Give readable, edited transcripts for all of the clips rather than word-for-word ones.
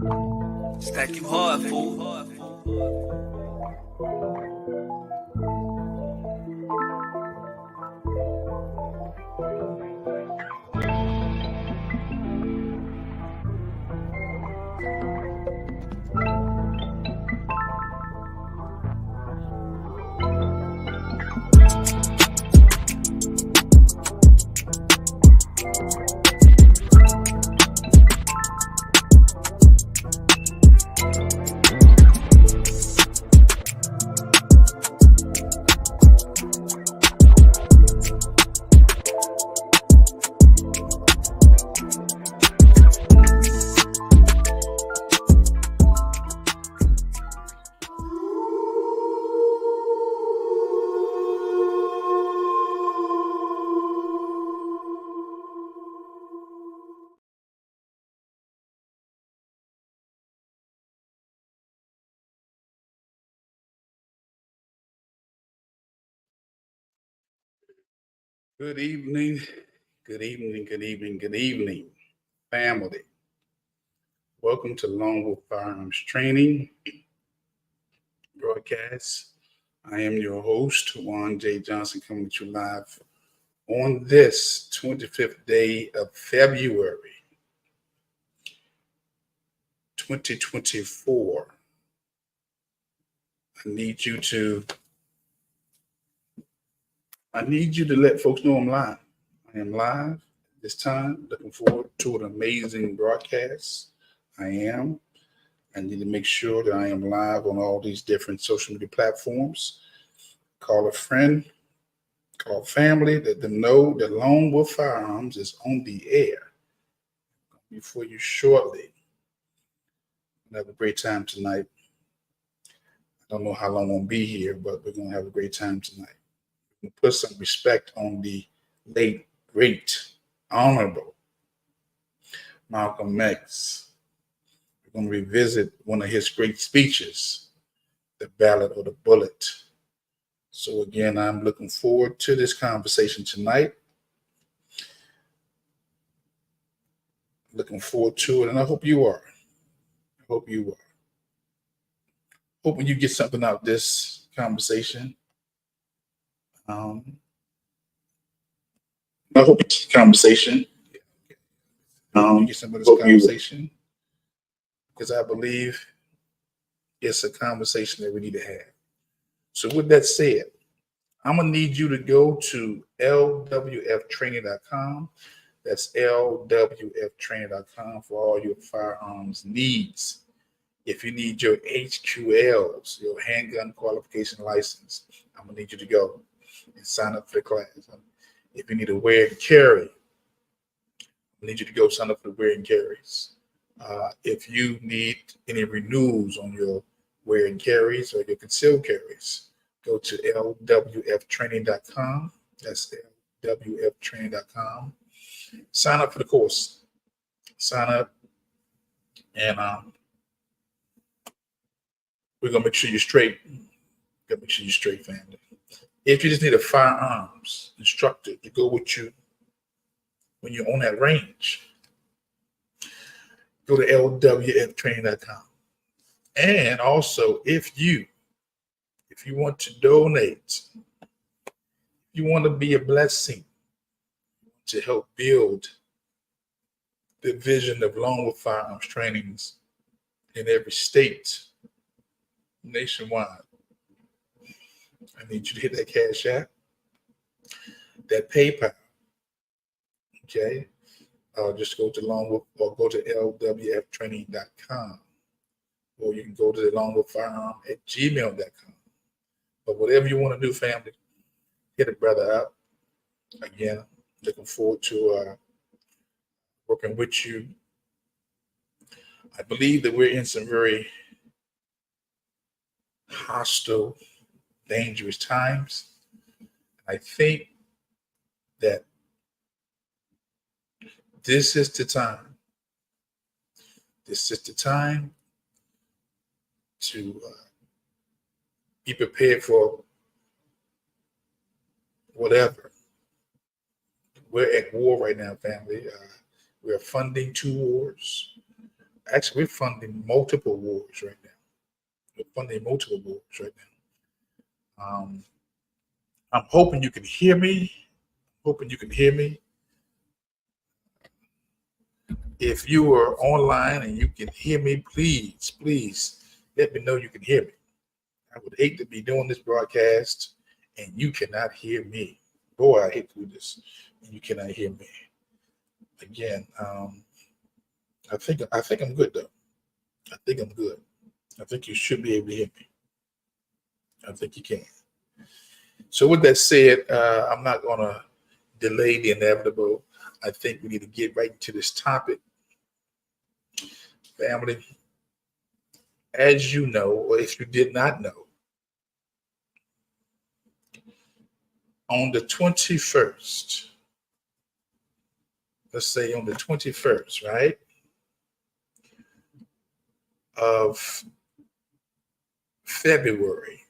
Stack you hard, fool. Good evening, good evening, good evening, good evening, family. Welcome to Longwood Firearms Training broadcast. I am your host, Juan J. Johnson, coming to you live on this 25th day of February 2024. I need you to let folks know I'm live. I am live this time. Looking forward to an amazing broadcast. I am. I need to make sure that I am live on all these different social media platforms. Call a friend, call family, let them know that Lone Wolf Firearms is on the air. Before you shortly. Have a great time tonight. I don't know how long we'll be here, but we're going to have a great time tonight. We'll put some respect on the late, great, honorable Malcolm X. We're going to revisit one of his great speeches, the Ballot or the Bullet. So again, I'm looking forward to this conversation tonight. Looking forward to it, and I hope you are. I hope you are. Hoping you get something out of this conversation. I hope it's a conversation. Get some of this conversation because I believe it's a conversation that we need to have. So with that said, I'm gonna need you to go to lwftraining.com. That's lwftraining.com for all your firearms needs. If you need your HQLs, your handgun qualification license, I'm gonna need you to go and sign up for the class. If you need a wear and carry, I need you to go sign up for the wear and carries. If you need any renewals on your wear and carries or your concealed carries, go to lwftraining.com. That's lwftraining.com. Sign up for the course. Sign up, and we're gonna make sure you're straight. Gotta make sure you're straight, family. If you just need a firearms instructor to go with you when you're on that range, go to lwftraining.com. And also, if you want to donate, you want to be a blessing to help build the vision of Longwood Firearms Trainings in every state, nationwide, I need you to hit that Cash App, that PayPal, okay? Just go to Longwood or go to lwftraining.com, or you can go to the longwoodfirearm@gmail.com. But whatever you want to do, family, hit a brother up. Again, looking forward to working with you. I believe that we're in some very hostile, dangerous times. I think that this is the time. This is the time to be prepared for whatever. We're at war right now, family. We're funding two wars. Actually, we're funding multiple wars right now. We're funding multiple wars right now. I'm hoping you can hear me. Hoping you can hear me. If you are online and you can hear me, please let me know you can hear me. I would hate to be doing this broadcast and you cannot hear me. Boy, I hate to do this and you cannot hear me. Again, I think I'm good though. I think I'm good. I think you should be able to hear me. I think you can. So with that said, I'm not going to delay the inevitable. I think we need to get right into this topic. Family, as you know, or if you did not know, on the 21st, let's say on the 21st, right, of February,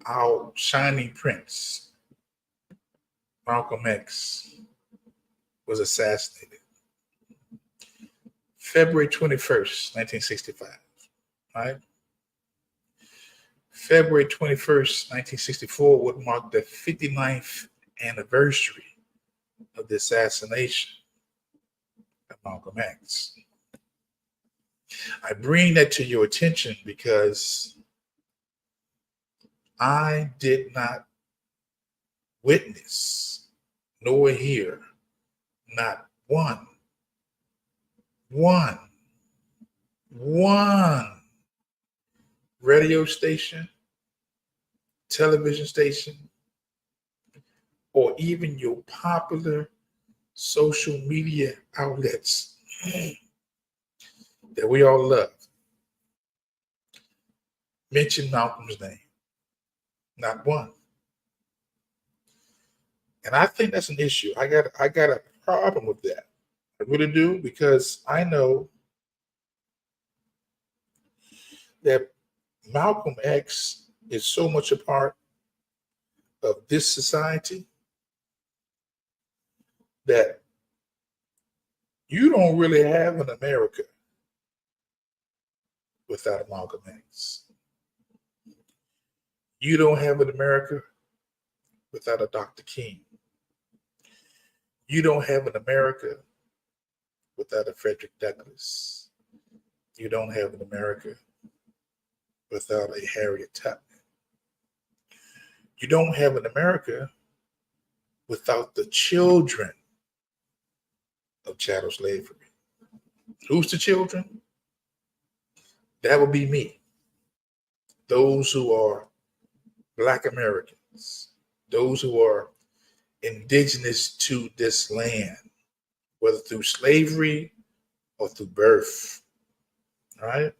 our shining prince, Malcolm X, was assassinated. February 21st, 1965, right? February 21st, 1964 would mark the 59th anniversary of the assassination of Malcolm X. I bring that to your attention because I did not witness nor hear not one radio station, television station, or even your popular social media outlets that we all love mention Malcolm's name. Not one. And I think that's an issue. I got a problem with that. I really do, because I know that Malcolm X is so much a part of this society that you don't really have an America without Malcolm X. You don't have an America without a Dr. King. You don't have an America without a Frederick Douglass. You don't have an America without a Harriet Tubman. You don't have an America without the children of chattel slavery. Who's the children? That would be me. Those who are Black Americans, those who are indigenous to this land, whether through slavery or through birth, right?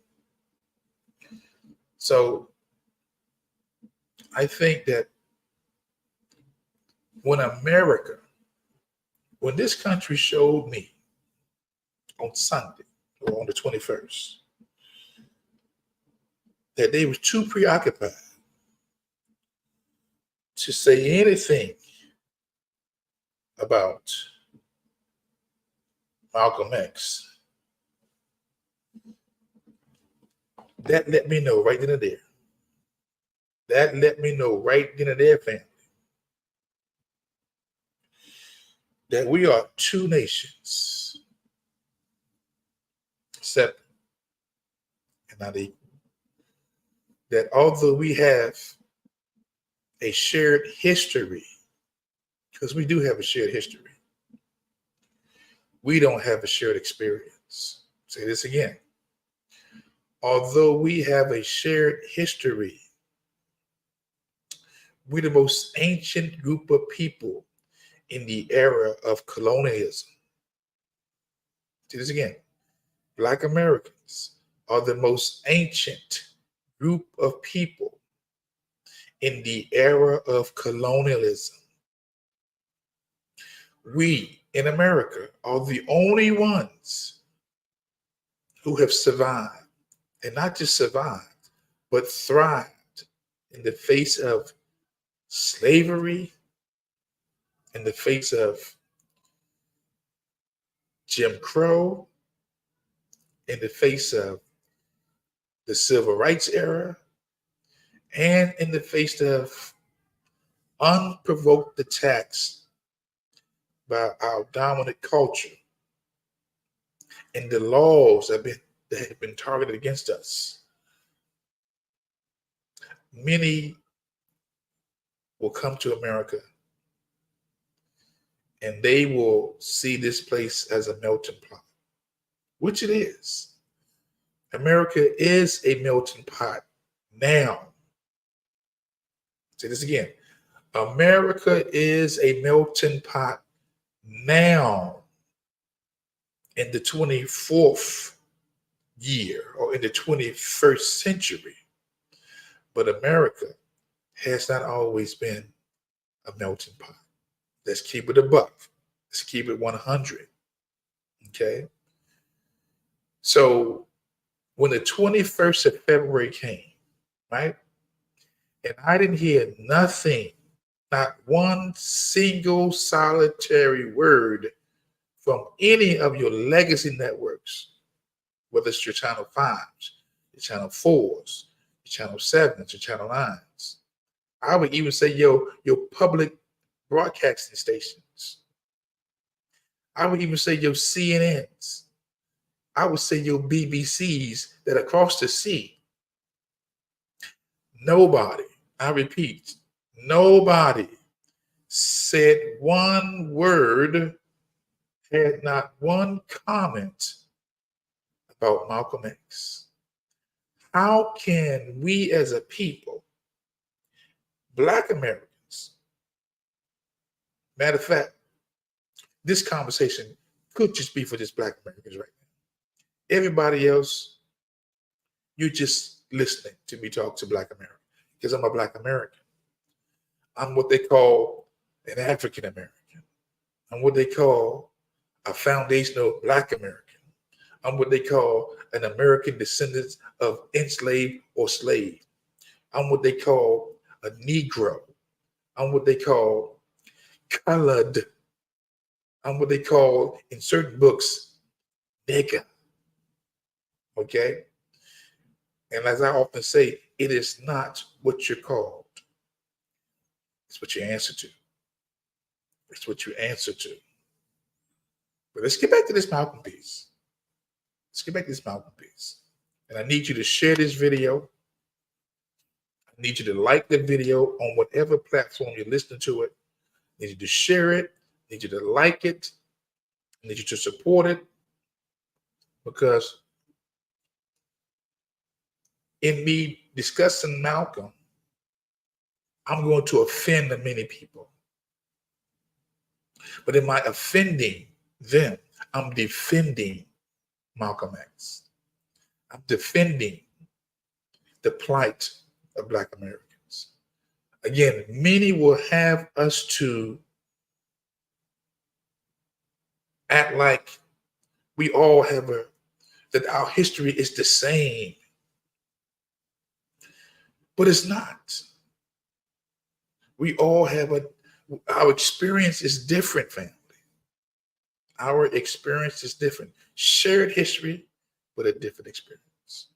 So I think that when this country showed me on Sunday or on the 21st that they were too preoccupied to say anything about Malcolm X, that let me know right then and there. That let me know right then and there, family, that we are two nations, separate and not equal. That although we have a shared history, because we do have a shared history, we don't have a shared experience. Say this again. Although we have a shared history, we're the most ancient group of people in the era of colonialism. See this again. Black Americans are the most ancient group of people in the era of colonialism. We in America are the only ones who have survived, and not just survived, but thrived in the face of slavery, in the face of Jim Crow, in the face of the civil rights era, and in the face of unprovoked attacks by our dominant culture and the laws that have been targeted against us. Many will come to America and they will see this place as a melting pot, which it is. America is a melting pot now. Say this again. America is a melting pot now in the 24th year or in the 21st century. But America has not always been a melting pot. Let's keep it a buck. Let's keep it 100. Okay? So when the 21st of February came, right? And I didn't hear nothing, not one single solitary word from any of your legacy networks, whether it's your Channel 5s, your Channel 4s, your Channel 7s, your Channel 9s. I would even say your public broadcasting stations. I would even say your CNNs. I would say your BBCs that are across the sea. Nobody, I repeat, nobody said one word, had not one comment about Malcolm X. How can we as a people, Black Americans, matter of fact, this conversation could just be for just Black Americans right now. Everybody else, you're just listening to me talk to Black Americans because I'm a Black American. I'm what they call an African American. I'm what they call a foundational Black American. I'm what they call an American descendant of enslaved or slave. I'm what they call a Negro. I'm what they call colored. I'm what they call, in certain books, nigger. Okay? And as I often say, it is not what you're called. It's what you answer to. It's what you answer to. But let's get back to this Malcolm piece. Let's get back to this Malcolm piece. And I need you to share this video. I need you to like the video on whatever platform you're listening to it. I need you to share it. I need you to like it. I need you to support it. Because in me discussing Malcolm, I'm going to offend many people. But in my offending them, I'm defending Malcolm X. I'm defending the plight of Black Americans. Again, many will have us to act like we all have that our history is the same. But it's not. We all have our experience is different, family. Our experience is different. Shared history, but a different experience.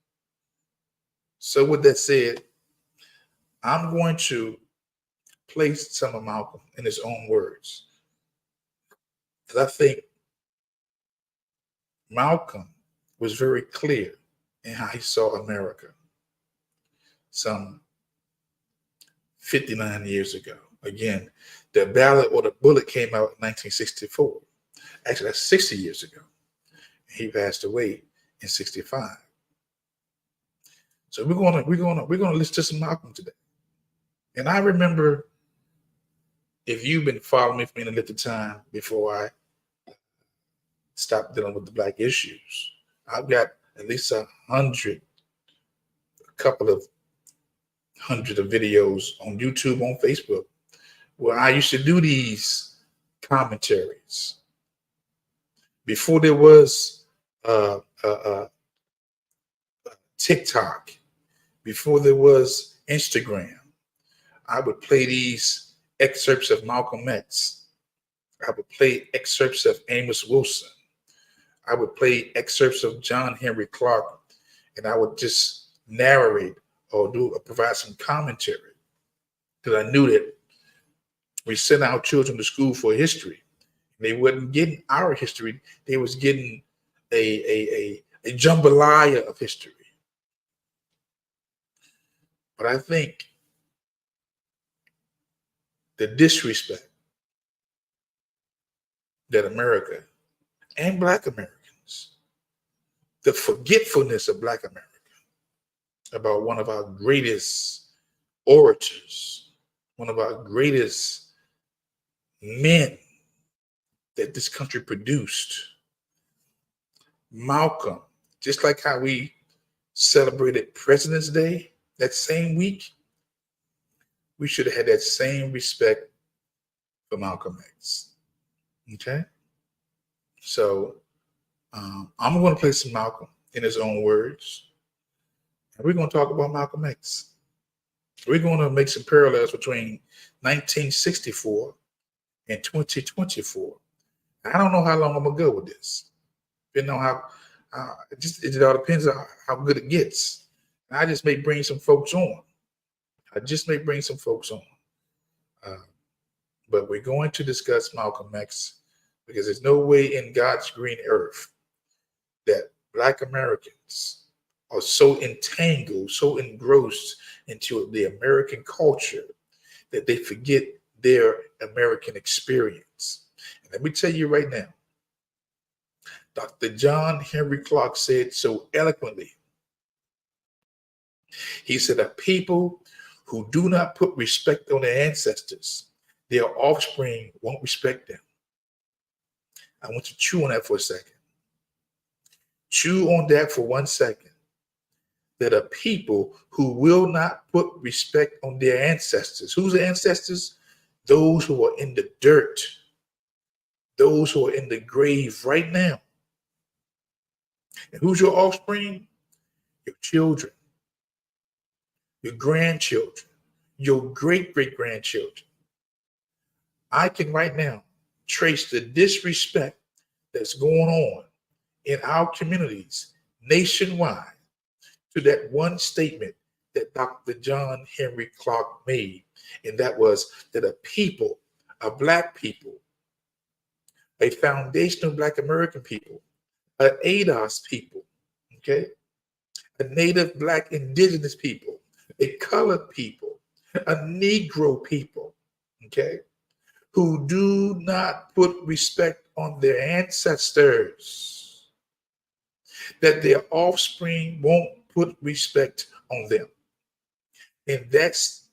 So with that said, I'm going to place some of Malcolm in his own words. Because I think Malcolm was very clear in how he saw America some 59 years ago. Again, the Ballot or the Bullet came out in 1964. Actually, that's 60 years ago. He passed away in 65. So we're gonna listen to some Malcolm today. And I remember, if you've been following me for any little time before I stopped dealing with the Black issues, I've got at least 100, a couple of hundred of videos on YouTube, on Facebook, where I used to do these commentaries. Before there was TikTok, before there was Instagram, I would play these excerpts of Malcolm X. I would play excerpts of Amos Wilson. I would play excerpts of John Henry Clark, and I would just narrate or provide some commentary, because I knew that we sent our children to school for history. They wasn't getting our history; they was getting a jambalaya of history. But I think the disrespect that America and Black Americans, the forgetfulness of Black America about one of our greatest orators, one of our greatest men that this country produced, Malcolm, just like how we celebrated President's Day that same week, we should have had that same respect for Malcolm X. Okay? So I'm going to play some Malcolm in his own words. And we're going to talk about Malcolm X. We're going to make some parallels between 1964 and 2024. I don't know how long I'm going to go with this. Depending on how, it all depends on how good it gets. I just may bring some folks on. But we're going to discuss Malcolm X, because there's no way in God's green earth that Black Americans are so entangled, so engrossed into the American culture that they forget their American experience. And let me tell you right now, Dr. John Henry Clark said so eloquently. He said, a people who do not put respect on their ancestors, their offspring won't respect them. I want you to chew on that for a second. Chew on that for 1 second. That a people who will not put respect on their ancestors. Who's the ancestors? Those who are in the dirt. Those who are in the grave right now. And who's your offspring? Your children. Your grandchildren. Your great-great-grandchildren. I can right now trace the disrespect that's going on in our communities nationwide to that one statement that Dr. John Henry Clark made, and that was that a people, a Black people, a foundational Black American people, an ADOS people, okay, a Native Black Indigenous people, a colored people, a Negro people, okay, who do not put respect on their ancestors, that their offspring won't put respect on them. And this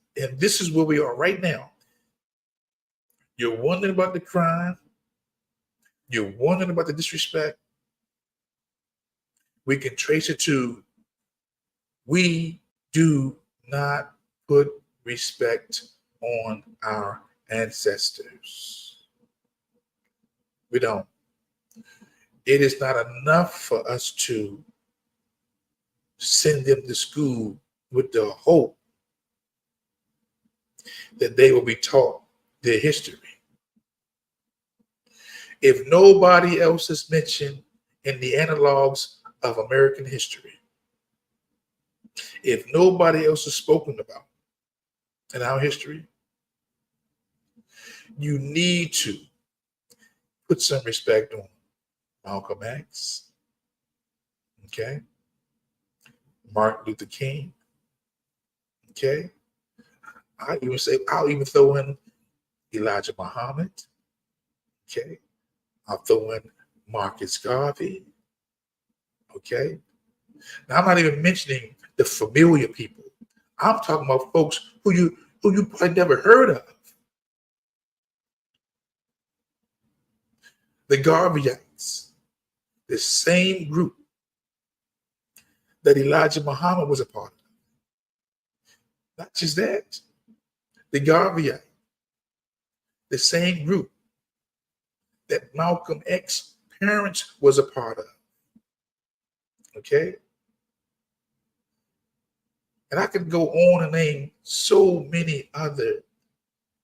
is where we are right now. You're wondering about the crime. You're wondering about the disrespect. We can trace it to, we do not put respect on our ancestors. We don't. It is not enough for us to send them to school with the hope that they will be taught their history. If nobody else is mentioned in the analogs of American history, if nobody else is spoken about in our history, you need to put some respect on Malcolm X, okay? Martin Luther King, okay? I'll even throw in Elijah Muhammad, okay? I'll throw in Marcus Garvey, okay? Now, I'm not even mentioning the familiar people. I'm talking about folks who you probably never heard of. The Garveyites, the same group that Elijah Muhammad was a part of. Not just that, the Garveyite, the same group that Malcolm X's parents was a part of. Okay? And I could go on and name so many other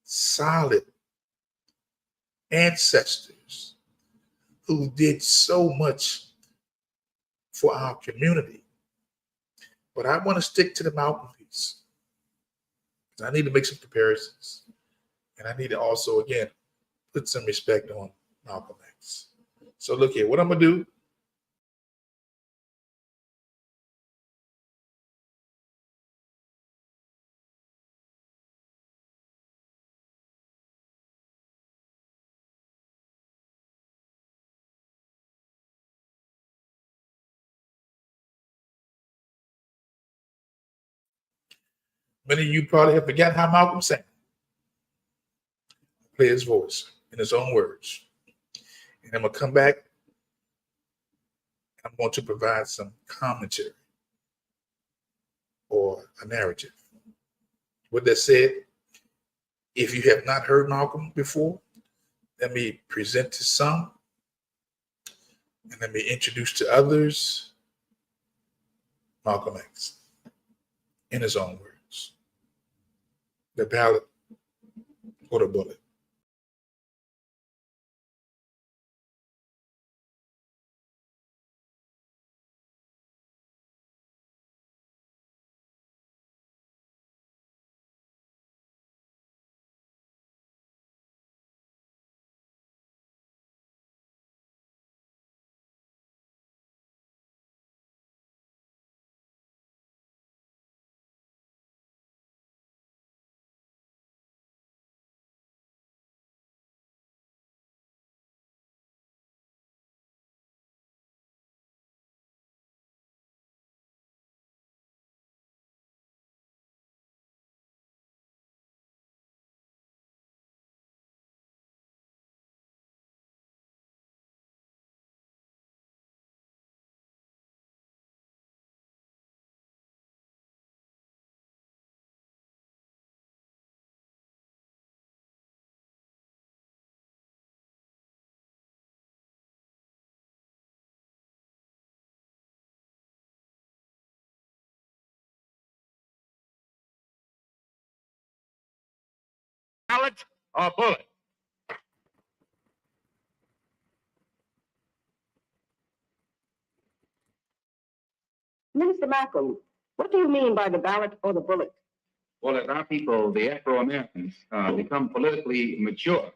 solid ancestors who did so much for our community. But I want to stick to the Malcolm piece. I need to make some comparisons. And I need to also, again, put some respect on Malcolm X. So look here, what I'm going to do. Many of you probably have forgotten how Malcolm sang. Play his voice in his own words. And I'm going to come back. I'm going to provide some commentary or a narrative. With that said, if you have not heard Malcolm before, let me present to some and let me introduce to others Malcolm X in his own words. The ballot or the bullet. Ballot or bullet? Minister Malcolm, what do you mean by the ballot or the bullet? Well, as our people, the Afro-Americans, become politically mature,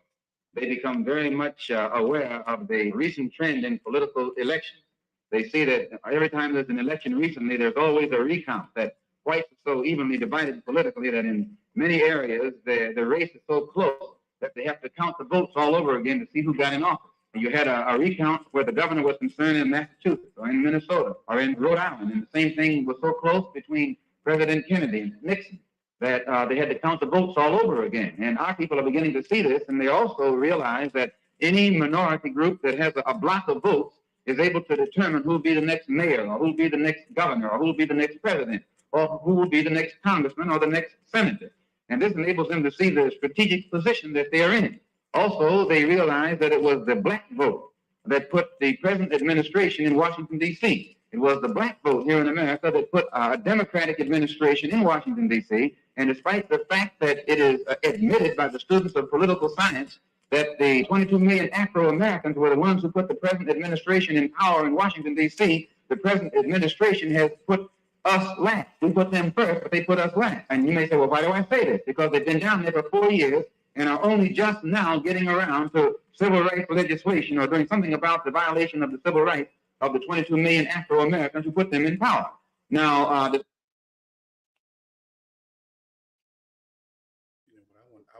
they become very much aware of the recent trend in political elections. They see that every time there's an election recently, there's always a recount, that whites are so evenly divided politically that in many areas the race is so close that they have to count the votes all over again to see who got in office. You had a recount where the governor was concerned in Massachusetts or in Minnesota or in Rhode Island, and the same thing was so close between President Kennedy and Nixon that they had to count the votes all over again. And our people are beginning to see this, and they also realize that any minority group that has a block of votes is able to determine who will be the next mayor, or who will be the next governor, or who will be the next president, or who will be the next congressman or the next senator. And this enables them to see the strategic position that they are in. Also, they realize that it was the black vote that put the present administration in Washington, D.C. It was the black vote here in America that put a Democratic administration in Washington, D.C. And despite the fact that it is admitted by the students of political science that the 22 million Afro-Americans were the ones who put the present administration in power in Washington, D.C., the present administration has put us last. We put them first, but they put us last. And you may say, well, why do I say this? Because they've been down there for 4 years and are only just now getting around to civil rights legislation or doing something about the violation of the civil rights of the 22 million Afro-Americans who put them in power. Now, I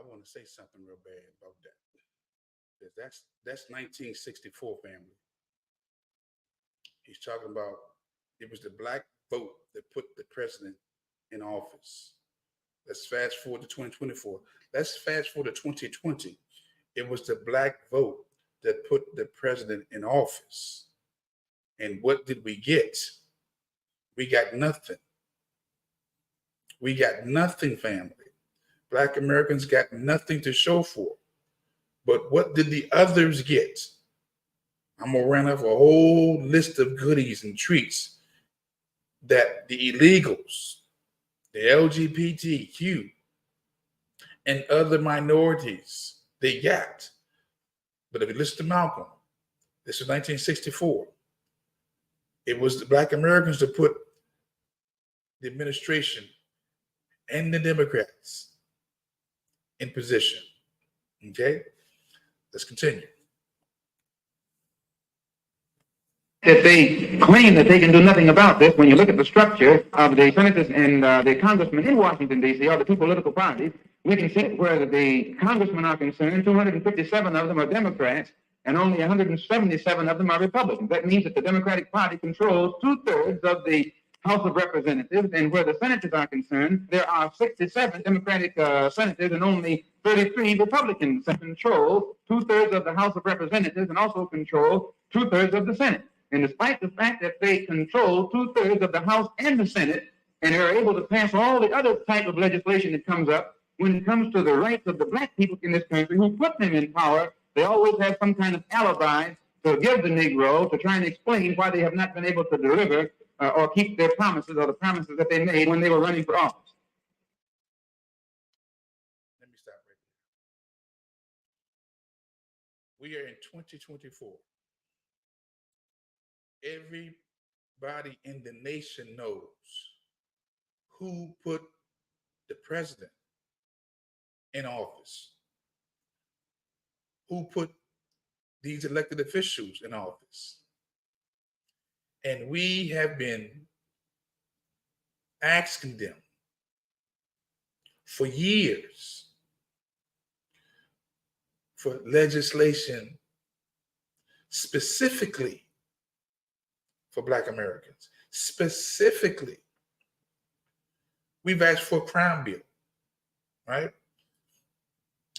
want to say something real bad about that. Because that's 1964 family. He's talking about it was the black vote that put the president in office. Let's fast forward to 2024. Let's fast forward to 2020. It was the black vote that put the president in office. And what did we get? We got nothing. We got nothing, family. Black Americans got nothing to show for. But what did the others get? I'm going to run off a whole list of goodies and treats that the illegals, the LGBTQ, and other minorities, they got. But if you listen to Malcolm, This is 1964. It was the Black Americans that put the administration and the Democrats in position. Okay, let's continue. That they claim that they can do nothing about this. When you look at the structure of the senators and the congressmen in Washington, D.C., or the two political parties, we can see where the congressmen are concerned, 257 of them are Democrats, and only 177 of them are Republicans. That means that the Democratic Party controls 2/3 of the House of Representatives, and where the senators are concerned, there are 67 Democratic senators and only 33 Republicans that control 2/3 of the House of Representatives and also control 2/3 of the Senate. And despite the fact that they control 2/3 of the House and the Senate, and are able to pass all the other type of legislation that comes up, when it comes to the rights of the black people in this country who put them in power, they always have some kind of alibi to give the Negro to try and explain why they have not been able to deliver or keep their promises or the promises that they made when they were running for office. Let me stop right there. We are in 2024. Everybody in the nation knows who put the president in office, who put these elected officials in office. And we have been asking them for years for legislation specifically for Black Americans. Specifically, we've asked for a crime bill, right?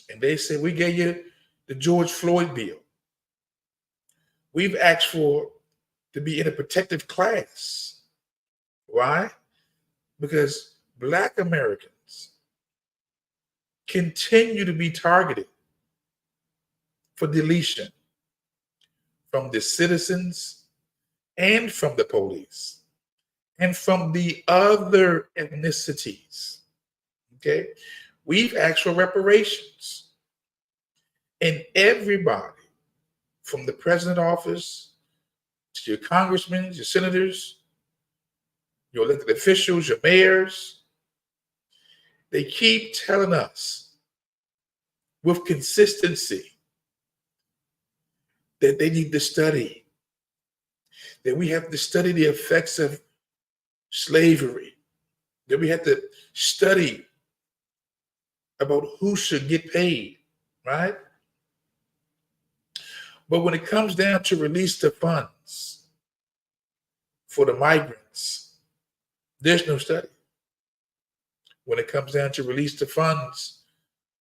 And they said, we gave you the George Floyd bill. We've asked for to be in a protective class. Why? Because Black Americans continue to be targeted for deletion from the citizens and from the police and from the other ethnicities. Okay? We've asked for reparations. And everybody, from the president's office to your congressmen, your senators, your elected officials, your mayors, they keep telling us with consistency that they need to study, that we have to study the effects of slavery, that we have to study about who should get paid, right? But when it comes down to release the funds for the migrants, there's no study. When it comes down to release the funds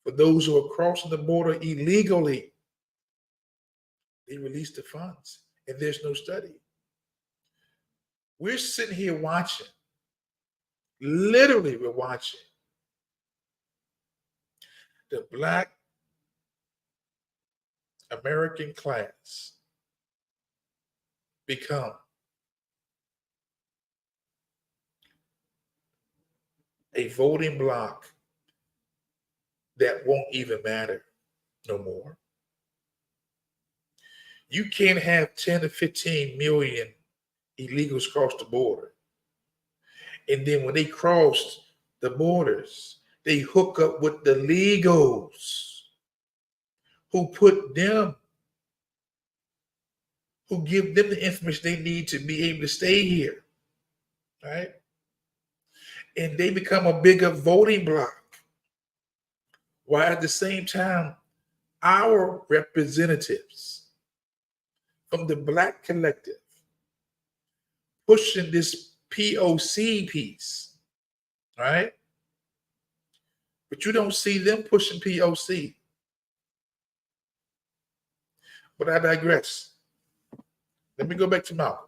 for those who are crossing the border illegally, they release the funds and there's no study. We're sitting here watching, literally we're watching the Black American class become a voting bloc that won't even matter no more. You can't have 10 to 15 million illegals cross the border. And then when they cross the borders, they hook up with the legals who put them, who give them the information they need to be able to stay here, right? And they become a bigger voting bloc. While at the same time, our representatives from the Black collective pushing this POC piece, right? But you don't see them pushing POC. But I digress. Let me go back to Malcolm.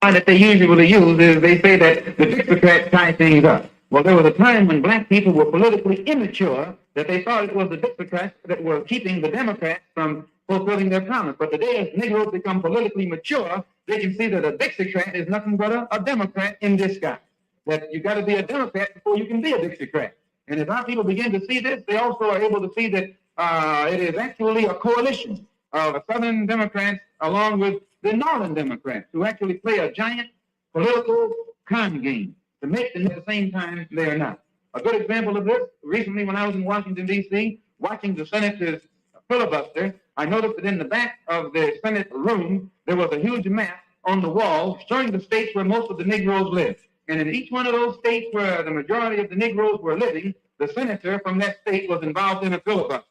That they usually use is they say that the Dixiecrats tie things up. Well, there was a time when black people were politically immature that they thought it was the Dixiecrats that were keeping the Democrats from fulfilling their promise. But today, as Negroes become politically mature, they can see that a Dixiecrat is nothing but a Democrat in disguise. That you got to be a Democrat before you can be a Dixiecrat. And as our people begin to see this, they also are able to see that it is actually a coalition of Southern Democrats along with the Northern Democrats who actually play a giant political con game to make them at the same time they are not. A good example of this, recently when I was in Washington, D.C., watching the senators filibuster, I noticed that in the back of the Senate room, there was a huge map on the wall showing the states where most of the Negroes live. And in each one of those states where the majority of the Negroes were living, the senator from that state was involved in a filibuster,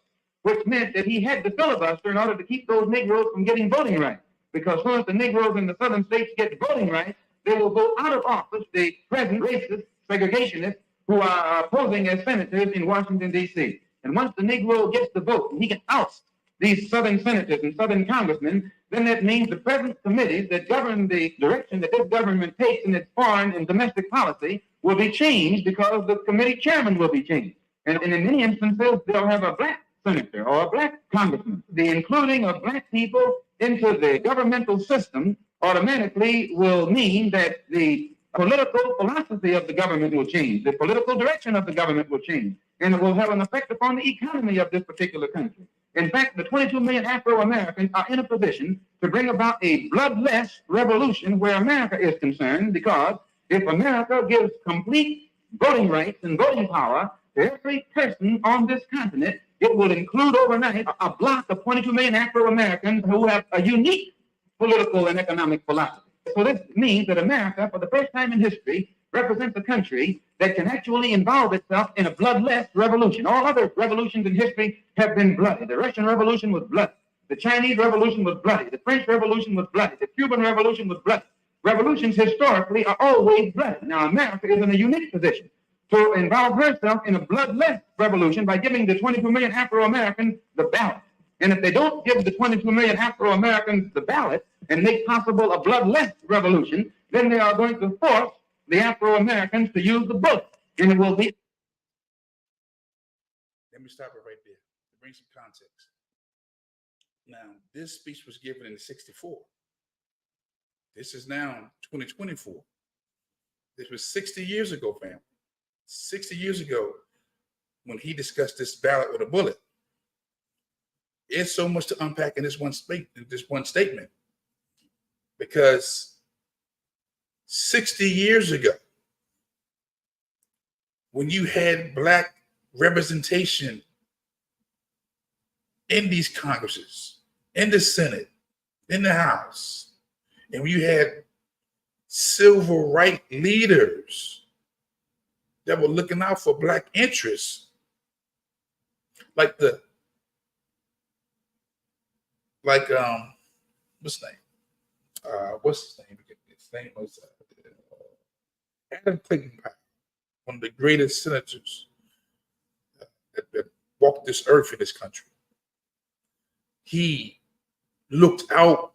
which meant that he had to filibuster in order to keep those Negroes from getting voting rights. Because once the Negroes in the southern states get voting rights, they will vote out of office the present racist segregationists who are posing as senators in Washington, D.C. And once the Negro gets the vote and he can oust these southern senators and southern congressmen, then that means the present committees that govern the direction that this government takes in its foreign and domestic policy will be changed because the committee chairman will be changed. And in many instances, they'll have a black senator or a black congressman. The including of black people into the governmental system automatically will mean that the political philosophy of the government will change. The political direction of the government will change. And it will have an effect upon the economy of this particular country. In fact, the 22 million Afro-Americans are in a position to bring about a bloodless revolution where America is concerned, because if America gives complete voting rights and voting power to every person on this continent, it will include overnight a block of 22 million Afro-Americans who have a unique political and economic philosophy. So this means that America, for the first time in history, represents a country that can actually involve itself in a bloodless revolution. All other revolutions in history have been bloody. The Russian Revolution was bloody. The Chinese Revolution was bloody. The French Revolution was bloody. The Cuban Revolution was bloody. Revolutions historically are always bloody. Now, America is in a unique position to involve herself in a bloodless revolution by giving the 22 million Afro-Americans the ballot. And if they don't give the 22 million Afro-Americans the ballot and make possible a bloodless revolution, then they are going to force the Afro-Americans to use the bullet. And it will be. Let me stop it right there to bring some context. Now, this speech was given in '64. This is now 2024. This was 60 years ago, family. 60 years ago when he discussed this ballot with a bullet. It's so much to unpack in this one statement, because 60 years ago, when you had black representation in these Congresses, in the Senate, in the House, and when you had civil rights leaders that were looking out for black interests, like what's his name? His name was Adam Clayton Powell, one of the greatest senators that walked this earth in this country. He looked out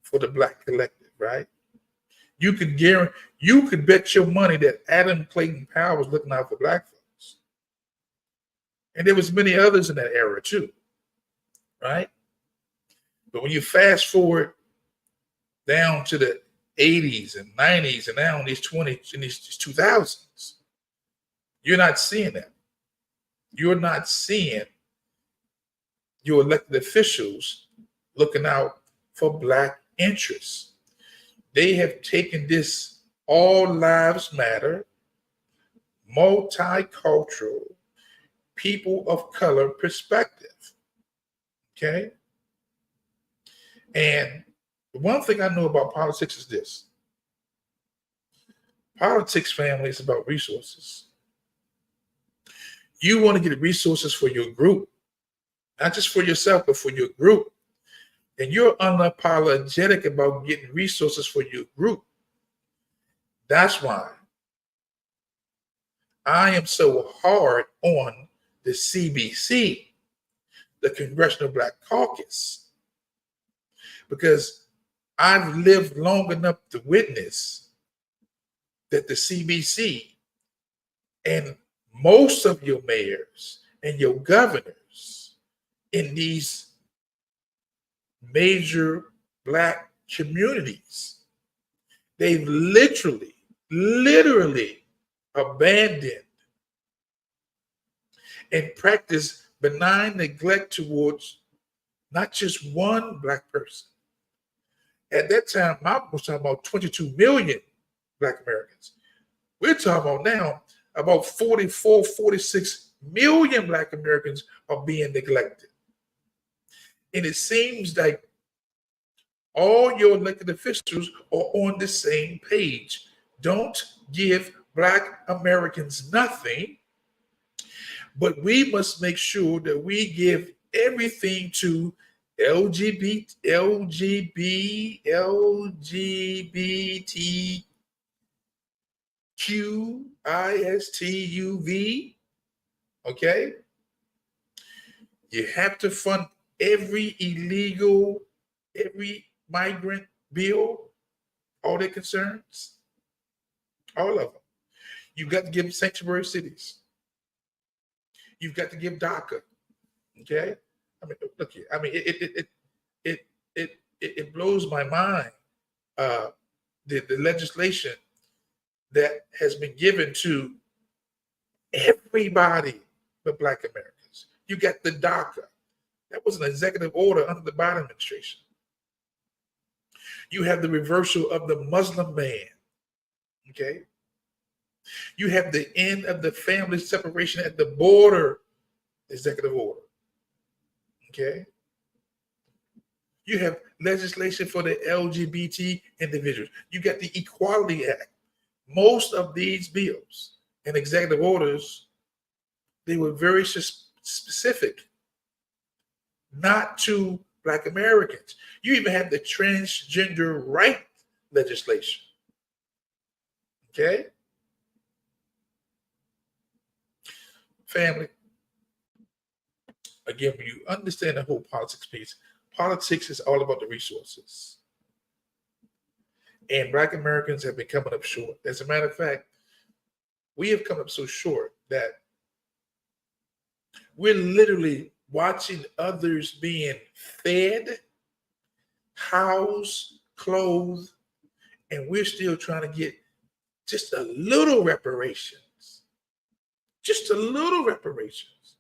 for the black collective, right? You could bet your money that Adam Clayton Powell was looking out for black folks. And there was many others in that era too, right? But when you fast forward down to the 80s and 90s and now in these 2000s, you're not seeing that. You're not seeing your elected officials looking out for black interests. They have taken this all lives matter, multicultural, people of color perspective. Okay? And the one thing I know about politics is this. Politics, family, is about resources. You want to get resources for your group, not just for yourself, but for your group. And you're unapologetic about getting resources for your group. That's why I am so hard on the CBC, the Congressional Black Caucus, because I've lived long enough to witness that the CBC and most of your mayors and your governors in these major black communities, they've literally abandoned and practiced benign neglect towards not just one Black person. At that time, Malcolm was talking about 22 million Black Americans. We're talking about now about 44, 46 million Black Americans are being neglected. And it seems like all your elected officials are on the same page. Don't give Black Americans nothing, but we must make sure that we give everything to LGBTQISTUV. Okay? You have to fund every illegal, every migrant bill, all their concerns, all of them. You've got to give sanctuary cities. You've got to give DACA. Okay? I mean, look here. I mean, it blows my mind, the legislation that has been given to everybody but Black Americans. You got the DACA. That was an executive order under the Biden administration. You have the reversal of the Muslim ban. Okay? You have the end of the family separation at the border executive order. Okay? You have legislation for the LGBT individuals. You got the Equality Act. Most of these bills and executive orders, they were very specific, not to Black Americans. You even have the transgender right legislation. Okay? Family, again, when you understand the whole politics piece, politics is all about the resources. And Black Americans have been coming up short. As a matter of fact, we have come up so short that we're literally watching others being fed, housed, clothed, and we're still trying to get just a little reparations. Just a little reparations.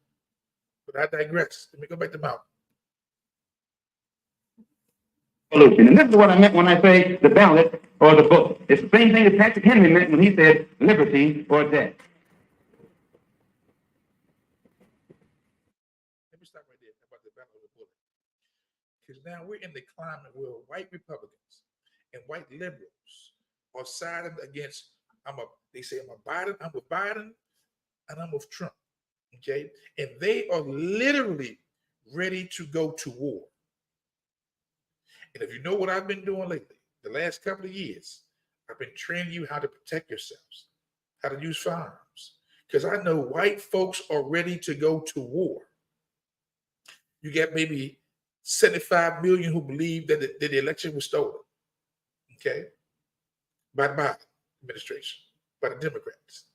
But I digress. Let me go back to Malcolm. And this is what I meant when I say the ballot or the vote. It's the same thing that Patrick Henry meant when he said liberty or death. Let me stop right there about the ballot or the vote. Because now we're in the climate where white Republicans and white liberals are siding against, they say I'm with Biden and I'm with Trump. Okay? And they are literally ready to go to war. And if you know what I've been doing lately, the last couple of years, I've been training you how to protect yourselves, how to use firearms. Because I know white folks are ready to go to war. You got maybe 75 million who believe that the election was stolen. Okay? By the Biden administration, by the Democrats.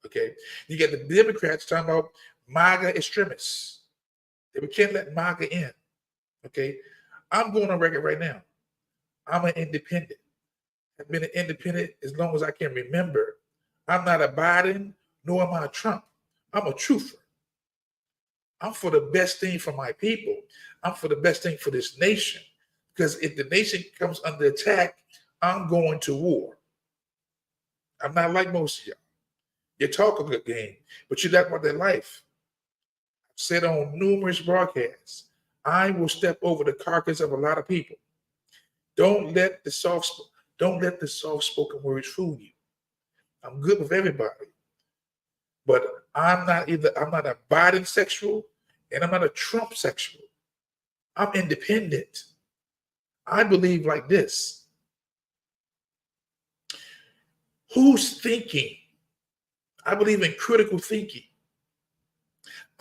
Okay? You got the Democrats talking about MAGA extremists. We can't let MAGA in. Okay? I'm going on record right now. I'm an independent. I've been an independent as long as I can remember. I'm not a Biden, nor am I a Trump. I'm a truther. I'm for the best thing for my people. I'm for the best thing for this nation. Because if the nation comes under attack, I'm going to war. I'm not like most of y'all. You talk a good game, but you're not about their life. I've said on numerous broadcasts, I will step over the carcass of a lot of people. Don't let the soft-spoken words fool you. I'm good with everybody, but I'm not a Biden sexual and I'm not a Trump sexual. I'm independent. I believe like this. Who's thinking? I believe in critical thinking.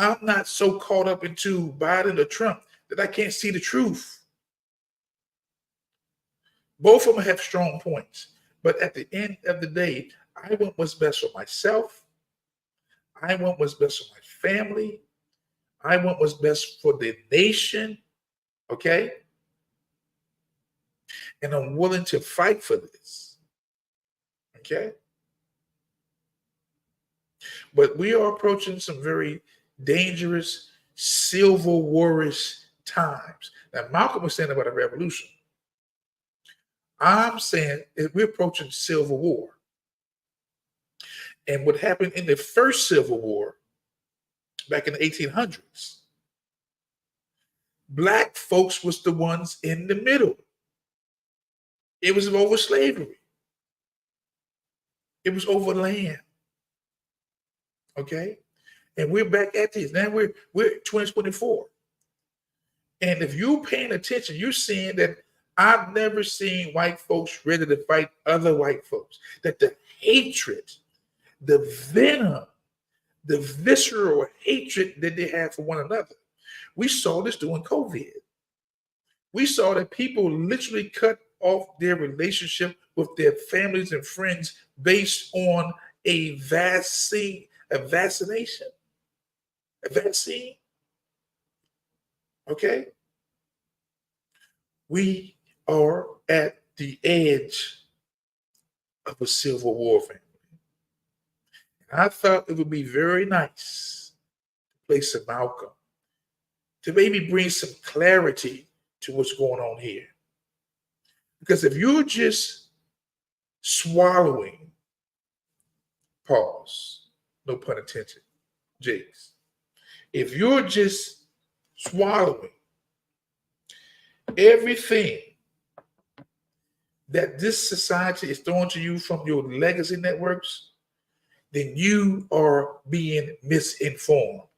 I'm not so caught up into Biden or Trump that I can't see the truth. Both of them have strong points. But at the end of the day, I want what's best for myself. I want what's best for my family. I want what's best for the nation. Okay? And I'm willing to fight for this. Okay? But we are approaching some very dangerous Civil Warish times. Now, Malcolm was saying about a revolution. I'm saying we're approaching Civil War. And what happened in the first Civil War back in the 1800s, Black folks was the ones in the middle. It was over slavery. It was over land. Okay? And we're back at this. Now we're 2024. And if you're paying attention, you're seeing that I've never seen white folks ready to fight other white folks. That the hatred, the venom, the visceral hatred that they have for one another. We saw this during COVID. We saw that people literally cut off their relationship with their families and friends based on a vaccine. Okay? We are at the edge of a civil war, family. I thought it would be very nice to play some Malcolm, to maybe bring some clarity to what's going on here. Because if you're just swallowing, pause, no pun intended, Jakes. If you're just swallowing everything that this society is throwing to you from your legacy networks, then you are being misinformed.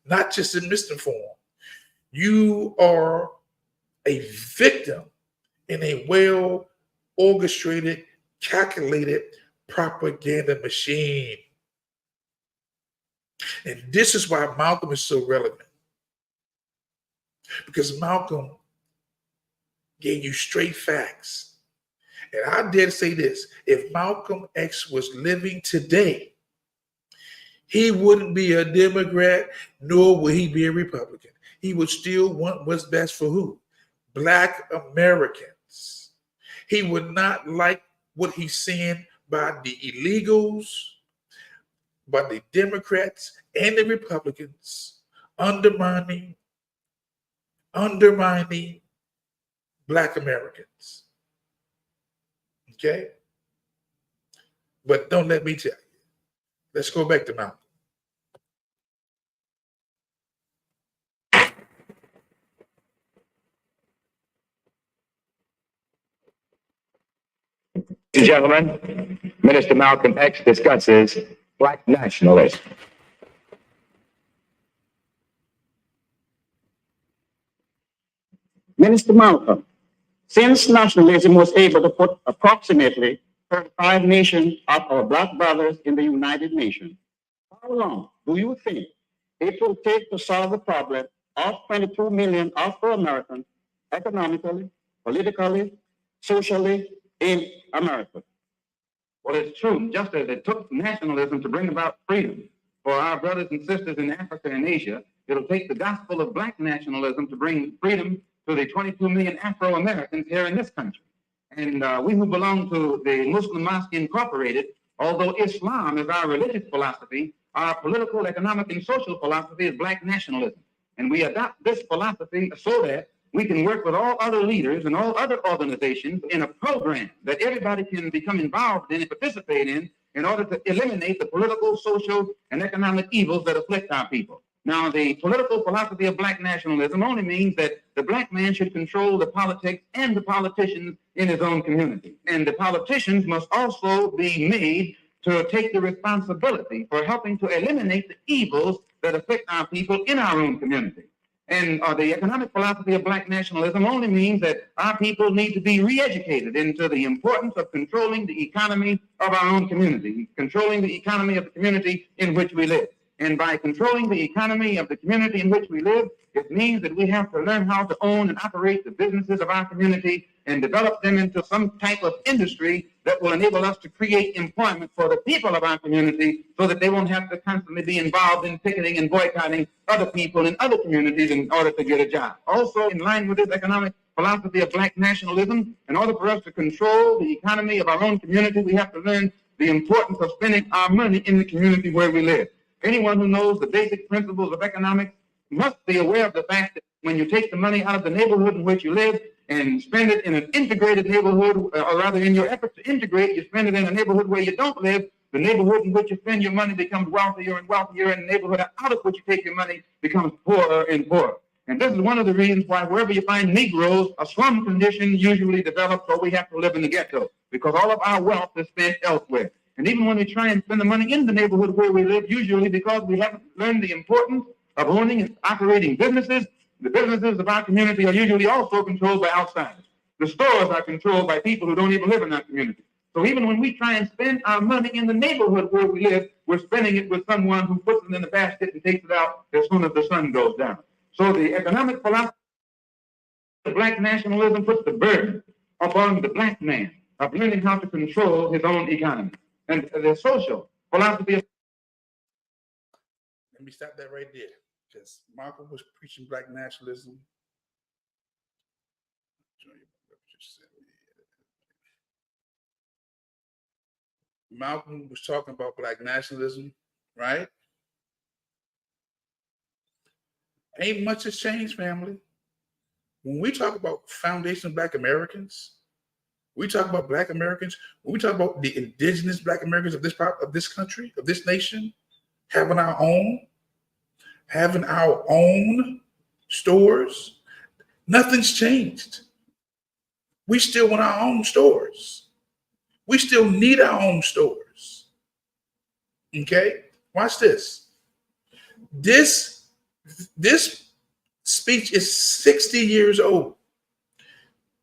Not just misinformed. You are a victim in a well-orchestrated, calculated propaganda machine. And this is why Malcolm is so relevant. Because Malcolm gave you straight facts. And I dare say this, if Malcolm X was living today, he wouldn't be a Democrat, nor would he be a Republican. He would still want what's best for who? Black Americans. He would not like what he's saying by the illegals, by the Democrats and the Republicans, undermining Black Americans. Okay? But don't let me tell you. Let's go back to Malcolm. Ladies and gentlemen, Minister Malcolm X discusses Black nationalism. Minister Malcolm, since nationalism was able to put approximately 35 nations of our Black brothers in the United Nations, how long do you think it will take to solve the problem of 22 million Afro-Americans economically, politically, socially in America? Well, it's true. Just as it took nationalism to bring about freedom for our brothers and sisters in Africa and Asia, it'll take the gospel of Black nationalism to bring freedom to the 22 million Afro-Americans here in this country. And we who belong to the Muslim Mosque Incorporated, although Islam is our religious philosophy, our political, economic, and social philosophy is Black nationalism. And we adopt this philosophy so that we can work with all other leaders and all other organizations in a program that everybody can become involved in and participate in order to eliminate the political, social, and economic evils that afflict our people. Now, the political philosophy of Black nationalism only means that the Black man should control the politics and the politicians in his own community. And the politicians must also be made to take the responsibility for helping to eliminate the evils that afflict our people in our own community. And the economic philosophy of Black nationalism only means that our people need to be re-educated into the importance of controlling the economy of our own community, controlling the economy of the community in which we live. And by controlling the economy of the community in which we live, it means that we have to learn how to own and operate the businesses of our community and develop them into some type of industry that will enable us to create employment for the people of our community so that they won't have to constantly be involved in picketing and boycotting other people in other communities in order to get a job. Also, in line with this economic philosophy of Black nationalism, in order for us to control the economy of our own community, we have to learn the importance of spending our money in the community where we live. Anyone who knows the basic principles of economics must be aware of the fact that when you take the money out of the neighborhood in which you live and spend it in an integrated neighborhood, or rather in your effort to integrate, you spend it in a neighborhood where you don't live, the neighborhood in which you spend your money becomes wealthier and wealthier, and the neighborhood out of which you take your money becomes poorer and poorer. And this is one of the reasons why wherever you find Negroes, a slum condition usually develops, or we have to live in the ghetto, because all of our wealth is spent elsewhere. And even when we try and spend the money in the neighborhood where we live, usually because we haven't learned the importance of owning and operating businesses, the businesses of our community are usually also controlled by outsiders. The stores are controlled by people who don't even live in our community. So even when we try and spend our money in the neighborhood where we live, we're spending it with someone who puts it in the basket and takes it out as soon as the sun goes down. So the economic philosophy of black nationalism puts the burden upon the black man of learning how to control his own economy. And the social philosophy of... Let me stop that right there, because Malcolm was preaching black nationalism. Malcolm was talking about black nationalism, right? Ain't much has changed, family. When we talk about foundation of black Americans, we talk about black Americans, when we talk about the indigenous black Americans of this country, of this nation, having our own stores, nothing's changed. We still want our own stores. We still need our own stores. Okay? Watch this. This speech is 60 years old.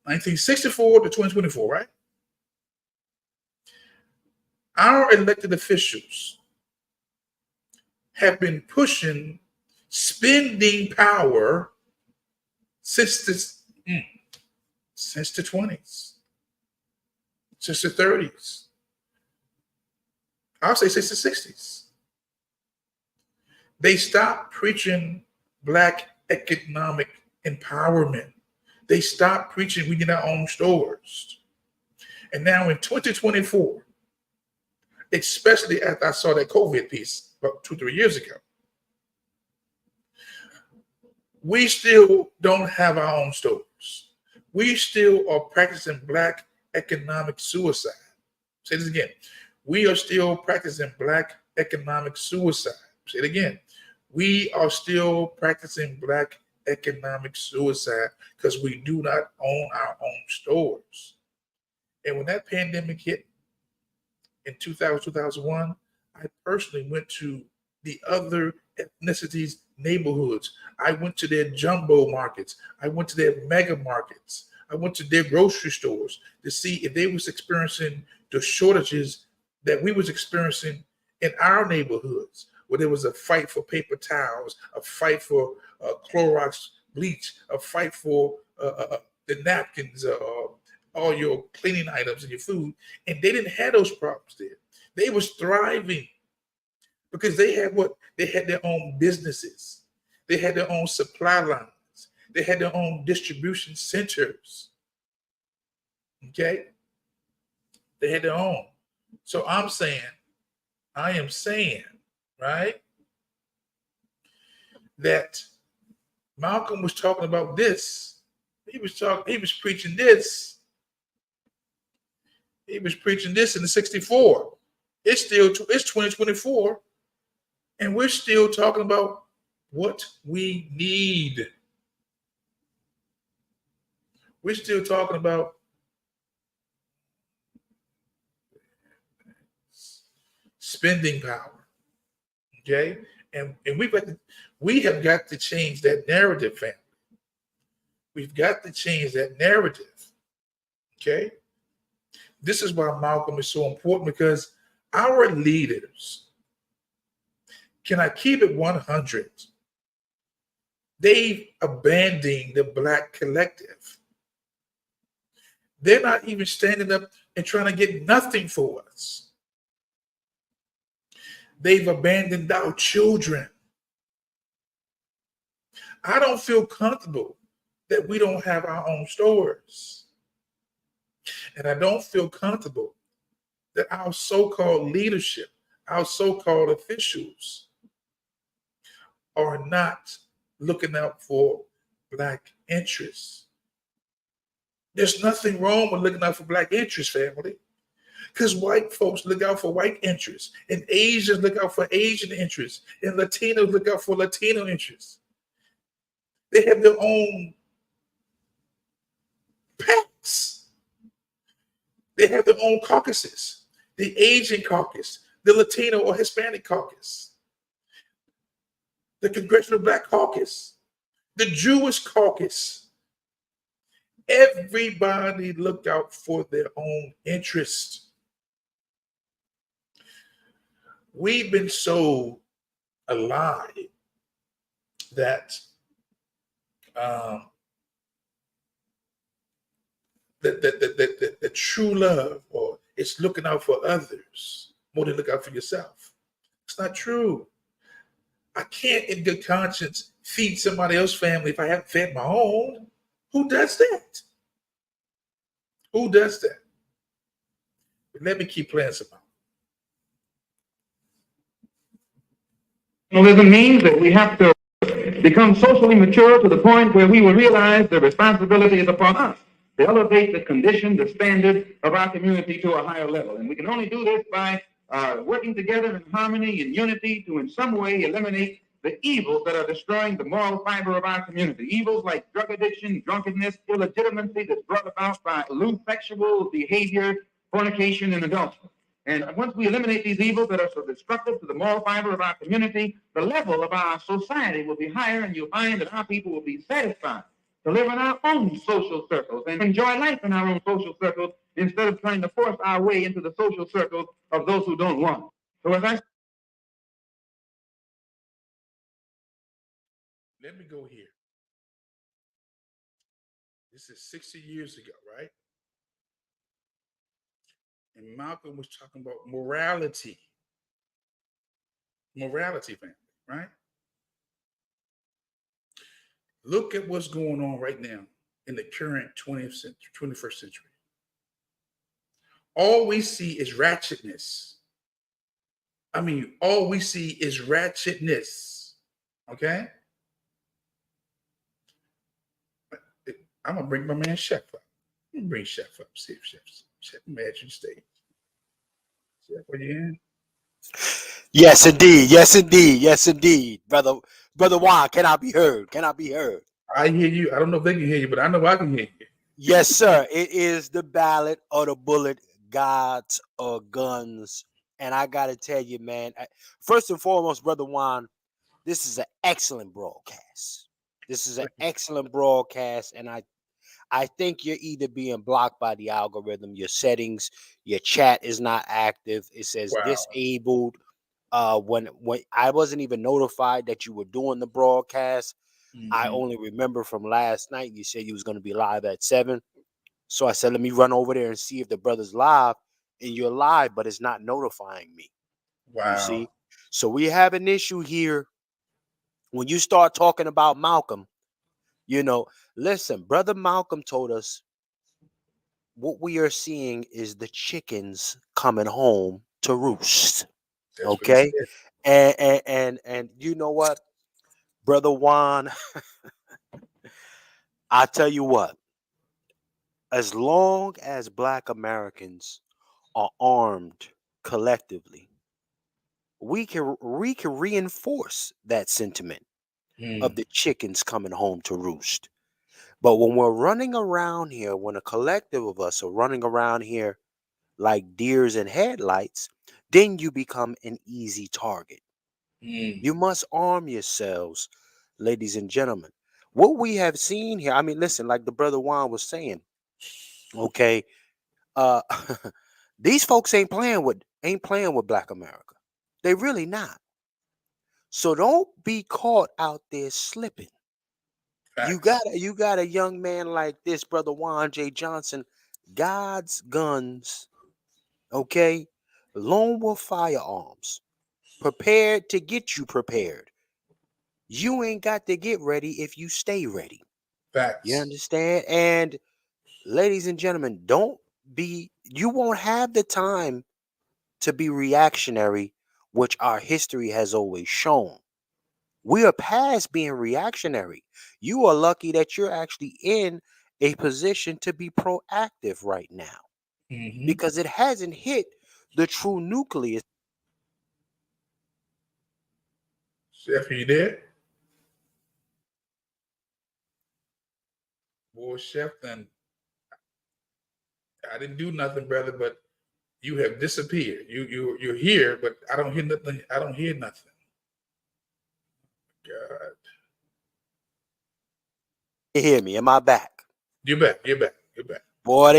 1964 to 2024, right? Our elected officials have been pushing spending power since the 20s, since the 30s. I'll say since the 60s. They stopped preaching black economic empowerment. They stopped preaching we need our own stores. And now in 2024, especially after I saw that COVID piece about 2-3 years ago, we still don't have our own stores. We still are practicing black economic suicide. Say this again. We are still practicing black economic suicide. Say it again. We are still practicing black economic suicide because we do not own our own stores. And when that pandemic hit in 2001, I personally went to the other ethnicities' neighborhoods. I went to their jumbo markets. I went to their mega markets. I went to their grocery stores to see if they was experiencing the shortages that we was experiencing in our neighborhoods, where there was a fight for paper towels, a fight for Clorox bleach, a fight for the napkins, all your cleaning items and your food. And they didn't have those problems there. They was thriving because they had their own businesses. They had their own supply lines. They had their own distribution centers. Okay? They had their own. So I am saying, right, that Malcolm was talking about this. He was preaching this. He was preaching this in the 64. It's 2024, and we're still talking about what we need. We're still talking about spending power. Okay? And we have got to change that narrative, family. We've got to change that narrative. Okay? This is why Malcolm is so important, because our leaders, can I keep it 100? They've abandoned the Black collective. They're not even standing up and trying to get nothing for us. They've abandoned our children. I don't feel comfortable that we don't have our own stores. And I don't feel comfortable that our so-called leadership, our so-called officials are not looking out for black interests. There's nothing wrong with looking out for black interests, family. Because white folks look out for white interests, and Asians look out for Asian interests, and Latinos look out for Latino interests. They have their own packs. They have their own caucuses. The Asian caucus, the Latino or Hispanic caucus, the Congressional Black Caucus, the Jewish caucus. Everybody look out for their own interests. We've been so alive that the true love, or it's looking out for others more than look out for yourself. It's not true. I can't, in good conscience, feed somebody else's family if I haven't fed my own. Who does that? Who does that? But let me keep playing some. Nationalism means that we have to become socially mature to the point where we will realize the responsibility is upon us to elevate the condition, the standard of our community to a higher level. And we can only do this by working together in harmony and unity to in some way eliminate the evils that are destroying the moral fiber of our community. Evils like drug addiction, drunkenness, illegitimacy that's brought about by lewd sexual behavior, fornication, and adultery. And once we eliminate these evils that are so destructive to the moral fiber of our community, the level of our society will be higher, and you'll find that our people will be satisfied to live in our own social circles and enjoy life in our own social circles instead of trying to force our way into the social circles of those who don't want it. So as I Let me go here. This is 60 years ago, right? And Malcolm was talking about morality. Morality, family, right? Look at what's going on right now in the current 20th century, 21st century. All we see is ratchetness. I mean, all we see is ratchetness. Okay? I'm gonna bring my man Chef up. Let me bring Chef up. See if Chef imagine stage. Chef, are you in? Yes, indeed. Yes, indeed. Yes, indeed. Brother Juan, can I be heard? Can I be heard? I hear you. I don't know if they can hear you, but I know I can hear you. Yes, sir. It is the ballot or the bullet, gods or guns. And I got to tell you, man, first and foremost, Brother Juan, this is an excellent broadcast. This is an excellent broadcast. And I think you're either being blocked by the algorithm, your settings, your chat is not active. It says Wow. disabled. When I wasn't even notified that you were doing the broadcast. I only remember from last night you said you was going to be live at 7. So I said, let me run over there and see if the brother's live. And you're live, but it's not notifying me. Wow. You see? So we have an issue here. When you start talking about Malcolm, listen, Brother Malcolm told us what we are seeing is the chickens coming home to roost. That's what he Okay? said. And you know what? Brother Juan, I tell you what, as long as Black Americans are armed collectively, we can reinforce that sentiment of the chickens coming home to roost. But when we're running around here, when a collective of us are running around here like deers in headlights, then you become an easy target. You must arm yourselves, ladies and gentlemen. What we have seen here, I mean, listen, like the brother Juan was saying, okay, uh these folks ain't playing with Black America. They really not. So don't be caught out there slipping. You got a young man like this, brother Juan J. Johnson, God's guns, okay, lone wolf firearms, prepared to get you prepared. You ain't got to get ready if you stay ready. Facts. You understand? And ladies and gentlemen, you won't have the time to be reactionary, which our history has always shown. We are past being reactionary. You are lucky that you're actually in a position to be proactive right now Mm-hmm. because it hasn't hit the true nucleus. Chef, are you there? Boy, Chef, then I didn't do nothing, brother, but you have disappeared. You're here, but I don't hear nothing. I don't hear nothing. God. You hear me? Am I back? You're back. You're back. You're back. Boy,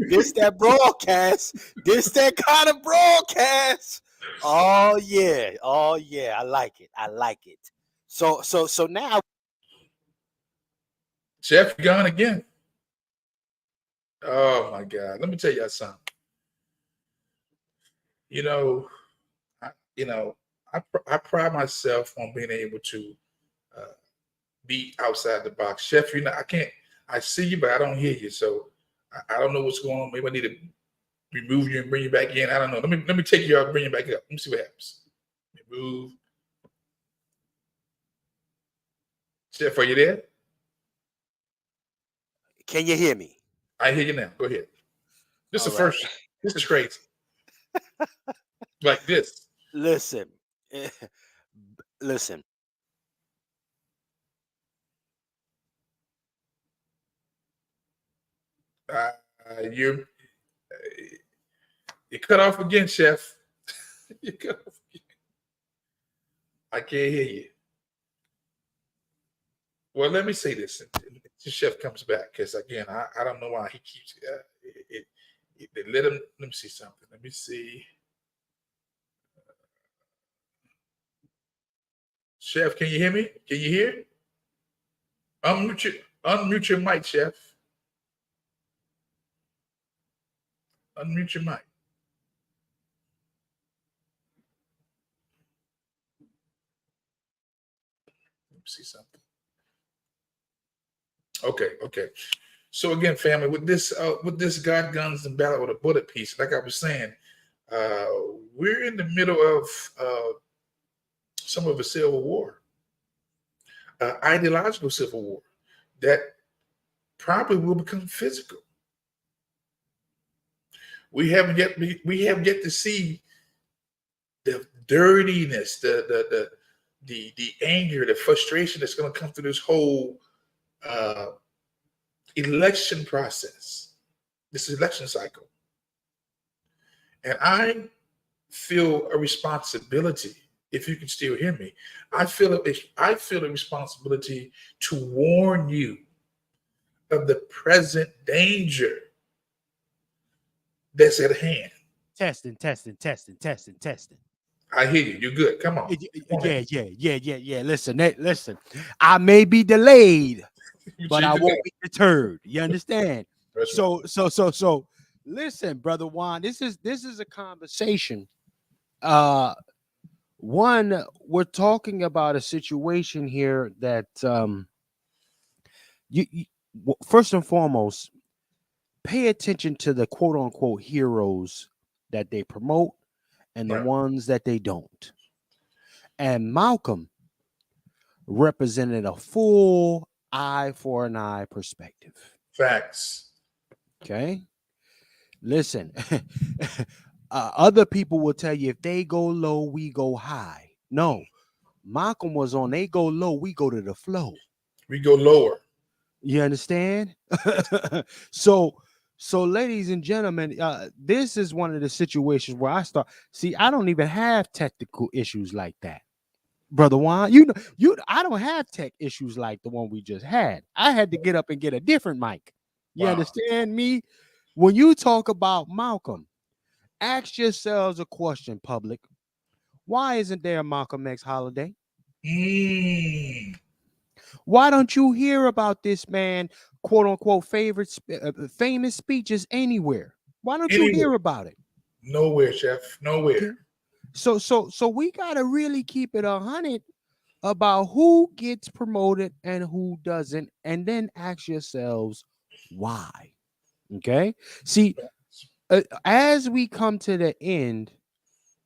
this that broadcast. This that kind of broadcast. Oh yeah. I like it. I like it. So now, Chef, you gone again. Oh my God. Let me tell you something. You know, I pride myself on being able to be outside the box. Chef, I can't. I see you, but I don't hear you. So I don't know what's going on. Maybe I need to remove you and bring you back in. I don't know. Let me take you out and bring you back up. Let me see what happens. Remove. Chef, are you there? can you hear me? I hear you now. Go ahead. This is the All right. first. This is crazy. Like this. Listen. Listen. You're cut off again, Chef. You cut off again. I can't hear you. Well, let me say this. The Chef comes back because again, I don't know why he keeps let him. Let me see something. Let me see. Chef, can you hear me? Can you hear? Unmute your mic, Chef. Unmute your mic. Let me see something. Okay. So again, family, with this God, Guns, and Ballot with a Bullet piece, like I was saying, we're in the middle of some of a civil war, ideological civil war that probably will become physical. We have yet to see the dirtiness, the anger, the frustration that's going to come through this whole election process, this election cycle. And I feel a responsibility, if you can still hear me, I feel a responsibility to warn you of the present danger that's at hand. Testing. I hear you. You're good. Come on. Yeah. Listen. I may be delayed, but I won't be deterred. You understand? That's So. Listen, brother Juan. This is a conversation. One, we're talking about a situation here that you first and foremost, pay attention to the quote unquote heroes that they promote and the right. ones that they don't. And Malcolm represented a full eye for an eye perspective. Facts. Okay. Listen, other people will tell you if they go low, we go high. No, Malcolm was on they go low, we go to the flow. We go lower. You understand? So, ladies and gentlemen, this is one of the situations where I start. See, I don't even have technical issues like that, brother Juan. I don't have tech issues like the one we just had. I had to get up and get a different mic. You Wow. understand me? When you talk about Malcolm, ask yourselves a question, public. Why isn't there a Malcolm X holiday? Why don't you hear about this man, quote unquote, famous speeches anywhere? Why don't you hear about it? Nowhere, Chef. Nowhere. Okay. So we gotta really keep it 100 about who gets promoted and who doesn't, and then ask yourselves why. Okay. See, as we come to the end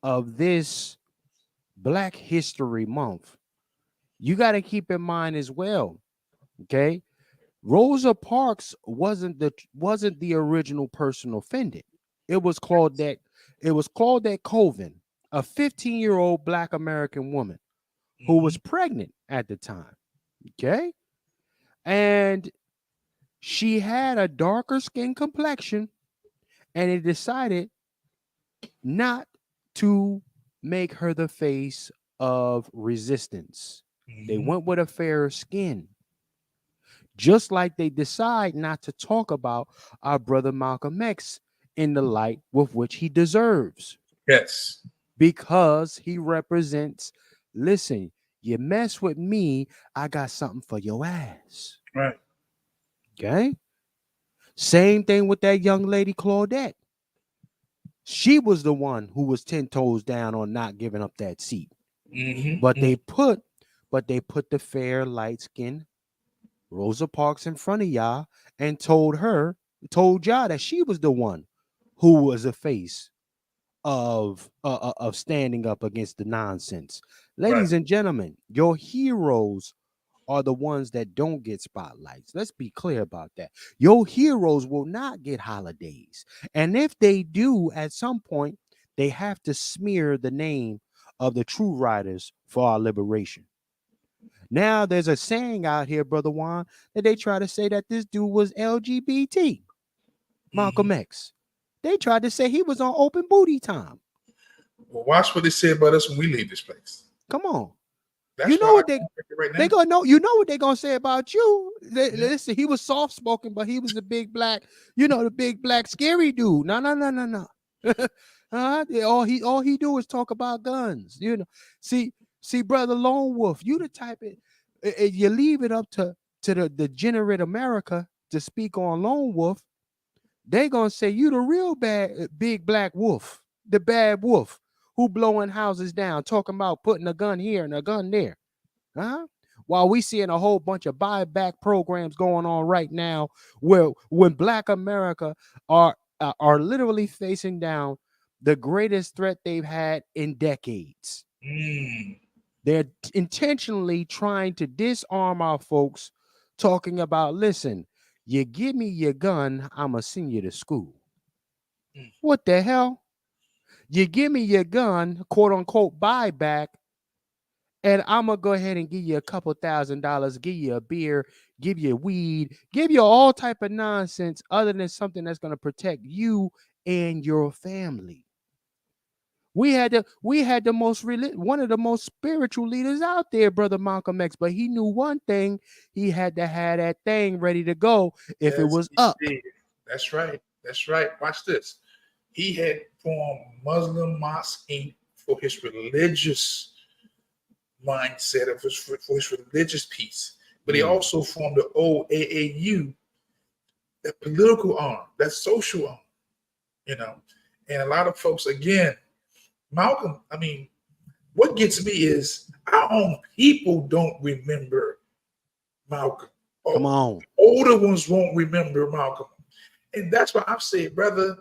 of this Black History Month, you got to keep in mind as well, okay? Rosa Parks wasn't the original person offended. It was Claudette. It was Claudette Colvin, a 15-year-old Black American woman who was pregnant at the time. Okay, and she had a darker skin complexion, and it decided not to make her the face of resistance. They went with a fairer skin. Just like they decide not to talk about our brother Malcolm X in the light with which he deserves, Yes. because he represents, listen, you mess with me, I got something for your ass. Right. Okay. Same thing with that young lady, Claudette. She was the one who was 10 toes down on not giving up that seat. But they put the fair, light skinned Rosa Parks in front of y'all and told y'all that she was the one who was the face of standing up against the nonsense. Right. Ladies and gentlemen, your heroes are the ones that don't get spotlights. Let's be clear about that. Your heroes will not get holidays. And if they do, at some point, they have to smear the name of the true riders for our liberation. Now there's a saying out here, Brother Juan, that they try to say that this dude was LGBT, Malcolm X. They tried to say he was on open booty time. Well, watch what they say about us when we leave this place. Come on. That's You know what right now. they gonna know. You know what they're gonna say about you. Listen, he was soft spoken, but he was the big black, the big black scary dude. No. All he do is talk about guns. See, brother Lone Wolf, you the type of, you leave it up to the degenerate America to speak on Lone Wolf. They gonna say you the real bad big black wolf, the bad wolf who blowing houses down, talking about putting a gun here and a gun there. Huh? While we seeing a whole bunch of buyback programs going on right now, where when Black America are literally facing down the greatest threat they've had in decades. They're intentionally trying to disarm our folks, talking about, listen, you give me your gun, I'ma send you to school. What the hell? You give me your gun, quote unquote, buyback, and I'm gonna go ahead and give you a couple $1,000, give you a beer, give you weed, give you all type of nonsense other than something that's gonna protect you and your family. We had the most one of the most spiritual leaders out there, Brother Malcolm X, but he knew one thing: he had to have that thing ready to go if it was up. That's right. That's right. Watch this. He had formed Muslim Mosque Inc. for his religious mindset, for his religious piece. But he also formed the OAAU, that political arm, that social arm, And a lot of folks, again, Malcolm, what gets me is our own people don't remember Malcolm. Come on. Older ones won't remember Malcolm. And that's why I've said, brother,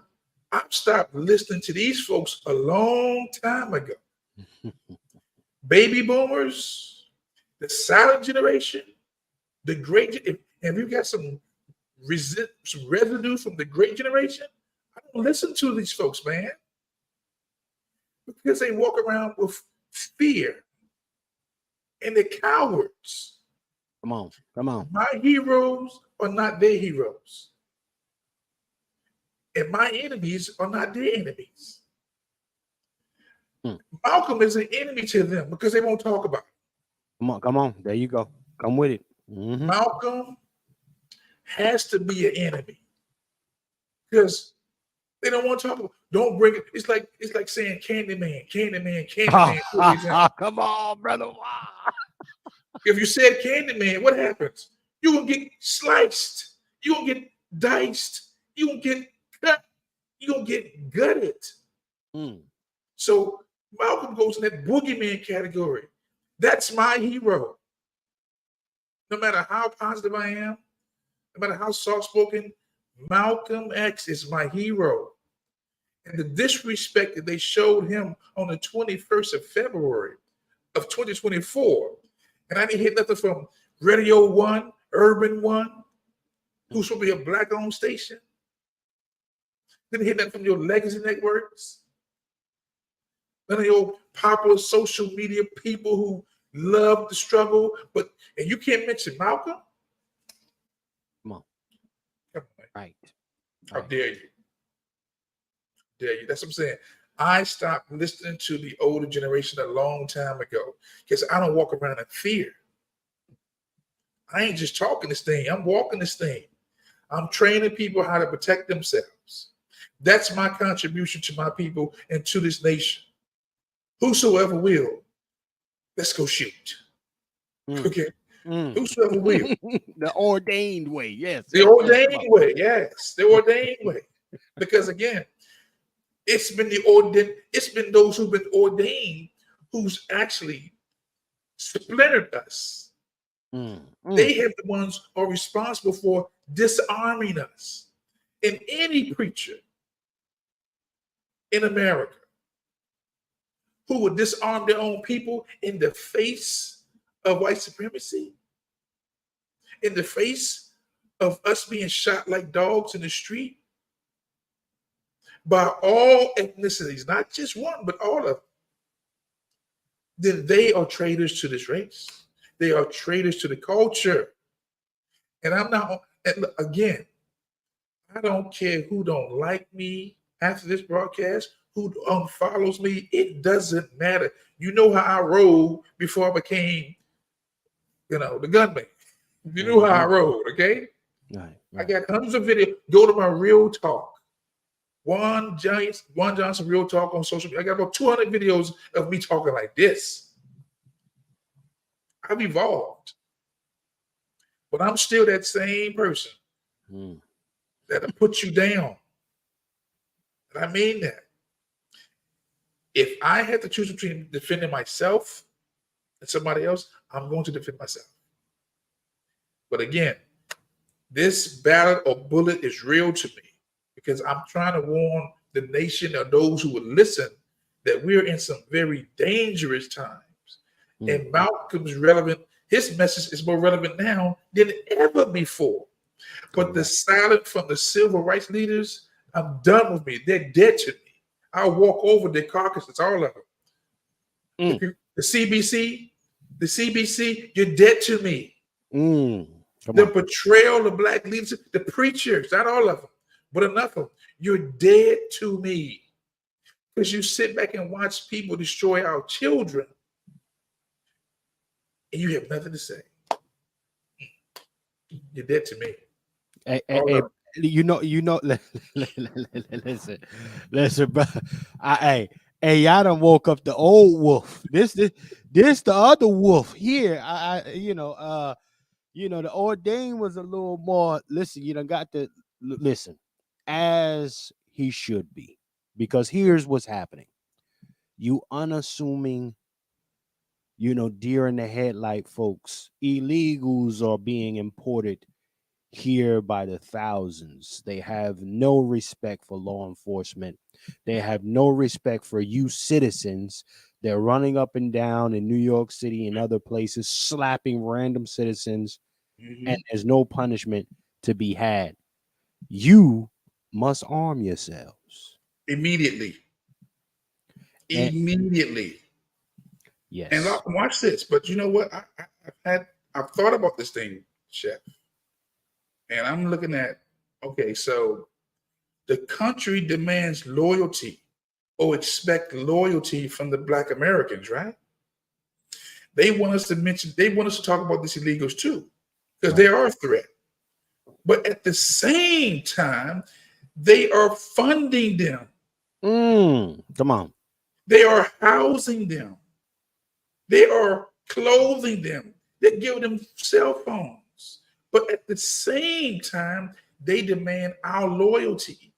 I've stopped listening to these folks a long time ago. Baby boomers, the silent generation, the great, have you got some residue from the great generation? I don't listen to these folks, man. Because they walk around with fear and they're cowards. Come on. My heroes are not their heroes. And my enemies are not their enemies. Malcolm is an enemy to them because they won't talk about it. Come on. There you go. Come with it. Malcolm has to be an enemy because they don't want to talk about. Don't bring it. It's like saying Candyman. Come on, brother. Wow. If you said Candyman, what happens? You're gonna get sliced. You're gonna get diced. You're gonna get cut. You're gonna get gutted. So Malcolm goes in that boogeyman category. That's my hero. No matter how positive I am, no matter how soft-spoken, Malcolm X is my hero. And the disrespect that they showed him on the 21st of February of 2024, and I didn't hear nothing from Radio One, Urban One, who's supposed to be a black-owned station. Didn't hear nothing from your legacy networks. None of your popular social media people who love the struggle, and you can't mention Malcolm. Come on. Come on, man. Right. How dare you? Dare you? That's what I'm saying. I stopped listening to the older generation a long time ago because I don't walk around in fear. I ain't just talking this thing. I'm walking this thing. I'm training people how to protect themselves. That's my contribution to my people and to this nation. Whosoever will, let's go shoot. Okay? Whosoever will. The ordained way, yes. The ordained way, yes. The ordained way. Because again, it's been those who've been ordained who's actually splintered us. They have the ones who are responsible for disarming us. And any preacher in America who would disarm their own people in the face of white supremacy, in the face of us being shot like dogs in the street by all ethnicities, not just one, but all of them, then they are traitors to this race. They are traitors to the culture. And I'm not, and again, I don't care who don't like me after this broadcast, who unfollows me. It doesn't matter. You know how I rolled before I became, the gunman. You know how I rolled, okay? Right. I got hundreds of videos. Go to my Real Talk. Juan Johnson Real Talk on social media. I got about 200 videos of me talking like this. I've evolved. But I'm still that same person that'll put you down. And I mean that. If I had to choose between defending myself and somebody else, I'm going to defend myself. But again, this ballot or bullet is real to me because I'm trying to warn the nation or those who would listen that we're in some very dangerous times. And Malcolm's his message is more relevant now than ever before. But the silence from the civil rights leaders, I'm done with me. They're dead to me. I'll walk over their carcasses, all of them. The CBC, you're dead to me. The betrayal of black leaders, the preachers, not all of them, but enough of them. You're dead to me. Because you sit back and watch people destroy our children, and you have nothing to say. You're dead to me. Hey, listen, bro. Y'all done woke up the old wolf. This the other wolf here. The ordained was a little more. Listen, you done got to listen as he should be, because here's what's happening. You unassuming, deer in the headlight folks, illegals are being imported here by the thousands. They have no respect for law enforcement. They have no respect for you citizens. They're running up and down in New York City and other places, slapping random citizens, and there's no punishment to be had. You must arm yourselves. Immediately. Yes. And watch this. But you know what? I've thought about this thing, Chef. And I'm looking at, okay, so the country demands loyalty or expect loyalty from the Black Americans, right? They want us to talk about these illegals too, because they are a threat. But at the same time, they are funding them. Come on. They are housing them. They are clothing them. They give them cell phones. But at the same time, they demand our loyalty.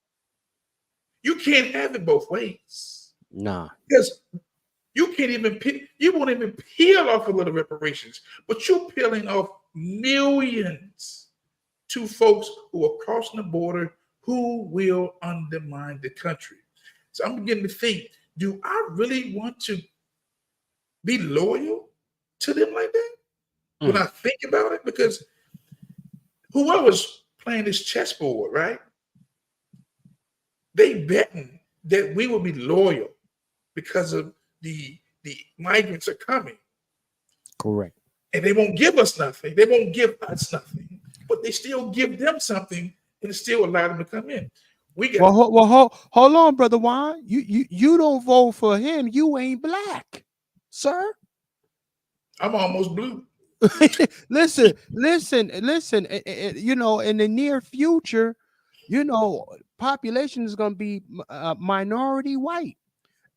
You can't have it both ways. Nah. Because you won't even peel off a little reparations, but you're peeling off millions to folks who are crossing the border who will undermine the country. So I'm beginning to think, do I really want to be loyal to them like that? When Mm. I think about it, because whoever's playing this chessboard, right? They betting that we will be loyal because of the migrants are coming, Correct. and they won't give us nothing. They won't give us nothing, but they still give them something and still allow them to come in. We got Hold on, brother Juan. You don't vote for him. You ain't black, sir. I'm almost blue. listen. You know, in the near future, you know, population is going to be minority white,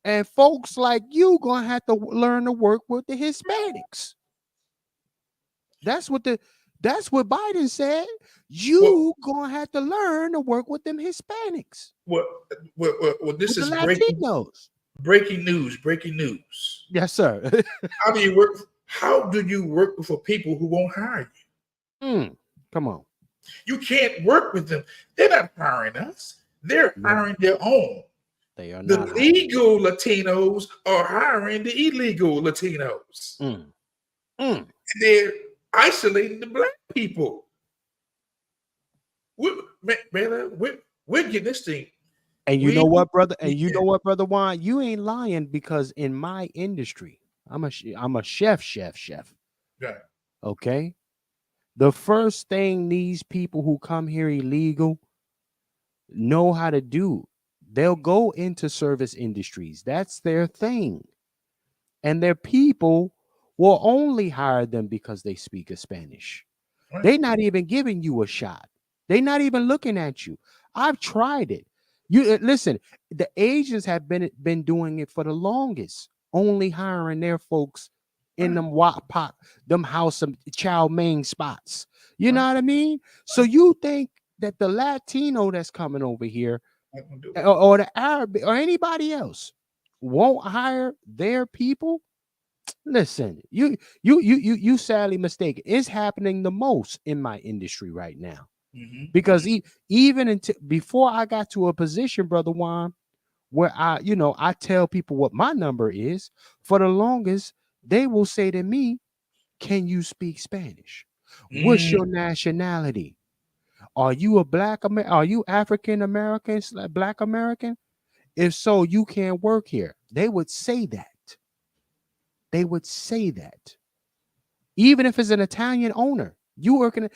and folks like you going to have to learn to work with the Hispanics. That's what Biden said. Well, You going to have to learn to work with them Hispanics, well, this with the is Latinos. breaking news. Breaking news. Yes, sir. How do you work? How do you work for people who won't hire you? Come on. You can't work with them. They're not hiring us. They're No, hiring their own. they are The not. legal Latinos are hiring the illegal Latinos. They're isolating the black people. We're getting this thing. And you know what, brother? And you know what, brother Juan? You ain't lying, because in my industry, I'm a chef. Right. Okay. The first thing these people who come here illegal know how to do, they'll go into service industries. That's their thing. And their people will only hire them because they speak Spanish. Right. They're not even giving you a shot. They're not even looking at you. I've tried it. You listen, the Asians have been doing it for the longest, only hiring their folks in them wok pot, them house of chow mein spots. You know what I mean? So you think that the Latino that's coming over here, or the Arab or anybody else, won't hire their people? Listen, you sadly mistaken. It's happening the most in my industry right now. Because even until before I got to a position, brother Juan, where I tell people what my number is, for the longest, they will say to me, "Can you speak Spanish? What's your nationality? Are you a black American? Are you African American, black American? If so, you can't work here." They would say that. They would say that. Even if it's an Italian owner, even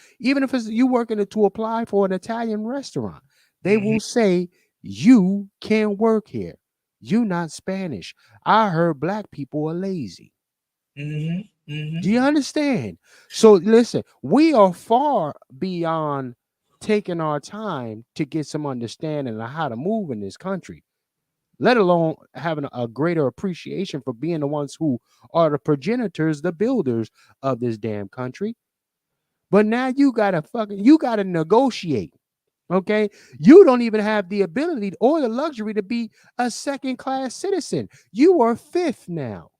if it's you working to apply for an Italian restaurant, they will say you can't work here. You not Spanish. I heard black people are lazy. Do you understand? So listen, we are far beyond taking our time to get some understanding of how to move in this country, let alone having a greater appreciation for being the ones who are the progenitors, the builders of this damn country. But now you gotta negotiate. Okay, you don't even have the ability or the luxury to be a second-class citizen. You are fifth now.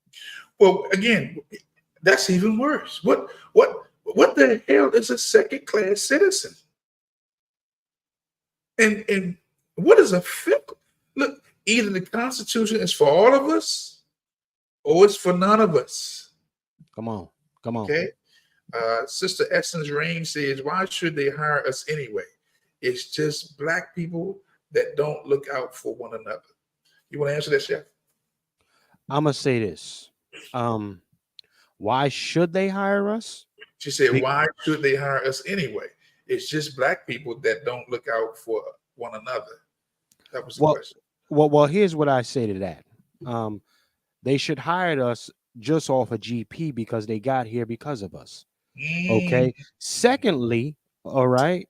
Well, again, that's even worse. What the hell is a second-class citizen? And what is a fifth? Look, either the Constitution is for all of us, or it's for none of us. Come on. Okay. Sister Essence Rain says, "Why should they hire us anyway? It's just black people that don't look out for one another." You want to answer that, Chef? I'm gonna say this. Why should they hire us? She said, "Why should they hire us anyway? It's just black people that don't look out for one another." That was the question. Well, here's what I say to that. They should hire us just off a GP because they got here because of us. Okay. Secondly, all right.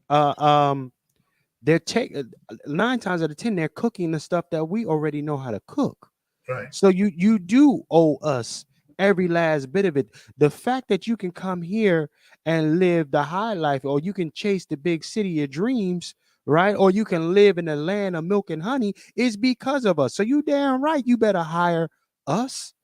They're 9 times out of 10, they're cooking the stuff that we already know how to cook. Right. So you do owe us every last bit of it. The fact that you can come here and live the high life, or you can chase the big city of dreams, right? Or you can live in the land of milk and honey, is because of us. So you damn right, you better hire us.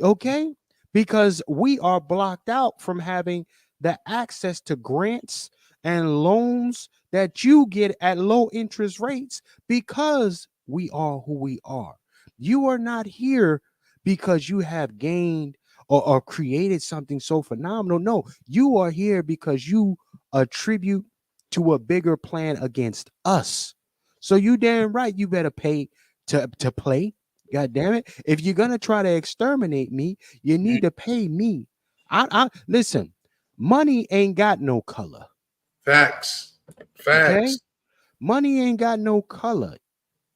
Okay, because we are blocked out from having the access to grants and loans that you get at low interest rates because we are who we are. You are not here because you have gained or created something so phenomenal. No, you are here because you attribute to a bigger plan against us. So you damn right you better pay to play. God damn it. If you're gonna try to exterminate me, you need to pay me. I listen, money ain't got no color. Facts. Okay? Facts. Money ain't got no color.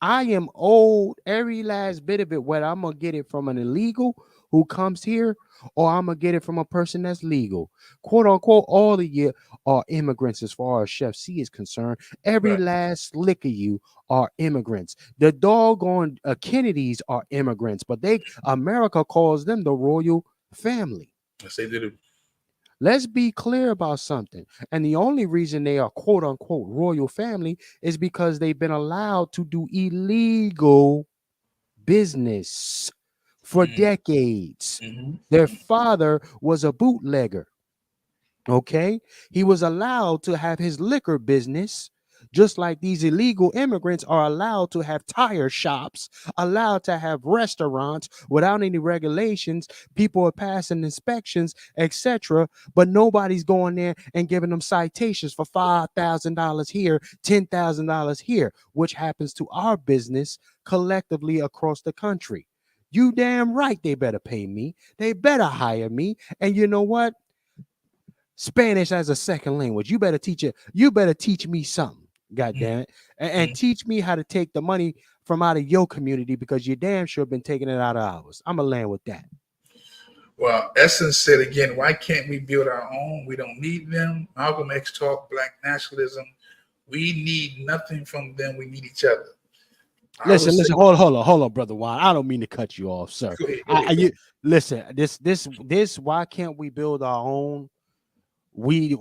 I am old every last bit of it, whether I'm gonna get it from an illegal who comes here or I'm gonna get it from a person that's legal. Quote unquote, all of you are immigrants as far as Chef C is concerned. Every Right. last lick of you are immigrants. The doggone Kennedys are immigrants, but America calls them the royal family. Yes, they did it. Let's be clear about something. And the only reason they are quote unquote royal family is because they've been allowed to do illegal business for decades. Mm-hmm. Their father was a bootlegger. Okay. He was allowed to have his liquor business, just like these illegal immigrants are allowed to have tire shops, allowed to have restaurants without any regulations. People are passing inspections, etc. But nobody's going there and giving them citations for $5,000 here, $10,000 here, which happens to our business collectively across the country. You damn right they better pay me. They better hire me. And you know what? Spanish as a second language. You better teach it. You better teach me something. God damn it. And teach me how to take the money from out of your community because you damn sure been taking it out of ours. I'm gonna land with that. Well, Essence said again, why can't we build our own? We don't need them. Malcolm X talk black nationalism. We need nothing from them. We need each other. Listen, hold on, brother Juan. I don't mean to cut you off, sir. Go ahead. You listen. This. Why can't we build our own? We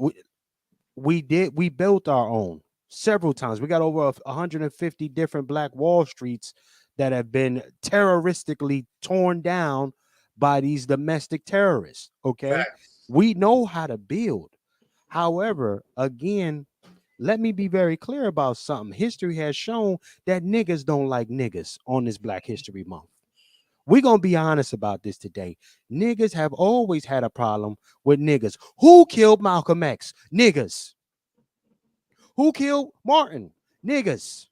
built our own several times. We got over 150 different Black Wall Streets that have been terroristically torn down by these domestic terrorists. Okay, Facts. we know how to build. However, again, let me be very clear about something. History has shown that niggas don't like niggas on this Black History Month. We're going to be honest about this today. Niggas have always had a problem with niggas. Who killed Malcolm X? Niggas. Who killed Martin? Niggas.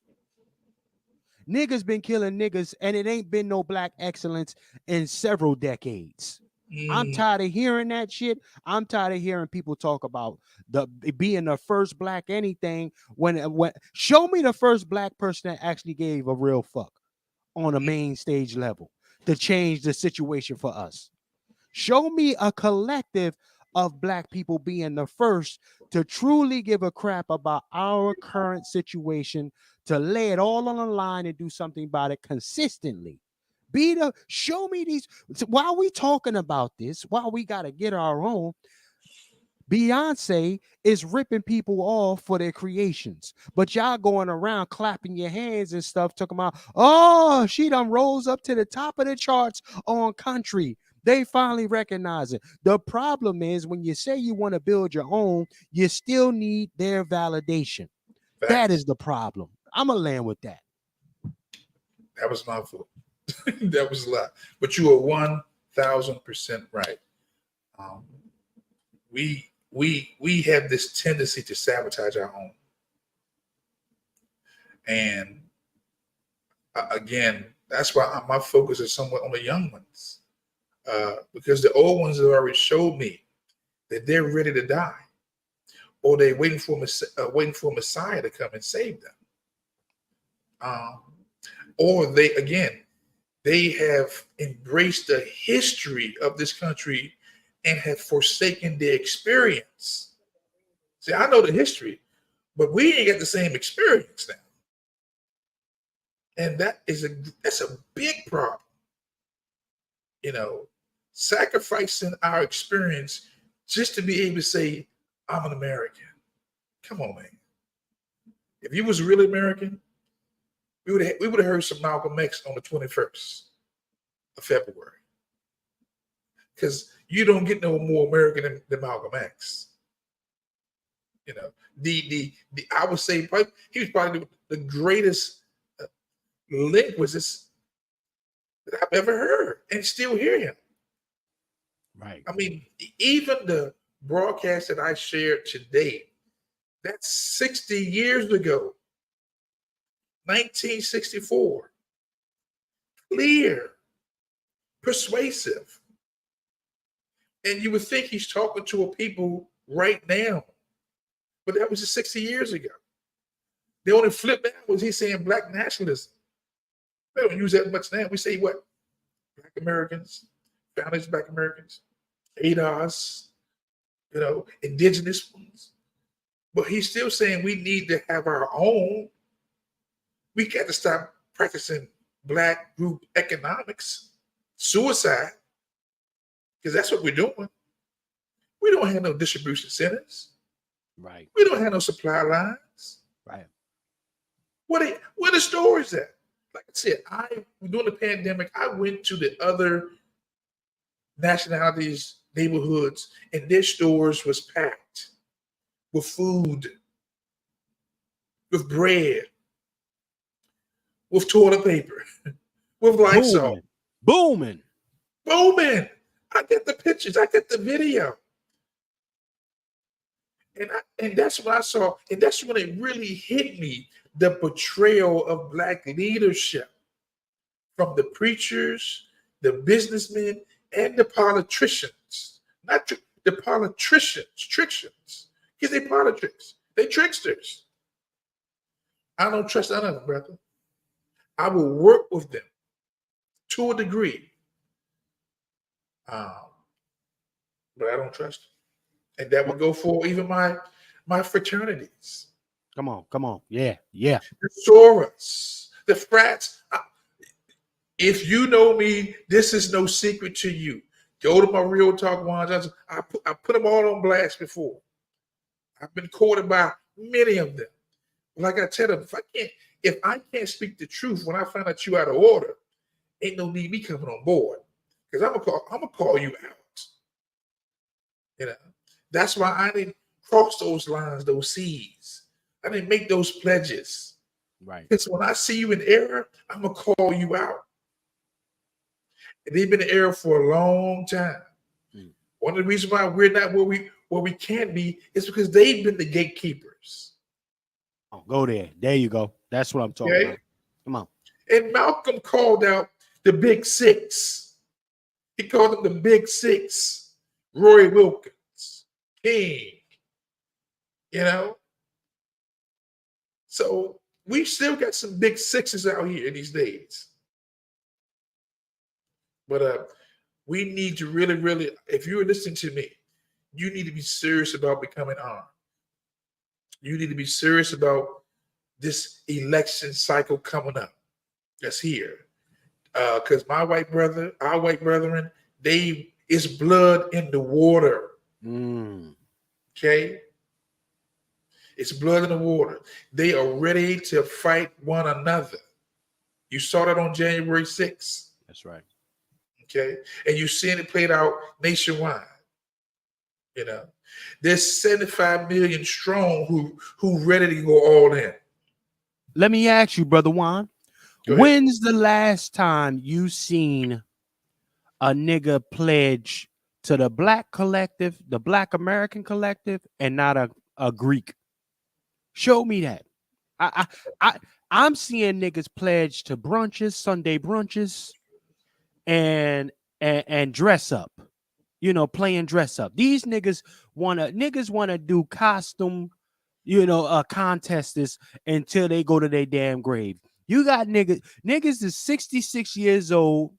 Niggas been killing niggas, and it ain't been no black excellence in several decades. I'm tired of hearing that shit. I'm tired of hearing people talk about being the first black anything. When show me the first black person that actually gave a real fuck on a main stage level to change the situation for us. Show me a collective of black people being the first to truly give a crap about our current situation, to lay it all on the line and do something about it consistently. Show me these. While we talking about this, while we got to get our own, Beyonce is ripping people off for their creations, but y'all going around clapping your hands and stuff, talking about, oh, she done rose up to the top of the charts on country. They finally recognize it. The problem is when you say you want to build your own, you still need their validation. Facts. That is the problem. I'm going to land with that. That was my fault. That was a lot. But you are 1,000% right. We have this tendency to sabotage our own. And again, that's why my focus is somewhat on the young ones. Because the old ones have already showed me that they're ready to die, or they're waiting for a Messiah to come and save them. Or they have embraced the history of this country and have forsaken their experience. See, I know the history, but we ain't got the same experience now. And that's a big problem. You know, sacrificing our experience just to be able to say, I'm an American. Come on, man. If you was really American, we would have heard some Malcolm X on the 21st of February. Because you don't get no more American than Malcolm X. You know, I would say he was probably the greatest linguist that I've ever heard, and still hear him. Right. I mean, even the broadcast that I shared today, that's 60 years ago, 1964. Clear, persuasive. And you would think he's talking to a people right now, but that was just 60 years ago. The only flip now was he saying black nationalism. They don't use that much now. We say what? Black Americans, founders black Americans, ADOS, indigenous ones. But he's still saying we need to have our own. We got to stop practicing black group economics, suicide, because that's what we're doing. We don't have no distribution centers. Right. We don't have no supply lines. Right. Where the stores at? Like I said, during the pandemic, I went to the other nationalities' neighborhoods, and their stores was packed with food, with bread, with toilet paper, with Lysol. Booming. Booming. I get the pictures. I get the video. And that's what I saw. And that's when it really hit me, the betrayal of black leadership from the preachers, the businessmen, and the politicians. Not the politicians, because they politics. They tricksters. I don't trust none of them, brother. I will work with them to a degree. But I don't trust them. And that would go for even my fraternities. Come on. Yeah. The sorors, the frats. If you know me, this is no secret to you. Go to my Real Talk ones. I put them all on blast before. I've been courted by many of them. Like I tell them, if I can't speak the truth when I find out you out of order, ain't no need me coming on board. Because I'm gonna call you out. That's why I didn't cross those lines, those seas. I didn't make those pledges. Right. Because when I see you in error, I'm gonna call you out. And they've been in error for a long time. One of the reasons why we're not where we can be is because they've been the gatekeepers. Oh, go there. There you go. That's what I'm talking about. Come on. And Malcolm called out the Big Six. He called them the Big Six. Roy Wilkins, King, So we still got some big sixes out here these days. But we need to really, really, if you're listening to me, you need to be serious about becoming armed. You need to be serious about this election cycle coming up that's here. Because our white brethren, it's blood in the water. Okay? It's blood in the water. They are ready to fight one another. You saw that on January 6th. That's right. Okay? And you're seeing it played out nationwide. There's 75 million strong who ready to go all in. Let me ask you, Brother Juan, when's the last time you seen a nigga pledge to the black collective, the Black American collective, and not a Greek? Show me that. I'm seeing niggas pledge to brunches, Sunday brunches, and dress up. Playing dress up. These niggas wanna do costume, contests until they go to their damn grave. You got niggas is 66 years old,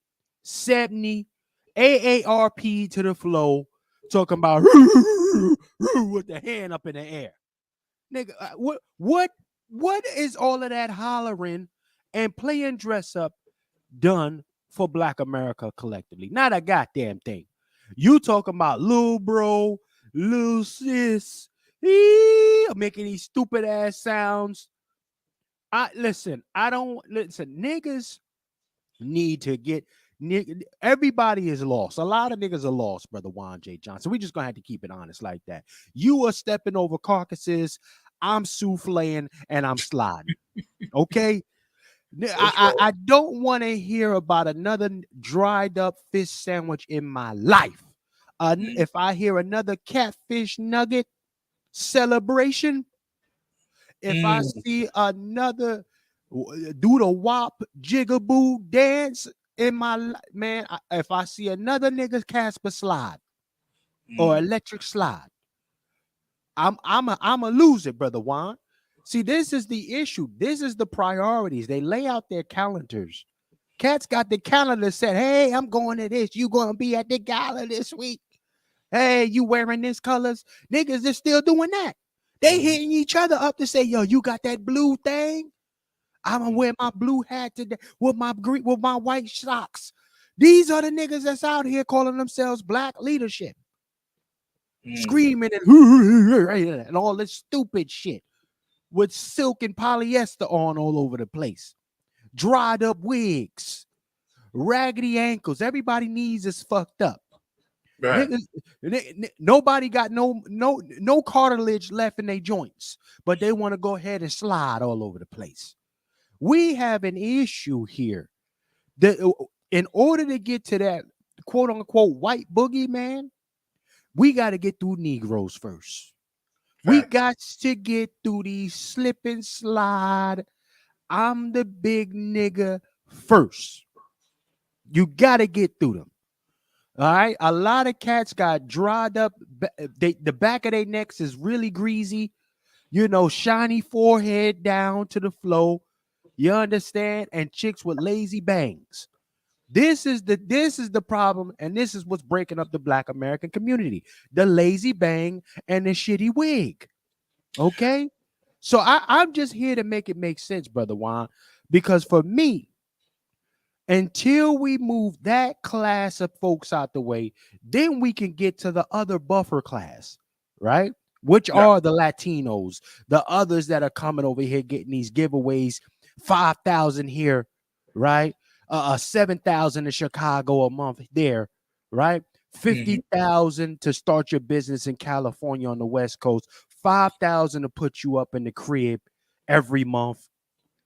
70, AARP to the flow, talking about with the hand up in the air. Nigga, what is all of that hollering and playing dress up done for Black America collectively? Not a goddamn thing. You talking about Lil Bro, Lil Sis, making these stupid ass sounds. Niggas need to get. Everybody is lost. A lot of niggas are lost, Brother Juan J. Johnson. We just gonna have to keep it honest like that. You are stepping over carcasses. I'm souffling and I'm sliding. Okay. I don't want to hear about another dried up fish sandwich in my life If I hear another catfish nugget celebration, if I see another do the wop jigaboo dance in man, if I see another nigga Casper slide or electric slide, I'm a loser, brother Juan. See, this is the issue. This is the priorities. They lay out their calendars. Cats got the calendar set. Hey, I'm going to this. You going to be at the gala this week. Hey, you wearing this colors? Niggas is still doing that. They hitting each other up to say, yo, you got that blue thing? I'm gonna wear my blue hat today with my white socks. These are the niggas that's out here calling themselves black leadership, screaming and all this stupid shit with silk and polyester on all over the place, dried up wigs, raggedy ankles. Everybody needs is fucked up. Right. Nobody got no cartilage left in their joints, but they want to go ahead and slide all over the place. We have an issue here. In order to get to that quote unquote white boogeyman, we got to get through Negroes first. We got to get through these slip and slide. I'm the big nigga first. You got to get through them. All right. A lot of cats got dried up. The back of their necks is really greasy, shiny forehead down to the floor. You understand? And chicks with lazy bangs. This is the problem, and this is what's breaking up the Black American community: the lazy bang and the shitty wig. Okay, so I'm just here to make it make sense, brother Juan, because for me, until we move that class of folks out the way, then we can get to the other buffer class, right? Which are the Latinos, the others that are coming over here getting these giveaways, 5,000 here, right? 7,000 in Chicago a month there, right? 50,000 to start your business in California on the West Coast, 5,000 to put you up in the crib every month.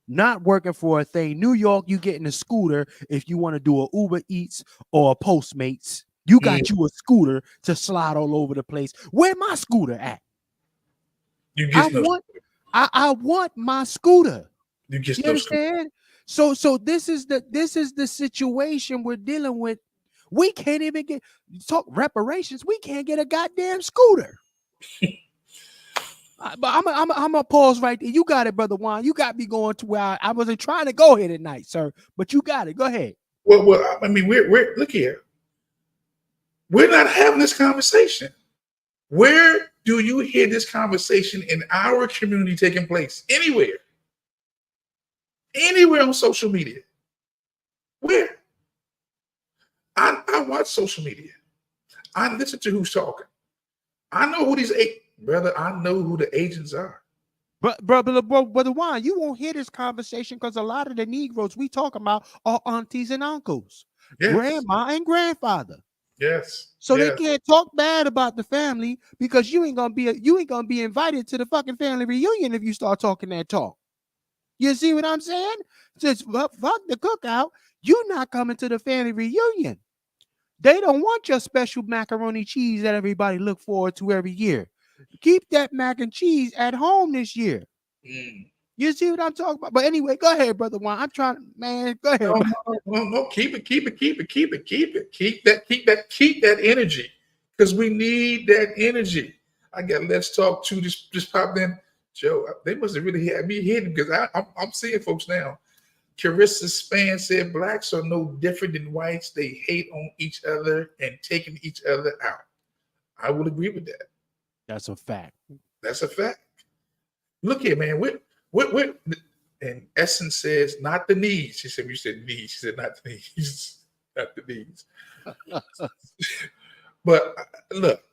Not working for a thing. New York, you getting a scooter if you want to do a Uber Eats or a Postmates. You got you a scooter to slide all over the place. Where my scooter at? I want my scooter. You understand? So this is the situation we're dealing with. We can't even talk reparations. We can't get a goddamn scooter. But I'm gonna pause right there. You got it, brother Juan. You got me going to where I wasn't trying to go here tonight, sir. But you got it. Go ahead. Well, I mean, we're look here. We're not having this conversation. Where do you hear this conversation in our community taking place? Anywhere on social media. Where? I watch social media. I listen to who's talking. I know who brother. I know who the agents are. But brother Juan, you won't hear this conversation because a lot of the Negroes we talk about are aunties and uncles, grandma and grandfather. Yes. So they can't talk bad about the family because you ain't gonna be invited to the fucking family reunion if you start talking that talk. You see what I'm saying? Just fuck the cookout. You're not coming to the family reunion. They don't want your special macaroni cheese that everybody look forward to every year. Keep that mac and cheese at home this year. You see what I'm talking about? But anyway, go ahead, brother Juan. I'm trying, man. Go ahead. No. Keep it. Keep that energy because we need that energy. I got Let's Talk to just popped in. Joe, they must have really had me hidden because I'm seeing folks now. Carissa Span said blacks are no different than whites. They hate on each other and taking each other out. I would agree with that. That's a fact. Look here, man. What? And Essence says not the knees. She said you said knees. She said not the knees, not the knees. But look,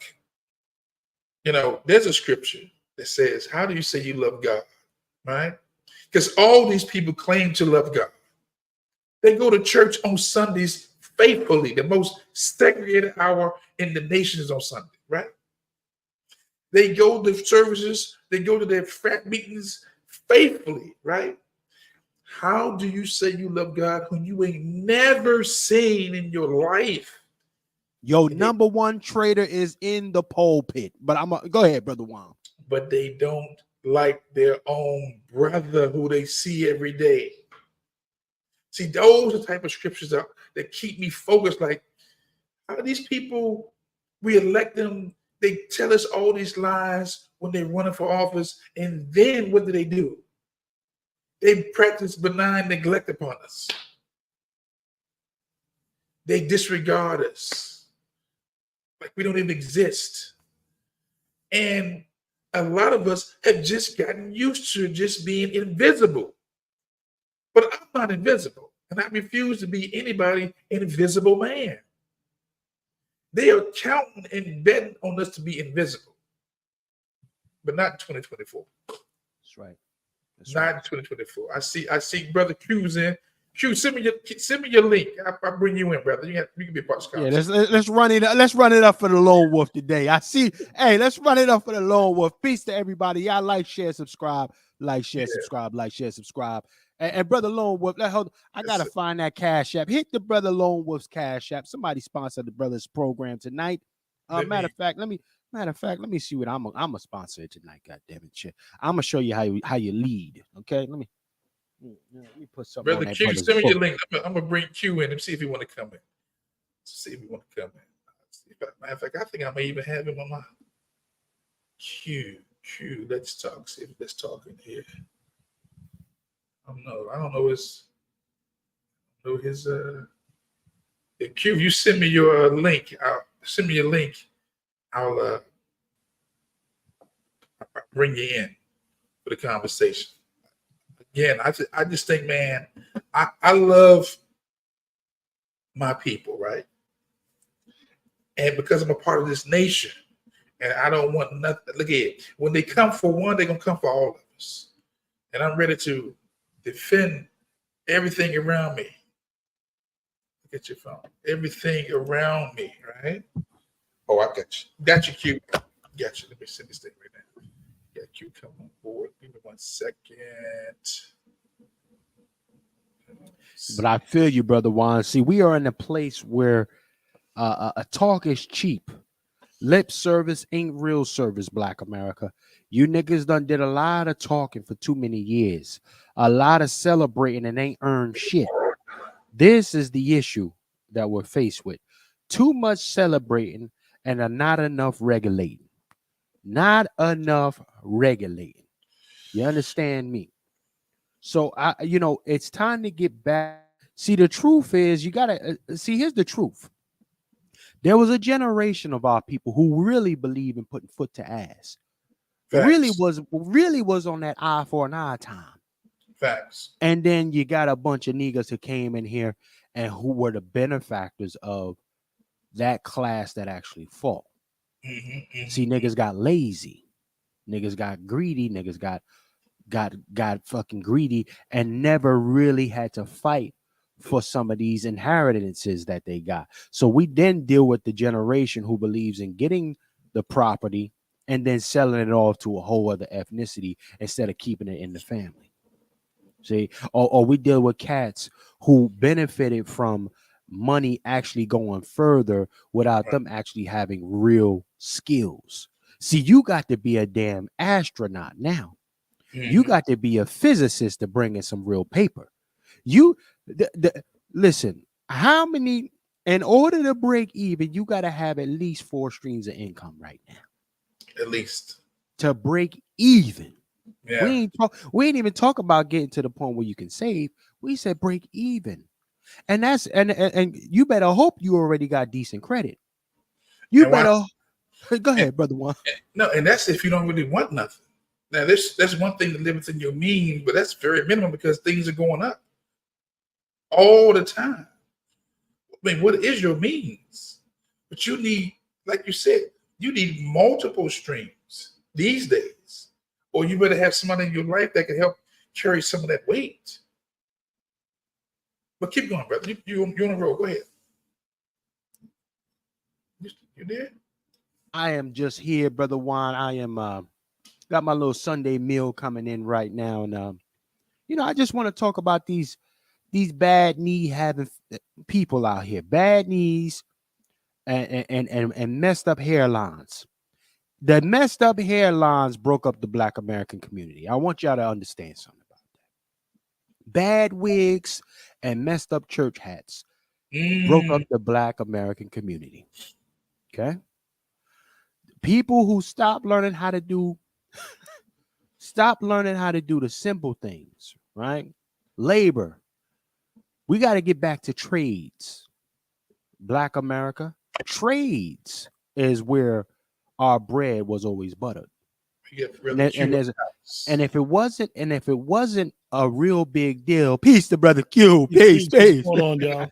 there's a scripture that says, "How do you say you love God?" Right? Because all these people claim to love God. They go to church on Sundays faithfully. The most segregated hour in the nation is on Sunday, right? They go to services. They go to their frat meetings faithfully, right? How do you say you love God when you ain't never seen in your life Your And number one trader is in the pulpit. But go ahead, brother Juan. but they don't like their own brother who they see every day. See, those are the type of scriptures that keep me focused. Like, how are these people, we elect them, they tell us all these lies when they're running for office, and then what do? They practice benign neglect upon us. They disregard us like we don't even exist. And a lot of us have just gotten used to just being invisible. But I'm not invisible, and I refuse to be anybody invisible man. They are counting and betting on us to be invisible, but not in 2024. That's right. Not in 2024. I see Brother Q's in. Q, send me your link. I'll bring you in, brother. You can be a part of the Yeah, conversation. let's run it. Let's run it up for the lone wolf today. I see. Hey, let's run it up for the lone wolf. Peace to everybody. Y'all like, share, subscribe, like, share, subscribe, like, share, subscribe. And brother Lone Wolf, I gotta find that Cash App. Hit the brother Lone Wolf's Cash App. Somebody sponsored the brother's program tonight. Matter of fact, let me see what I'm a sponsor tonight. God damn it, shit. I'm gonna show you how you lead. Okay, let me put something Brother on that Q, brother's send me book. your link. I'm gonna bring Q in and see if he want to come in. Matter of fact, I think I may even have him on my Q. Let's talk. See if let's talk in here. I don't know his. Q, you send me your link. Send me your link. I'll bring you in for the conversation. Again, I just think, man, I love my people, right? And because I'm a part of this nation, and I don't want nothing. Look at it. When they come for one, they're gonna come for all of us. And I'm ready to defend everything around me. Look at your phone. Everything around me, right? Oh, I got you. Got you, Q. Got you. Let me send this thing right now. Yeah, Q, come on board. Give me 1 second. But I feel you, brother Juan. See, we are in a place where a talk is cheap. Lip service ain't real service, Black America. You niggas done did a lot of talking for too many years. A lot of celebrating and ain't earned shit. This is the issue that we're faced with. Too much celebrating and not enough regulating. Not enough regulating. You understand me? So it's time to get back. See, the truth is, you gotta see. Here's the truth. There was a generation of our people who really believe in putting foot to ass. Facts. Really was on that eye for an eye time. Facts. And then you got a bunch of niggas who came in here and who were the benefactors of that class that actually fought. See, niggas got lazy, niggas got greedy, niggas got fucking greedy and never really had to fight for some of these inheritances that they got. So we then deal with the generation who believes in getting the property and then selling it off to a whole other ethnicity instead of keeping it in the family. See, or we deal with cats who benefited from money actually going further without them actually having real skills. See, you got to be a damn astronaut now. You got to be a physicist to bring in some real paper. Listen, how many, in order to break even, you got to have at least 4 streams of income right now. At least. To break even. Yeah. We ain't even talk about getting to the point where you can save. We said break even. And that's and you better hope you already got decent credit. You better go ahead, brother Juan. No, and that's if you don't really want nothing. Now, that's one thing to live within your means, but that's very minimum because things are going up all the time. I mean, what is your means? But you need, like you said, you need multiple streams these days, or you better have somebody in your life that can help carry some of that weight. But keep going, brother. You're on the road. Go ahead. You there? I am just here, brother Juan. I am got my little Sunday meal coming in right now, and I just want to talk about these bad knee having people out here. Bad knees, and messed up hairlines. The messed up hairlines broke up the Black American community. I want y'all to understand something about that. Bad wigs and messed up church hats broke up the Black American community. Okay. People who stop learning how to do the simple things, right? Labor. We got to get back to trades. Black America, trades is where our bread was always buttered. And if it wasn't a real big deal, peace to brother Q, peace. What's going on, y'all?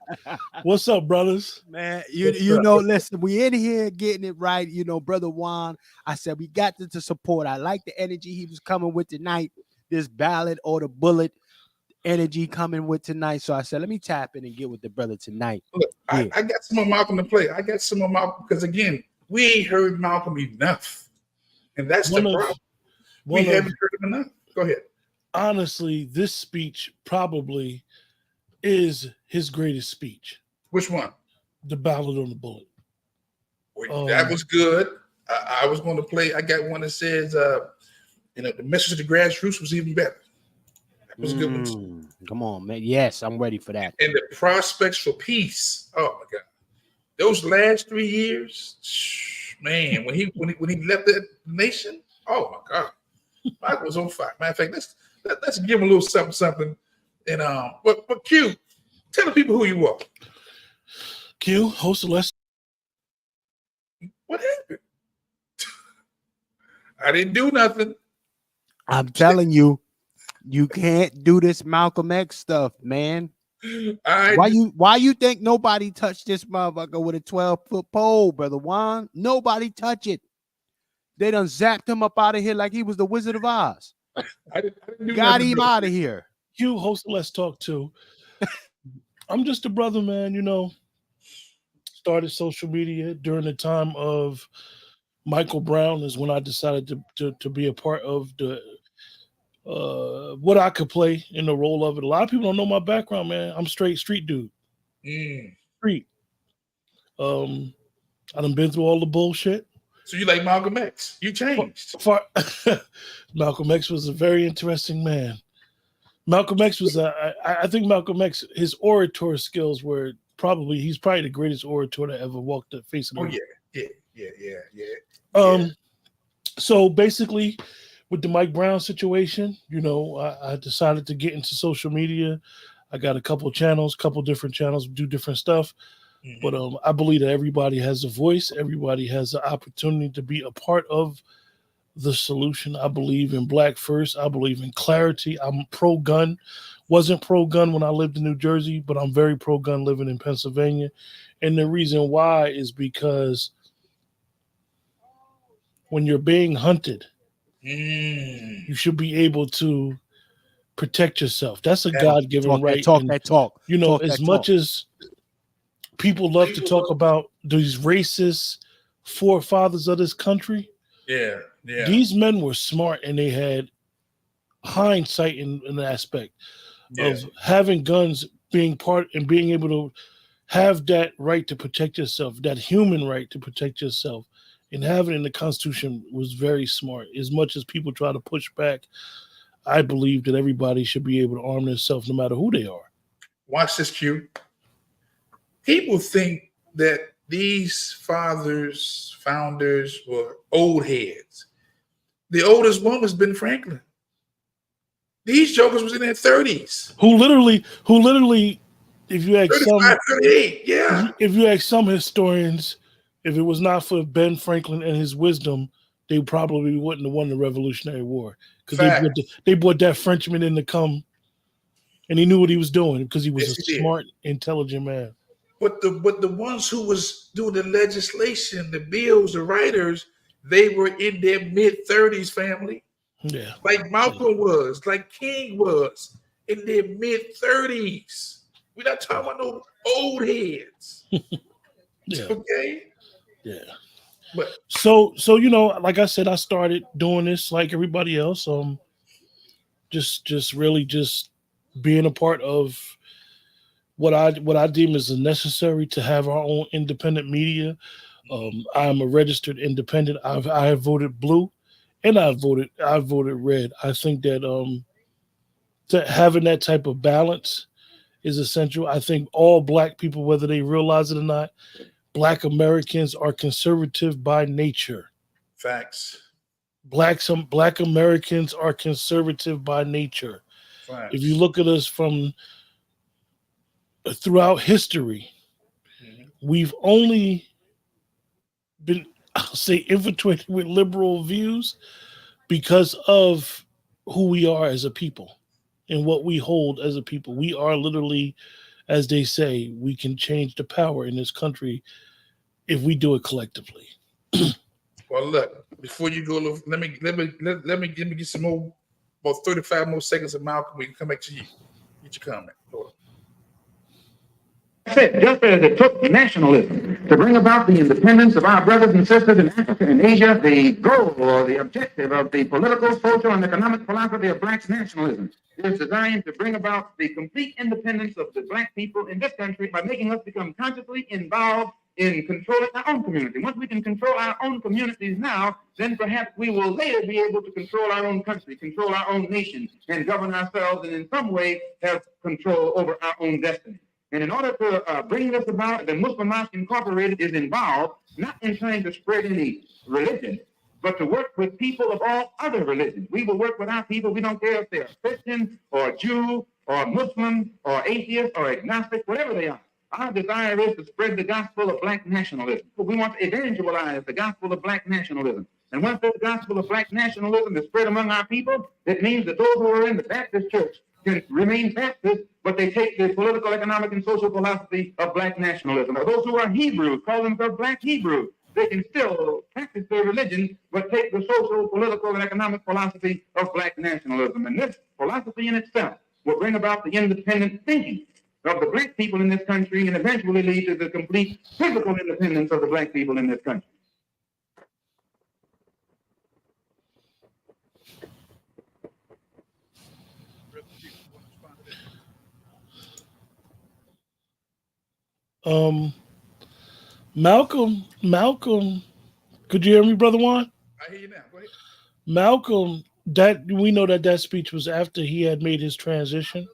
What's up, brothers? Man, you know, listen, we in here getting it right. You know, brother Juan, I said we got to support. I like the energy he was coming with tonight. This ballot or the bullet energy coming with tonight. So I said, let me tap in and get with the brother tonight. Look, I got some of Malcolm to play. I got some of Malcolm because again, we ain't heard Malcolm enough, and that's the problem. We haven't heard him enough. Go ahead. Honestly, this speech probably is his greatest speech. Which one? The Ballot on the Bullet. That was good. I was going to play. I got one that says, the message to the grassroots was even better. That was a good one. Come on, man. Yes, I'm ready for that. And the prospects for peace. Oh my God, those last 3 years, man. When he left the nation, oh my God, Michael was on fire. Matter of fact, let's give him a little something. And but Q, tell the people who you are. Q, host of Let's. What happened? I didn't do nothing. I'm telling you, you can't do this Malcolm X stuff, man. Why you think nobody touched this motherfucker with a 12-foot pole, brother Juan? Nobody touch it. They done zapped him up out of here like he was the Wizard of Oz. I didn't do Got him out of here. Q, host of Let's Talk too. I'm just a brother, man. You know, started social media during the time of Michael Brown is when I decided to be a part of the what I could play in the role of it. A lot of people don't know my background, man. I'm straight street dude. Street. I done been through all the bullshit. So you like Malcolm X? You changed. Malcolm X was a very interesting man. Malcolm X was I think Malcolm X, his oratory skills were he's probably the greatest orator that ever walked the face of the earth. Yeah. So basically, with the Mike Brown situation, you know, I decided to get into social media. I got a couple different channels, do different stuff. Mm-hmm. But I believe that everybody has a voice. Everybody has the opportunity to be a part of the solution. I believe in Black first. I believe in clarity. I'm pro-gun. Wasn't pro-gun when I lived in New Jersey, but I'm very pro-gun living in Pennsylvania. And the reason why is because when you're being hunted, you should be able to protect yourself. That's a God-given right. Talk. You know, as much as people love to talk about these racist forefathers of this country, these men were smart and they had hindsight in an aspect of having guns, being part and being able to have that right to protect yourself, that human right to protect yourself. And having it in the Constitution was very smart. As much as people try to push back, I believe that everybody should be able to arm themselves no matter who they are. Watch this, Q. People think that these founders were old heads. The oldest one was Ben Franklin. These jokers was in their 30s. Who literally, if you ask 35, 38, if you ask some historians, if it was not for Ben Franklin and his wisdom, they probably wouldn't have won the Revolutionary War because they brought that Frenchman in to come, and he knew what he was doing because he was a smart, intelligent man. But the ones who was doing the legislation, the bills, the writers, they were in their mid-30s, family. Yeah, like Malcolm was, like King was, in their mid-30s. We're not talking about no old heads. Okay. Yeah. But so you know, like I said, I started doing this like everybody else. Just really being a part of what I deem is necessary to have our own independent media. I am a registered independent. I have voted blue, and I voted red. I think that having that type of balance is essential. I think all Black people, whether they realize it or not, Black Americans are conservative by nature. Facts. Black Americans are conservative by nature. Facts. If you look at us from throughout history, we've only been, I'll say, infiltrated with liberal views because of who we are as a people and what we hold as a people. We are literally, as they say, we can change the power in this country if we do it collectively. Well, look, before you go, let me get some more, about 35 more seconds of Malcolm. We can come back to you. Get your comment. Just as it took nationalism to bring about the independence of our brothers and sisters in Africa and Asia, the goal or the objective of the political, social, and economic philosophy of Black nationalism is designed to bring about the complete independence of the Black people in this country by making us become consciously involved in controlling our own community. Once we can control our own communities now, then perhaps we will later be able to control our own country, control our own nation, and govern ourselves, and in some way have control over our own destiny. And in order to bring this about, the Muslim Mosque Incorporated is involved not in trying to spread any religion, but to work with people of all other religions. We will work with our people. We don't care if they're Christian or Jew or Muslim or atheist or agnostic, whatever they are. Our desire is to spread the gospel of Black nationalism. We want to evangelize the gospel of Black nationalism. And once this gospel of Black nationalism is spread among our people, it means that those who are in the Baptist church can remain Baptist, but they take the political, economic, and social philosophy of Black nationalism. Or those who are Hebrews, call themselves Black Hebrews, they can still practice their religion, but take the social, political, and economic philosophy of Black nationalism. And this philosophy in itself will bring about the independent thinking of the Black people in this country and eventually lead to the complete physical independence of the Black people in this country. Malcolm, could you hear me, Brother Juan? I hear you now. Go ahead. Malcolm, that we know that speech was after he had made his transition.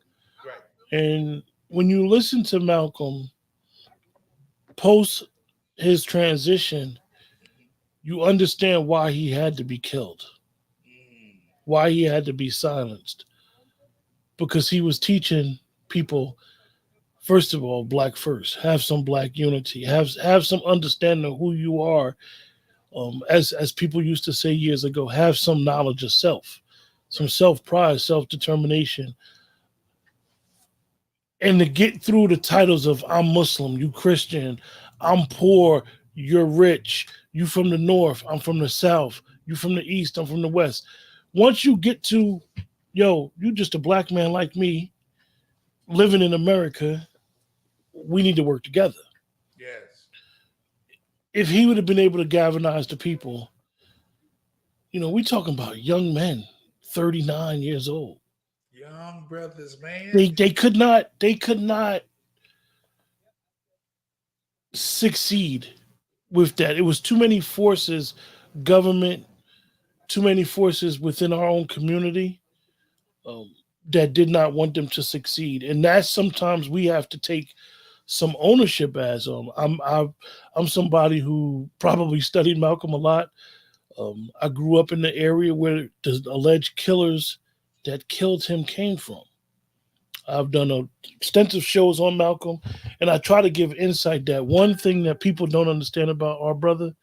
Right. And when you listen to Malcolm post his transition, you understand why he had to be killed, why he had to be silenced, because he was teaching people, first of all, Black first, have some Black unity, have some understanding of who you are. As people used to say years ago, have some knowledge of self, some self-pride, self-determination. And to get through the titles of I'm Muslim, you Christian, I'm poor, you're rich, you from the North, I'm from the South, you from the East, I'm from the West. Once you get to, yo, you just a Black man like me, living in America, we need to work together. Yes. If he would have been able to galvanize the people, we talking about young men, 39 years old. Young brothers, man. They could not succeed with that. It was too many forces, government, too many forces within our own community that did not want them to succeed. And that's sometimes we have to take some ownership as I'm somebody who probably studied Malcolm a lot. I grew up in the area where the alleged killers that killed him came from. I've done extensive shows on Malcolm, and I try to give insight that one thing that people don't understand about our brother,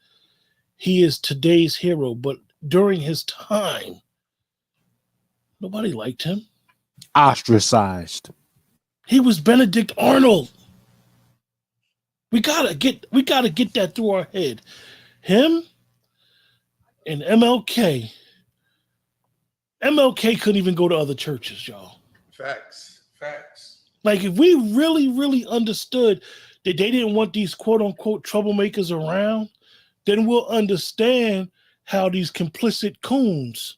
he is today's hero, but during his time, nobody liked him. Ostracized. He was Benedict Arnold. We gotta get that through our head. Him and MLK. MLK couldn't even go to other churches, y'all. Facts. Like, if we really, really understood that they didn't want these quote unquote troublemakers around, then we'll understand how these complicit coons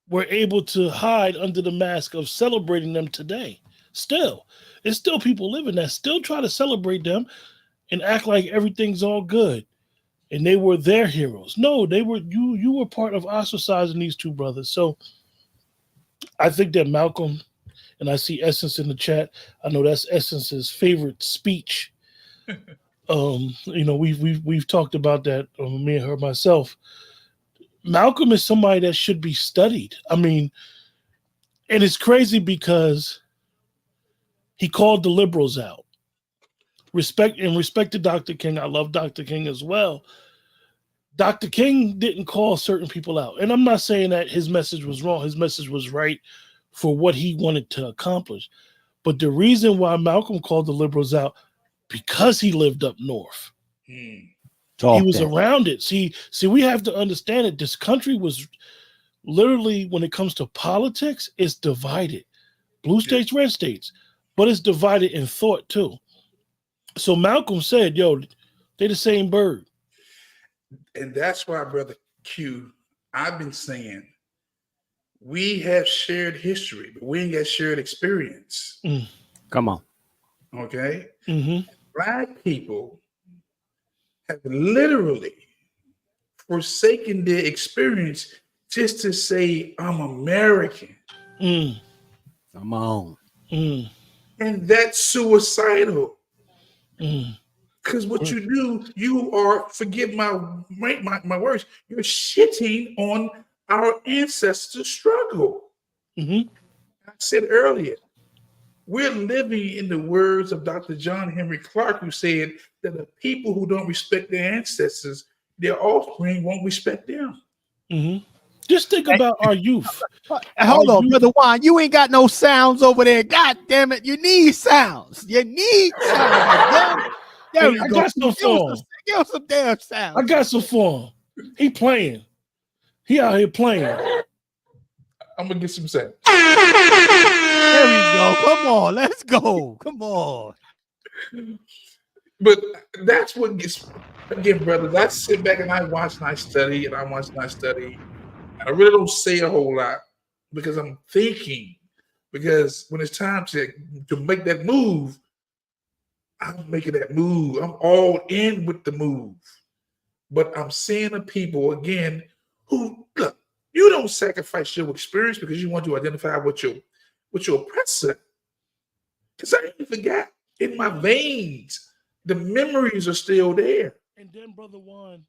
were able to hide under the mask of celebrating them today. Still, it's still people living that still try to celebrate them and act like everything's all good. And they were their heroes. No, they were you were part of ostracizing these two brothers. So I think that Malcolm, and I see Essence in the chat. I know that's Essence's favorite speech. We've talked about that, me and her myself. Malcolm is somebody that should be studied. I mean, and it's crazy because he called the liberals out. Respect to Dr. King. I love Dr. King as well. Dr. King didn't call certain people out. And I'm not saying that his message was wrong. His message was right for what he wanted to accomplish. But the reason why Malcolm called the liberals out, because he lived up north. He was around it. See, we have to understand it. This country was literally, when it comes to politics, it's divided. Blue states, red states. But it's divided in thought too. So Malcolm said, yo, they the same bird. And that's why, Brother Q, I've been saying we have shared history, but we ain't got shared experience. Come on. Okay? Mm-hmm. Black people have literally forsaken their experience just to say, I'm American. Come on. And that's suicidal. Because what you do, you are, forgive my words, you're shitting on our ancestors' struggle. I said earlier, we're living in the words of Dr. John Henry Clark, who said that the people who don't respect their ancestors, their offspring won't respect them. Just think about our youth. Hold on, Brother Juan. You ain't got no sounds over there. God damn it. You need sounds. You need sounds. There we I go. got some for him. Give us some damn sounds. I got some for him. He playing. He out here playing. I'm going to get some sound. There we go. Come on. Let's go. Come on. But that's what gets, again, brothers, I sit back and I watch and I study and I watch and I study. And I really don't say a whole lot because I'm thinking. Because when it's time to make that move, I'm making that move. I'm all in with the move. But I'm seeing the people, again, who, look, you don't sacrifice your experience because you want to identify with your oppressor. Because I ain't forgot, in my veins, the memories are still there. And then, Brother Juan,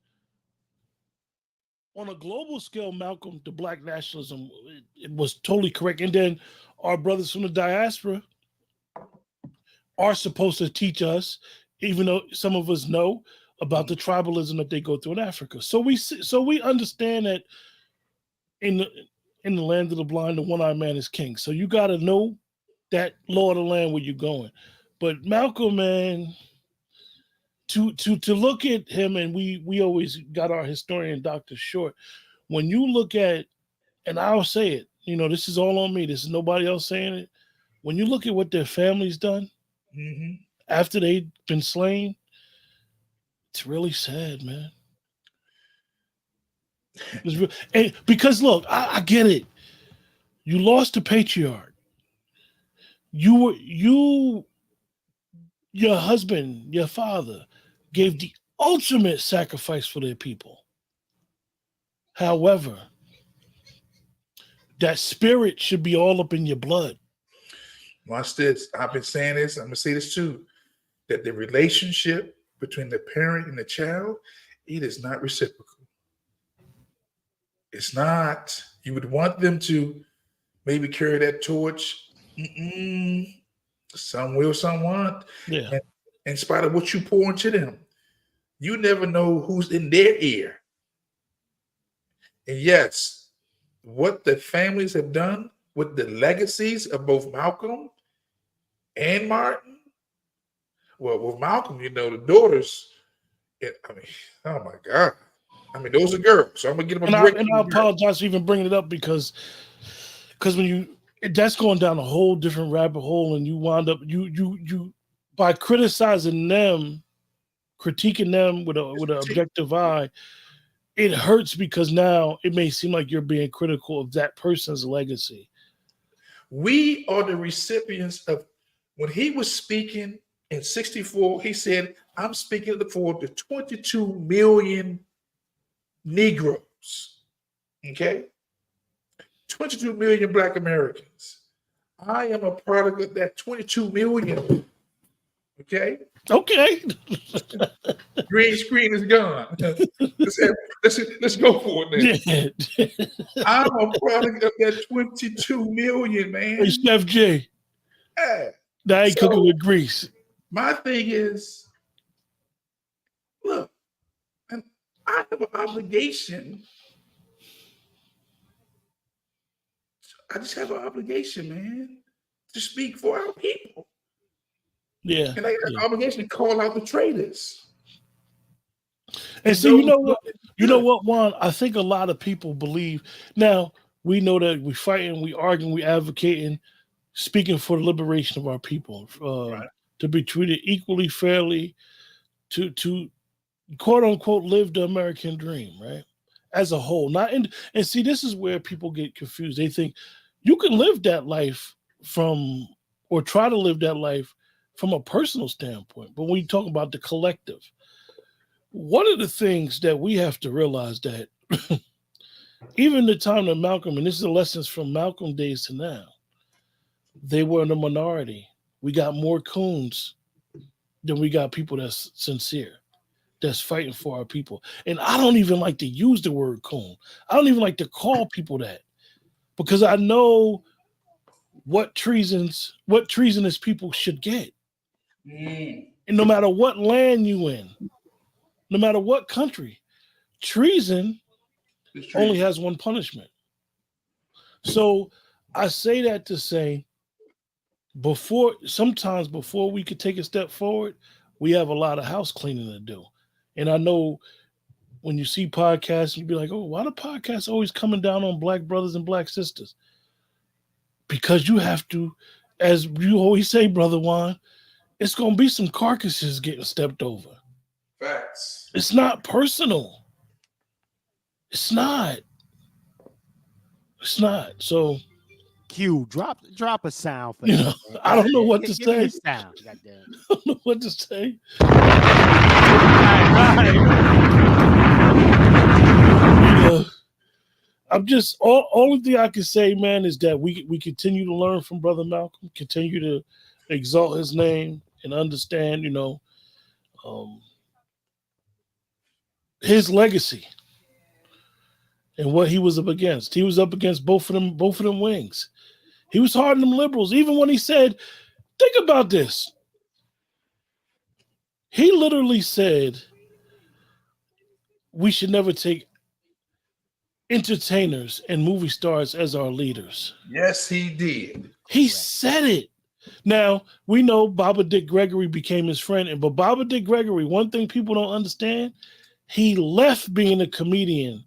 on a global scale, Malcolm, the black nationalism, it was totally correct. And then our brothers from the diaspora are supposed to teach us, even though some of us know about the tribalism that they go through in Africa. So we understand that in the land of the blind, the one-eyed man is king. So you got to know that law of the land where you're going. But Malcolm, man, to look at him, and we always got our historian, Dr. Short. When you look at, and I'll say it, this is all on me. This is nobody else saying it. When you look at what their family's done after they've been slain, it's really sad, man. And because look, I get it. You lost the patriarch. Your husband, your father, gave the ultimate sacrifice for their people. However, that spirit should be all up in your blood. Watch this. I've been saying this. I'm going to say this too, that the relationship between the parent and the child, it is not reciprocal. It's not. You would want them to maybe carry that torch. Some will, some won't. Yeah. And in spite of what you pour into them, you never know who's in their ear. And yes, what the families have done with the legacies of both Malcolm and Martin. Well, with Malcolm, the daughters, oh my God. Those are girls. So I'm going to get them a break. And I apologize for even bringing it up because when that's going down a whole different rabbit hole, and you wind up, you by criticizing them, critiquing them with an objective eye, it hurts because now it may seem like you're being critical of that person's legacy. We are the recipients of When he was speaking in 64, he said, I'm speaking for the 22 million Negroes. Okay? 22 million Black Americans. I am a product of that 22 million. Okay? Okay. Green screen is gone. Let's go for it now. I'm a product of that 22 million, man. Hey, Chef J. Yeah. Now I ain't cooking with grease. My thing is, look, and I have an obligation. I just have an obligation, man, to speak for our people. Yeah. And I have an obligation to call out the traitors. And see, you know what, Juan? I think a lot of people believe now. We know that we fighting, we arguing, we advocating, speaking for the liberation of our people, Right. to be treated equally, fairly, to quote unquote live the American dream, right? As a whole, not in. And see, this is where people get confused. They think you can live that life from, or try to live that life from a personal standpoint. But when you talk about the collective, one of the things that we have to realize that even the time that Malcolm, and this is the lessons from Malcolm days to now, they were in a minority. We got more coons than we got people that's sincere, that's fighting for our people. And I don't even like to use the word coon. I don't even like to call people that, because I know what treasonous people should get. And no matter what land you in, no matter what country, treason only has one punishment. So I say that to say, sometimes before we could take a step forward, we have a lot of house cleaning to do. And I know when you see podcasts, you'd be like, oh, why the podcasts always coming down on Black brothers and Black sisters? Because you have to, as you always say, Brother Juan, it's going to be some carcasses getting stepped over. Facts. It's not personal. It's not. It's not. So, Q, drop a sound for that. I don't know what to give me say. a sound. Goddamn. I don't know what to say. I'm just only thing I can say, man, is that we continue to learn from Brother Malcolm, continue to exalt his name and understand, his legacy and what he was up against. He was up against both of them wings. He was hard on them liberals, even when he said, think about this. He literally said we should never take entertainers and movie stars as our leaders. Yes, he did. He said it. Now, we know Baba Dick Gregory became his friend, but Baba Dick Gregory, one thing people don't understand, he left being a comedian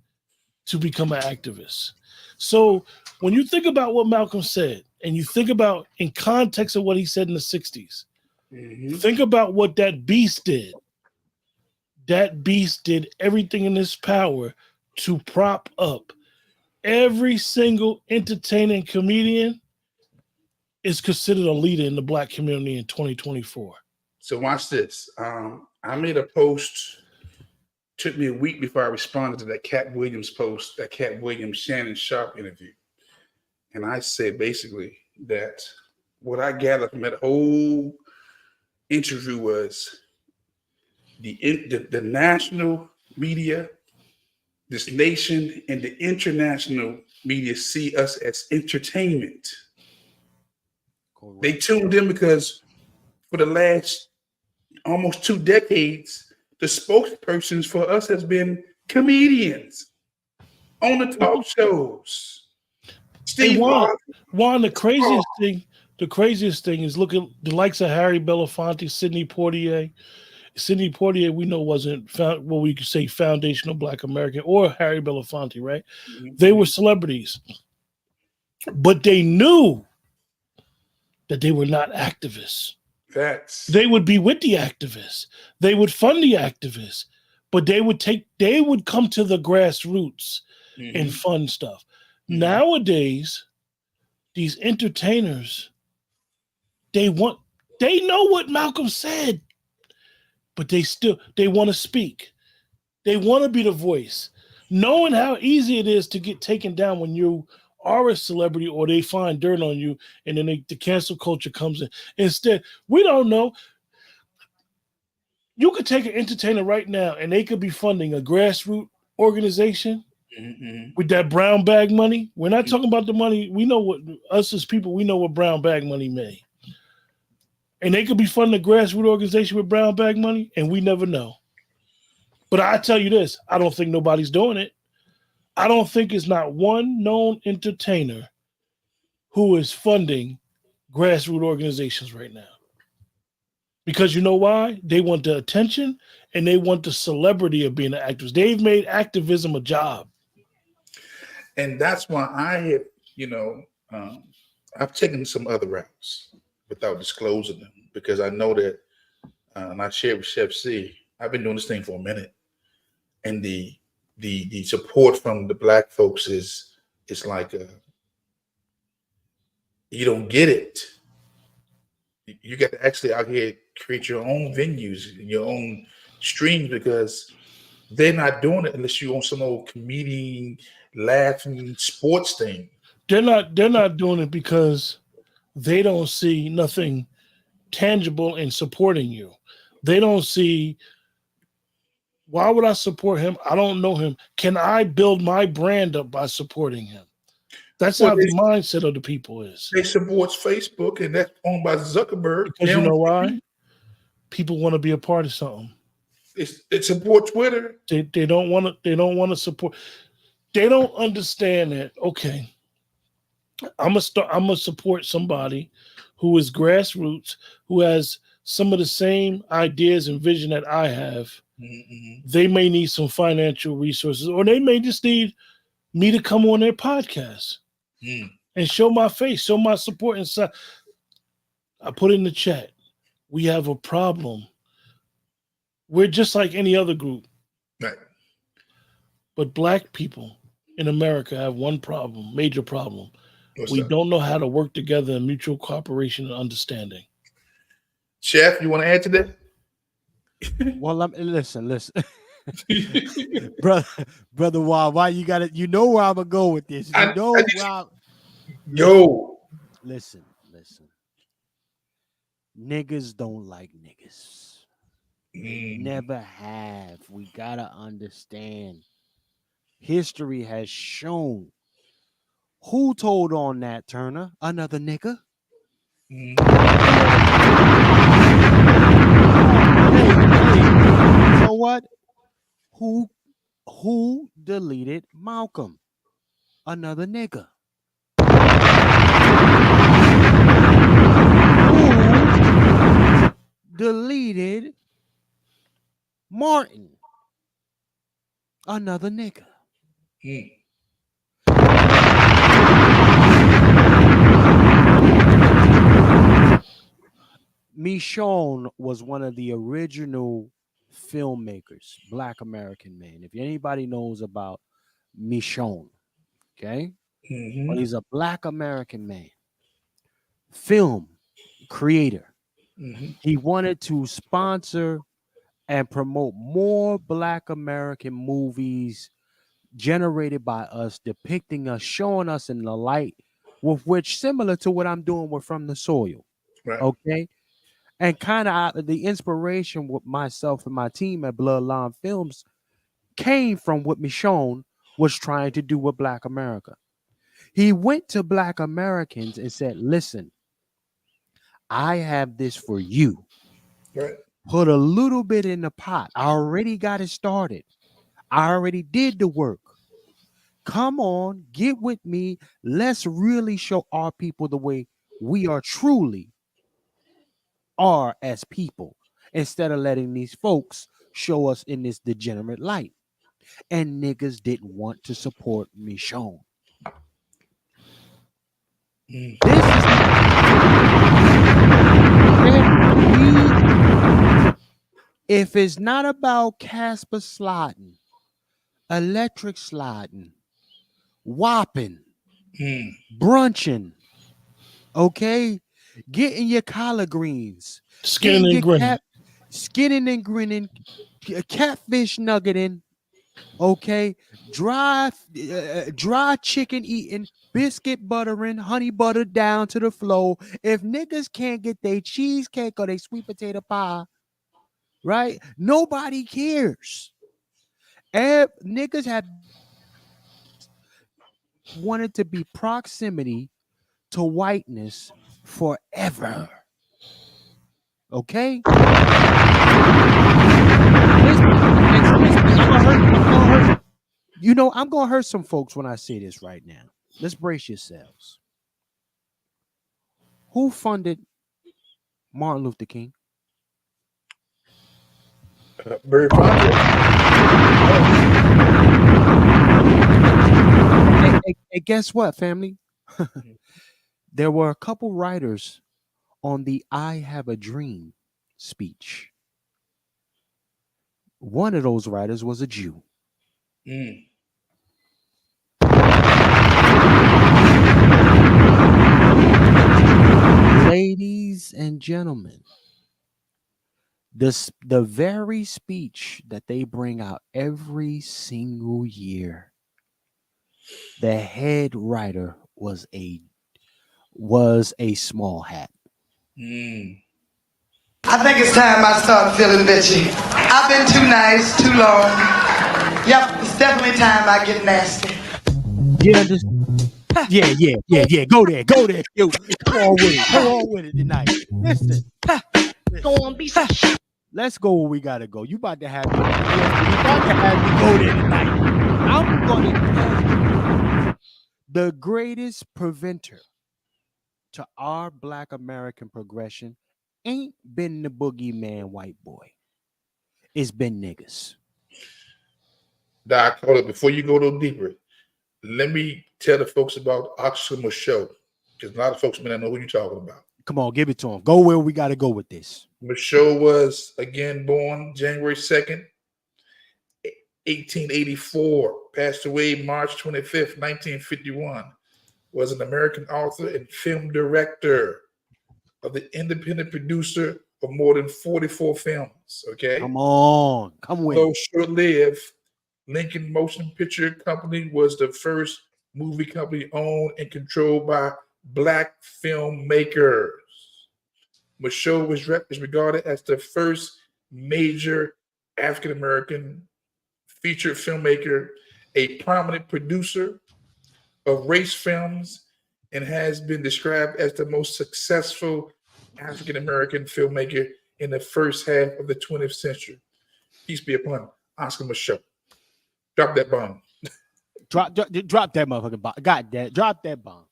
to become an activist. So when you think about what Malcolm said, and you think about in context of what he said in the 60s, think about what that beast did. That beast did everything in his power to prop up every single entertaining comedian is considered a leader in the Black community in 2024. So watch this. I made a post. Took me a week before I responded to that Cat Williams post, that Cat Williams Shannon Sharp interview. And I said basically that what I gathered from that whole interview was the national media, this nation, and the international media see us as entertainment. Correct. They tuned in because for the last almost 2 decades, the spokespersons for us has been comedians on the talk shows. Steve Juan, the craziest thing is look at the likes of Harry Belafonte, Sidney Poitier. Sidney Poitier, we know wasn't what we could say foundational Black American, or Harry Belafonte, right? Mm-hmm. They were celebrities, but they knew that they were not activists. Facts. They would be with the activists. They would fund the activists, but they would come to the grassroots and fund stuff. Nowadays, these entertainers, they want They know what Malcolm said, but they want to speak. They want to be the voice. Knowing how easy it is to get taken down when you are a celebrity or they find dirt on you, and then the cancel culture comes in. Instead, we don't know. You could take an entertainer right now and they could be funding a grassroots organization with that brown bag money. We're not talking about the money. We know what us as people, we know what brown bag money made. And they could be funding a grassroots organization with brown bag money, and we never know. But I tell you this, I don't think nobody's doing it. I don't think it's not one known entertainer who is funding grassroots organizations right now. Because you know why? They want the attention and they want the celebrity of being an activist. They've made activism a job. And that's why I have, I've taken some other routes without disclosing them, because I know that, and I shared with Chef C, I've been doing this thing for a minute. And the support from the Black folks is like you don't get it. You got to actually out here create your own venues, your own streams, because they're not doing it unless you're on some old comedian laughing sports thing. They're not doing it because they don't see nothing tangible in supporting you. They don't see, why would I support him? I don't know him. Can I build my brand up by supporting him? That's how the mindset of the people is. They support Facebook, and that's owned by Zuckerberg. Because you know why? People want to be a part of something. It supports Twitter. They don't want to. They don't want to support. They don't understand that. Okay, I'm gonna support somebody who is grassroots, who has some of the same ideas and vision that I have. Mm-hmm. They may need some financial resources, or they may just need me to come on their podcast and show my face, show my support inside. I put in the chat, we have a problem. We're just like any other group. Right. But Black people in America have one problem, major problem. What's we that? don't know how to work together in mutual cooperation and understanding. Chef, you want to add to that? Well, listen. brother, why you got it? You know where I'm gonna go with this. Listen. Niggas don't like niggas. Never have. We gotta understand. History has shown. Who told on Nat Turner? Another nigga. Hey, you know what? Who deleted Malcolm? Another nigga. Who deleted Martin? Another nigga. Michonne was one of the original filmmakers, Black American man. If anybody knows about Michonne, okay? Well, he's a Black American man, film creator. He wanted to sponsor and promote more Black American movies generated by us, depicting us, showing us in the light with which, similar to what I'm doing with From the Soil. Right. Okay. And kind of the inspiration with myself and my team at Bloodline Films came from what Michonne was trying to do with Black America. He went to Black Americans and said, listen, I have this for you. Right. Put a little bit in the pot. I already got it started. I already did the work. Come on, get with me. Let's really show our people the way we are truly are as people, instead of letting these folks show us in this degenerate light. And niggas didn't want to support Michonne. If it's not about Casper sliding, electric sliding, whopping, brunching, okay? getting your collard greens, Skinning and grinning. skinning and grinning, catfish nuggeting, okay, dry chicken eating, biscuit buttering, honey butter down to the flow. If niggas can't get their cheesecake or their sweet potato pie, right? Nobody cares. Niggas have wanted to be proximity to whiteness forever. Okay? You know, I'm gonna hurt some folks when I say this right now. Let's brace yourselves. Who funded Martin Luther King? Very Hey, guess what, family? There were a couple writers on the I Have a Dream speech. One of those writers was a Jew. Ladies and gentlemen, the very speech that they bring out every single year, the head writer was a small hat. I think it's time I start feeling bitchy. I've been too nice, too long. Yep, it's definitely time I get nasty. Yeah, Go there. Yo, come on with it tonight. Listen. Go on, be so. Let's go where we gotta go. You about to have me go there tonight. I'm gonna tell you the greatest preventer to our Black American progression ain't been the boogeyman white boy. It's been niggas. Doc, hold it. Before you go a little deeper, let me tell the folks about Oscar Michaud, because a lot of folks may not know who you're talking about. Come on, give it to them. Go where we got to go with this. Michaud was, again, born January 2nd, 1884, passed away March 25th, 1951, was an American author and film director, of the independent producer of more than 44 films, okay? Come on, come with Though short-lived, Lincoln Motion Picture Company was the first movie company owned and controlled by Black filmmakers. Michaud is regarded as the first major African-American feature filmmaker, a prominent producer of race films, and has been described as the most successful African-American filmmaker in the first half of the 20th century. Peace be upon Oscar Michaud. Drop that bomb. Drop that motherfucking bomb. God damn, drop that bomb.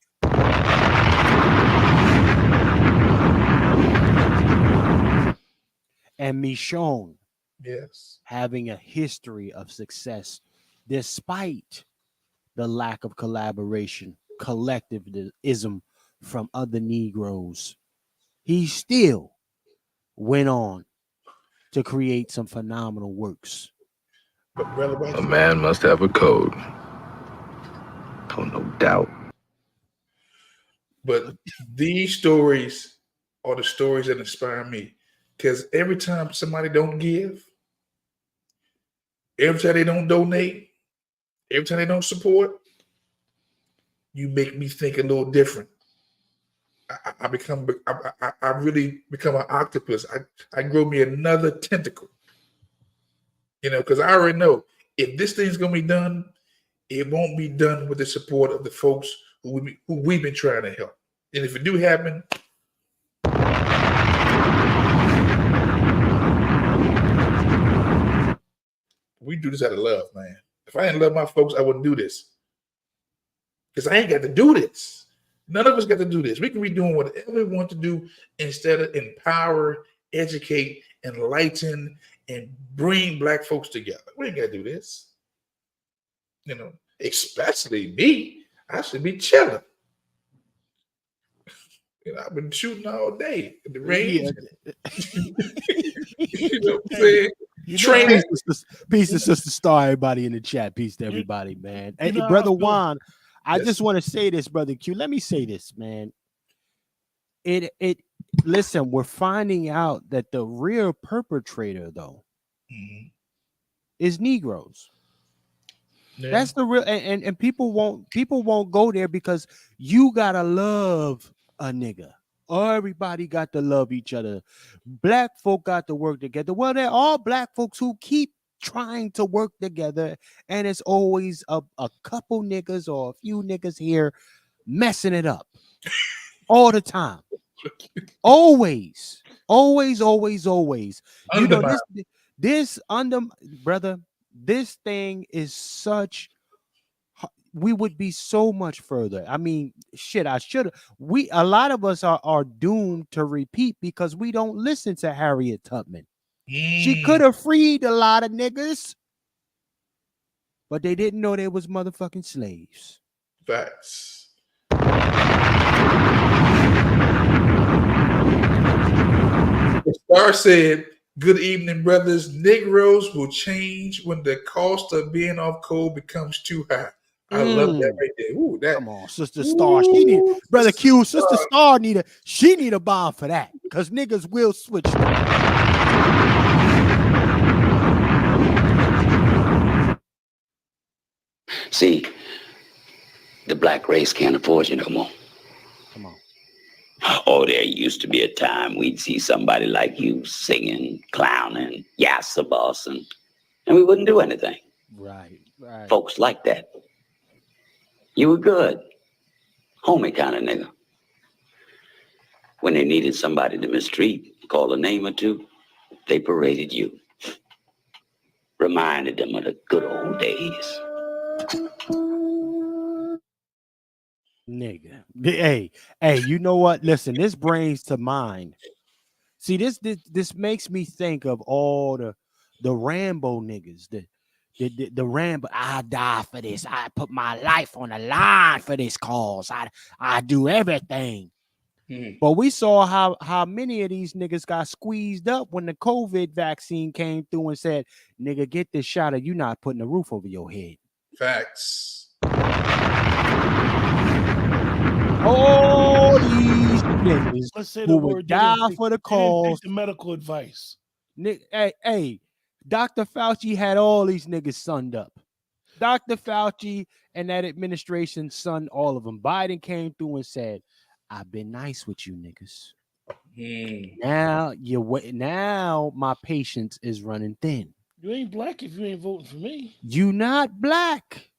And Michonne, yes, having a history of success despite the lack of collaboration, collectivism from other Negroes. He still went on to create some phenomenal works. A man must have a code. Oh, no doubt. But these stories are the stories that inspire me. Because every time somebody don't give, every time they don't donate, every time they don't support, you make me think a little different. I really become an octopus. I grow me another tentacle. You know, because I already know if this thing's gonna be done, it won't be done with the support of the folks who we've been trying to help. And if it do happen, we do this out of love, man. If I didn't love my folks, I wouldn't do this. Because I ain't got to do this. None of us got to do this. We can be doing whatever we want to do instead of empower, educate, enlighten, and bring Black folks together. We ain't got to do this. You know, especially me. I should be chilling. You know, I've been shooting all day in the rain. Yeah. You know what I'm saying? Training. Peace to Sister Star, everybody in the chat. Peace to everybody, man. Hey, Brother Juan, I just want to say this, Brother Q. Let me say this, man. it listen, we're finding out that the real perpetrator though is Negroes. Yeah. That's the real, and people won't go there because you gotta love a nigga. Everybody got to love each other. Black folk got to work together. Well, they're all black folks who keep trying to work together, and it's always a couple niggas or a few niggas here messing it up all the time. Always. You know, this under brother, this thing is such, we would be so much further. I mean, shit, a lot of us are doomed to repeat because we don't listen to Harriet Tubman. She could have freed a lot of niggas, but they didn't know they was motherfucking slaves. Facts. The Star said, "Good evening, brothers. Negroes will change when the cost of being off coal becomes too high." I love that right there. Ooh, that. Come on, Sister Star. She need, brother Q. Sister Star need a bomb for that, because niggas will switch. See, the black race can't afford you no more. Come on. Oh, there used to be a time we'd see somebody like you singing, clowning, yassa bossing, and we wouldn't do anything. Right. Folks like that. You were good. Homie kind of nigga. When they needed somebody to mistreat, call a name or two, they paraded you. Reminded them of the good old days. Nigga. Hey, you know what? Listen, this brings to mind. See, this makes me think of all the Rambo niggas, the Rambo. I die for this. I put my life on the line for this cause. I do everything. But we saw how many of these niggas got squeezed up when the COVID vaccine came through and said, "Nigga, get this shot, or you not putting a roof over your head." Facts. All these niggas Let's say who would die for the cause. The medical advice. Hey, Dr. Fauci had all these niggas sunned up. Dr. Fauci and that administration sunned all of them. Biden came through and said, "I've been nice with you niggas. Now my patience is running thin." You ain't black if you ain't voting for me. You not black.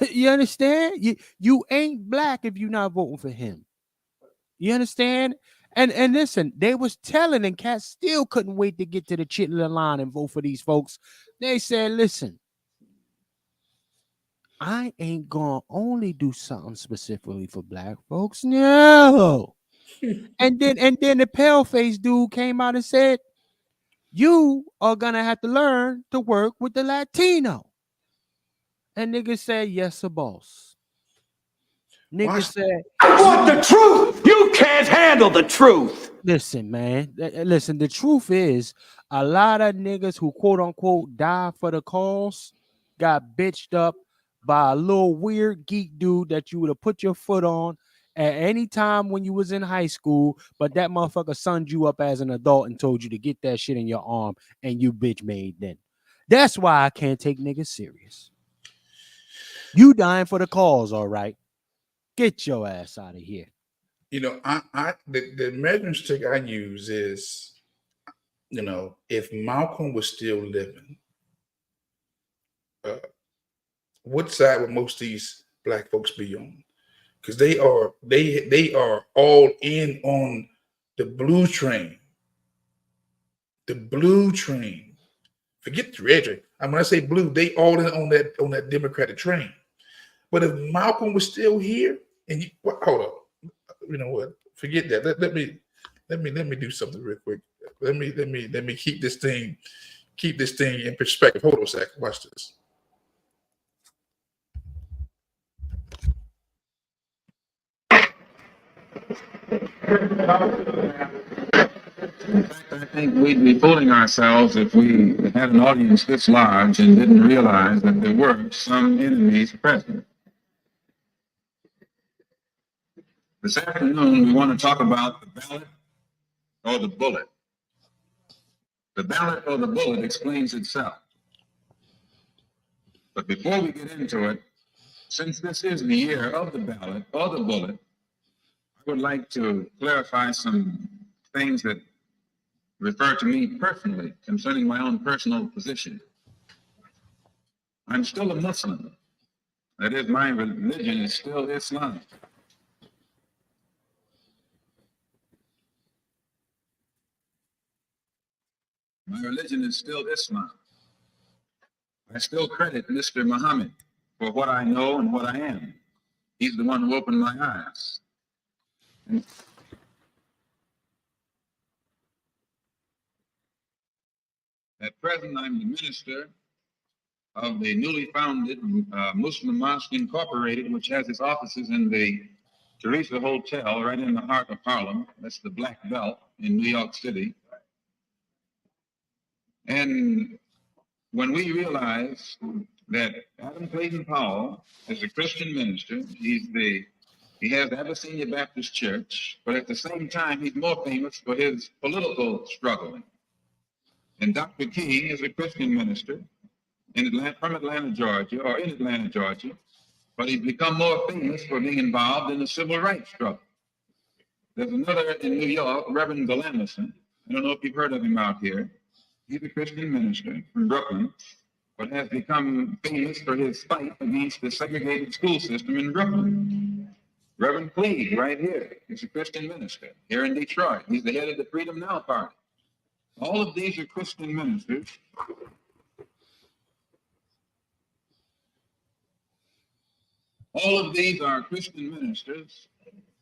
You understand? You ain't black if you not voting for him. You understand? And listen, they was telling, and cats still couldn't wait to get to the Chitlin line and vote for these folks. They said, "Listen, I ain't gonna only do something specifically for black folks." No. and then the pale face dude came out and said, "You are gonna have to learn to work with the Latino." And niggas said, "Yes, sir, boss." Niggas said, "I want the truth. You can't handle the truth." Listen, man. Listen, the truth is, a lot of niggas who quote unquote die for the cause got bitched up by a little weird geek dude that you would have put your foot on at any time when you was in high school, but that motherfucker sunned you up as an adult and told you to get that shit in your arm, and you bitch made then. That's why I can't take niggas serious. You dying for the cause, all right. Get your ass out of here. You know, the measuring stick I use is, you know, if Malcolm was still living, what side would most of these black folks be on? Because they are all in on the blue train. The blue train. Forget the red train. And when I say blue, they all in on that Democratic train. But if Malcolm was still here, and hold up, you know what? Forget that. Let me do something real quick. Let me keep this thing in perspective. Hold on a second. Watch this. I think we'd be fooling ourselves if we had an audience this large and didn't realize that there were some enemies present. This afternoon, we want to talk about the ballot or the bullet. The ballot or the bullet explains itself. But before we get into it, since this is the year of the ballot or the bullet, I would like to clarify some things that refer to me personally concerning my own personal position. I'm still a Muslim. That is, my religion is still Islam. My religion is still Islam. I still credit Mr. Muhammad for what I know and what I am. He's the one who opened my eyes. At present, I'm the minister of the newly founded Muslim Mosque Incorporated, which has its offices in the Teresa Hotel right in the heart of Harlem. That's the Black Belt in New York City. And when we realize that Adam Clayton Powell is a Christian minister, he has the Abyssinia Baptist Church, but at the same time, he's more famous for his political struggling. And Dr. King is a Christian minister from Atlanta, Georgia, or in Atlanta, Georgia, but he's become more famous for being involved in the civil rights struggle. There's another in New York, Reverend Galamison. I don't know if you've heard of him out here. He's a Christian minister from Brooklyn, but has become famous for his fight against the segregated school system in Brooklyn. Reverend Cleave, right here, is a Christian minister here in Detroit. He's the head of the Freedom Now Party. All of these are Christian ministers. All of these are Christian ministers,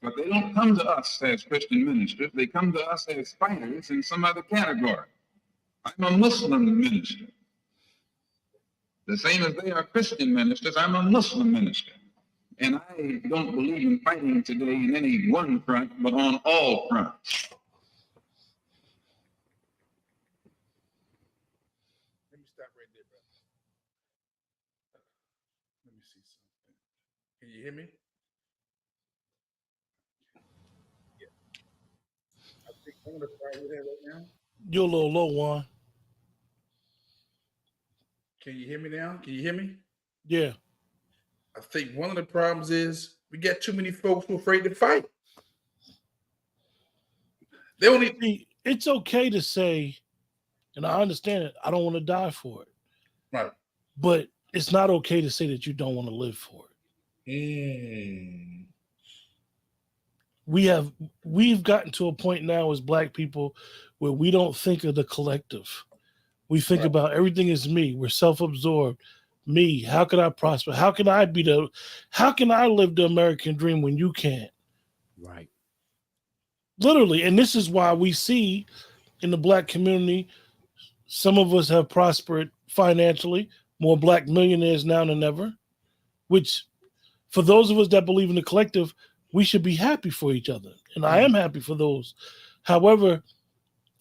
but they don't come to us as Christian ministers. They come to us as fighters in some other category. I'm a Muslim minister. The same as they are Christian ministers, I'm a Muslim minister. And I don't believe in fighting today in any one front, but on all fronts. Let me stop right there, brother. Let me see something. Can you hear me? Yeah. I think I'm going to start with that right now. You're a little low, Juan. Can you hear me now? Can you hear me? Yeah. I think one of the problems is we got too many folks who are afraid to fight. They only. It's okay to say, and I understand it, I don't want to die for it. Right. But it's not okay to say that you don't want to live for it. We've gotten to a point now as Black people where we don't think of the collective. We think about everything is me. We're self-absorbed. Me, how can I prosper? How can I live the American dream when you can't? Right. Literally. And this is why we see in the Black community, some of us have prospered financially, more Black millionaires now than ever, which for those of us that believe in the collective, we should be happy for each other. And I am happy for those. However,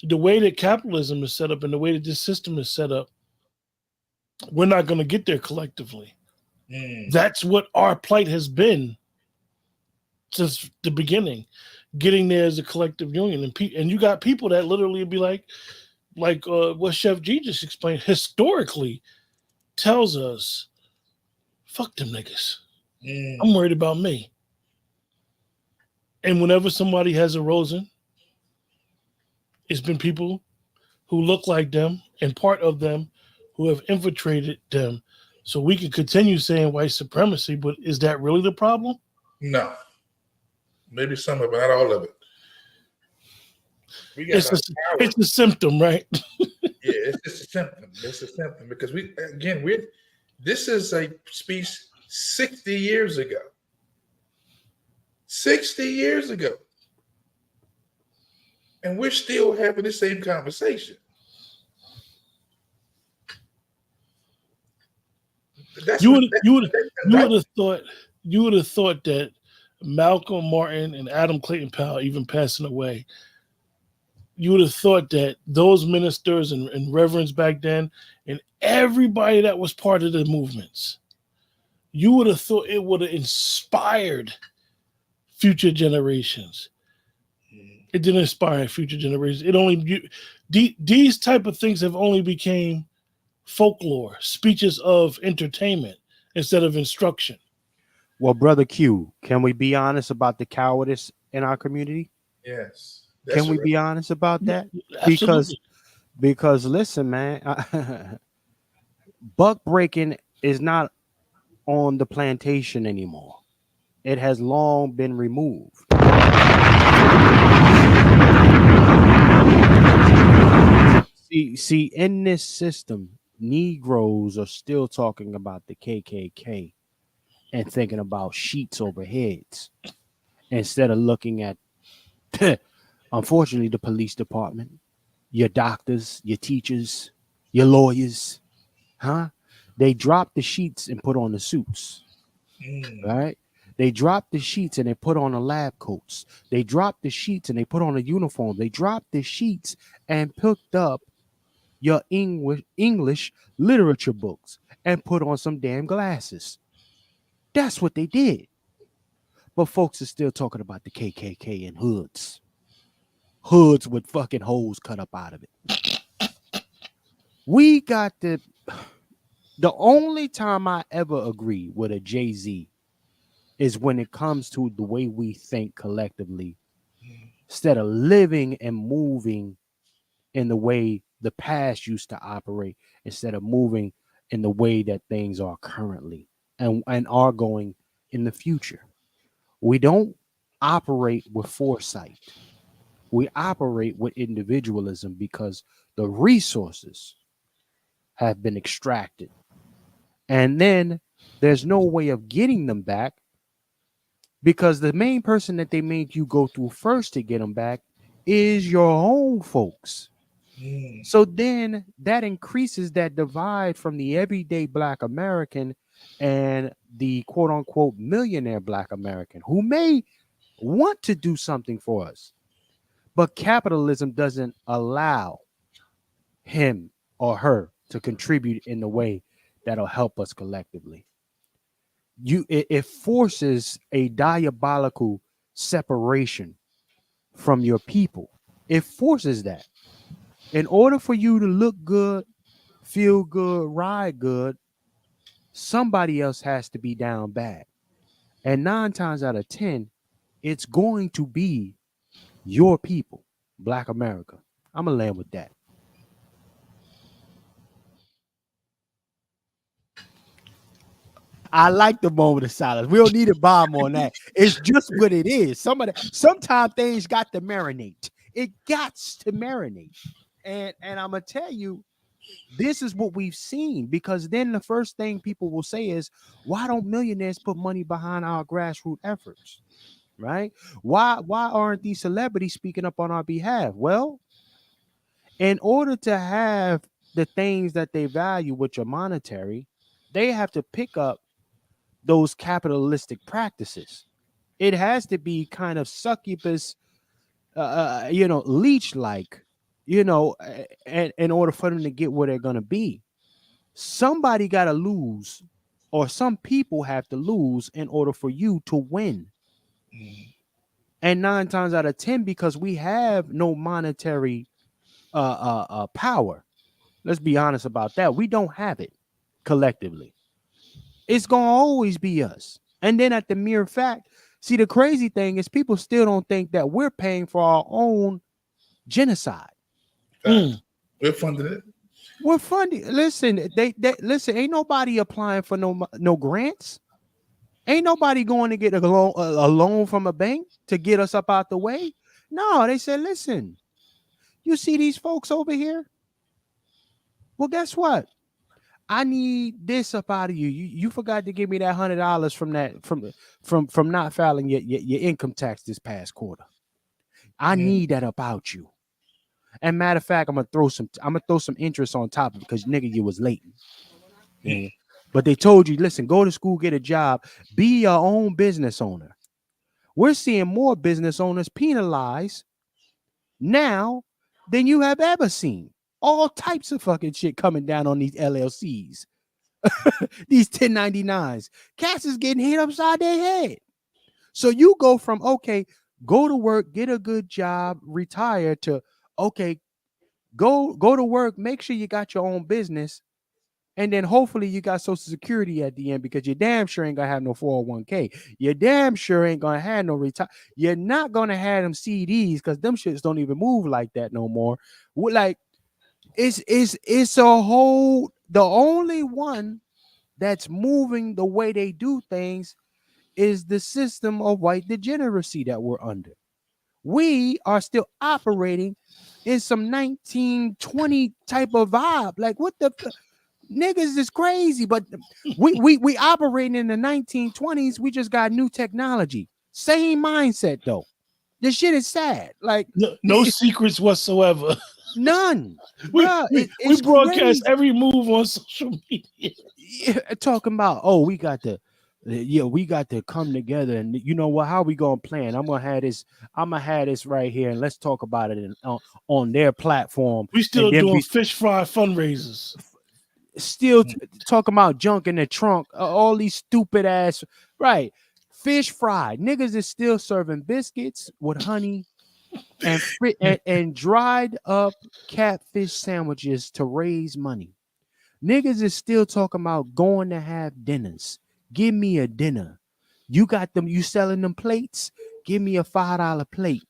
the way that capitalism is set up and the way that this system is set up, we're not going to get there collectively. That's what our plight has been since the beginning, getting there as a collective union. And you got people that literally be like what Chef G just explained, historically tells us, fuck them niggas. I'm worried about me. And whenever somebody has arisen, it's been people who look like them and part of them who have infiltrated them. So we can continue saying white supremacy, but is that really the problem? No. Maybe some of it, not all of it. It's a symptom, right? Yeah, it's just a symptom. It's a symptom because this is a speech 60 years ago. 60 years ago. And we're still having the same conversation. You would have thought that Malcolm Martin and Adam Clayton Powell, even passing away, you would have thought that those ministers and reverends back then and everybody that was part of the movements, you would have thought it would have inspired future generations. It didn't inspire future generations. It only these type of things have only became folklore, speeches of entertainment instead of instruction. Well, brother Q, can we be honest about the cowardice in our community? Yes. Can we be honest about that? Absolutely. Because listen, man, buck breaking is not on the plantation anymore. It has long been removed. See, in this system, Negroes are still talking about the KKK and thinking about sheets over heads instead of looking at, unfortunately, the police department, your doctors, your teachers, your lawyers, huh? They drop the sheets and put on the suits, right? They drop the sheets and they put on the lab coats. They drop the sheets and they put on a uniform. They drop the sheets and picked up your English literature books and put on some damn glasses. That's what they did. But folks are still talking about the KKK and hoods. Hoods with fucking holes cut up out of it. We got the only time I ever agree with a Jay-Z is when it comes to the way we think collectively instead of living and moving in the way the past used to operate instead of moving in the way that things are currently and are going in the future. We don't operate with foresight. We operate with individualism because the resources have been extracted. And then there's no way of getting them back because the main person that they made you go through first to get them back is your own folks. So then that increases that divide from the everyday Black American and the quote unquote millionaire Black American who may want to do something for us, but capitalism doesn't allow him or her to contribute in the way that'll help us collectively. It forces a diabolical separation from your people. It forces that. In order for you to look good, feel good, ride good, somebody else has to be down bad. And 9 times out of 10, it's going to be your people, Black America. I'm going to land with that. I like the moment of silence. We don't need a bomb on that. It's just what it is. Sometimes things got to marinate. It got to marinate. And I'm gonna tell you, this is what we've seen because then the first thing people will say is, why don't millionaires put money behind our grassroots efforts? Right? Why aren't these celebrities speaking up on our behalf? Well, in order to have the things that they value, which are monetary, they have to pick up those capitalistic practices. It has to be kind of succubus, leech like, and in order for them to get where they're going to be. Somebody got to lose, or some people have to lose in order for you to win. And 9 times out of 10, because we have no monetary power. Let's be honest about that. We don't have it collectively. It's going to always be us. And then at the mere fact, see, the crazy thing is people still don't think that we're paying for our own genocide. We're funding it. We're funding. Listen, they listen. Ain't nobody applying for no grants. Ain't nobody going to get a loan from a bank to get us up out the way. No, they said, listen, you see these folks over here? Well, guess what? I need this up out of you. You forgot to give me that $100 from not filing your income tax this past quarter. I need that about you. And matter of fact, I'm gonna throw some interest on top of it because nigga, you was late. Yeah. But they told you, listen, go to school, get a job, be your own business owner. We're seeing more business owners penalized now than you have ever seen. All types of fucking shit coming down on these LLCs. These 1099s. Cats is getting hit upside their head. So you go from, okay, go to work, get a good job, retire, to, okay, go to work, make sure you got your own business, and then hopefully you got Social Security at the end, because you damn sure ain't gonna have no 401k. You damn sure ain't gonna have no retire. You're not gonna have them CDs, because them shits don't even move like that no more. Like, it's a whole, the only one that's moving the way they do things is the system of white degeneracy that we're under. We are still operating in some 1920 type of vibe. Like, what the niggas is crazy, but we operating in the 1920s. We just got new technology. Same mindset though. This shit is sad. Like, no secrets whatsoever. None. we It's broadcast crazy. every move on social media. Talking about, oh, we got to come together, and you know what, how we gonna plan? I'm gonna have this right here, and let's talk about it on their platform. We still doing fish fry fundraisers. Still talking about junk in the trunk, all these stupid ass, right? Fish fry. Niggas is still serving biscuits with honey and and dried up catfish sandwiches to raise money. Niggas is still talking about going to have dinners. Give me a dinner. You got them, you selling them plates? Give me a $5 plate.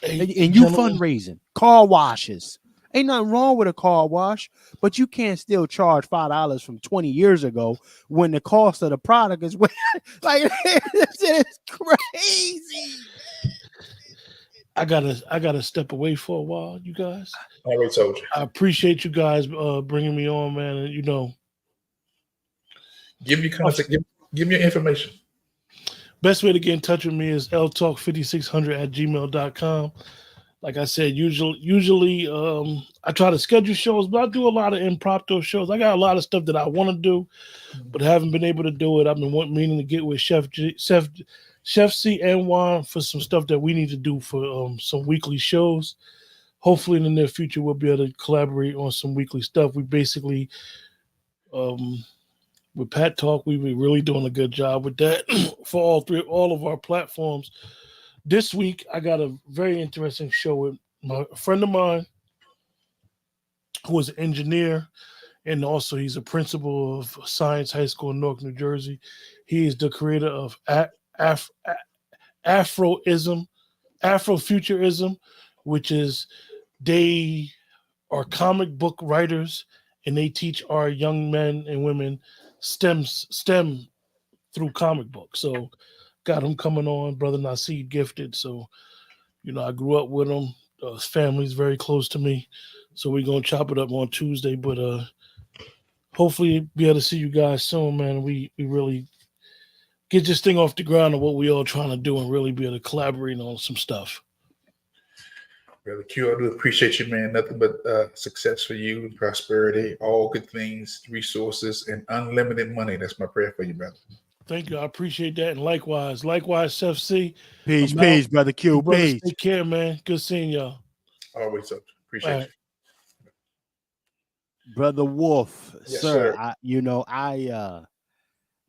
And you fundraising. Car washes. Ain't nothing wrong with a car wash, but you can't still charge $5 from 20 years ago when the cost of the product is like, it's crazy. I gotta step away for a while, you guys. I already told you. I appreciate you guys bringing me on, man. And give me contact, give me your information. Best way to get in touch with me is ltalk5600@gmail.com. Like I said, usually I try to schedule shows, but I do a lot of impromptu shows. I got a lot of stuff that I want to do, but haven't been able to do it. I've been meaning to get with Chef C and Juan for some stuff that we need to do for some weekly shows. Hopefully in the near future, we'll be able to collaborate on some weekly stuff. We basically, with Pat Talk, we've been really doing a good job with that for all of our platforms. This week, I got a very interesting show with a friend of mine who is an engineer, and also he's a principal of Science High School in Newark, New Jersey. He is the creator of Afrofuturism, which is they are comic book writers, and they teach our young men and women STEM through comic books. So got him coming on, brother Naseed Gifted. So, I grew up with him. His family's very close to me. So we're going to chop it up on Tuesday. But hopefully be able to see you guys soon, man. We really get this thing off the ground of what we all trying to do and really be able to collaborate on some stuff. Brother Q, I do appreciate you, man. Nothing but success for you, prosperity, all good things, resources, and unlimited money. That's my prayer for you, brother. Thank you. I appreciate that. And likewise, Chef C. Peace, brother Q. Peace. Take care, man. Good seeing y'all. Always up. Appreciate you. Brother Wolf, yes, sir. sir.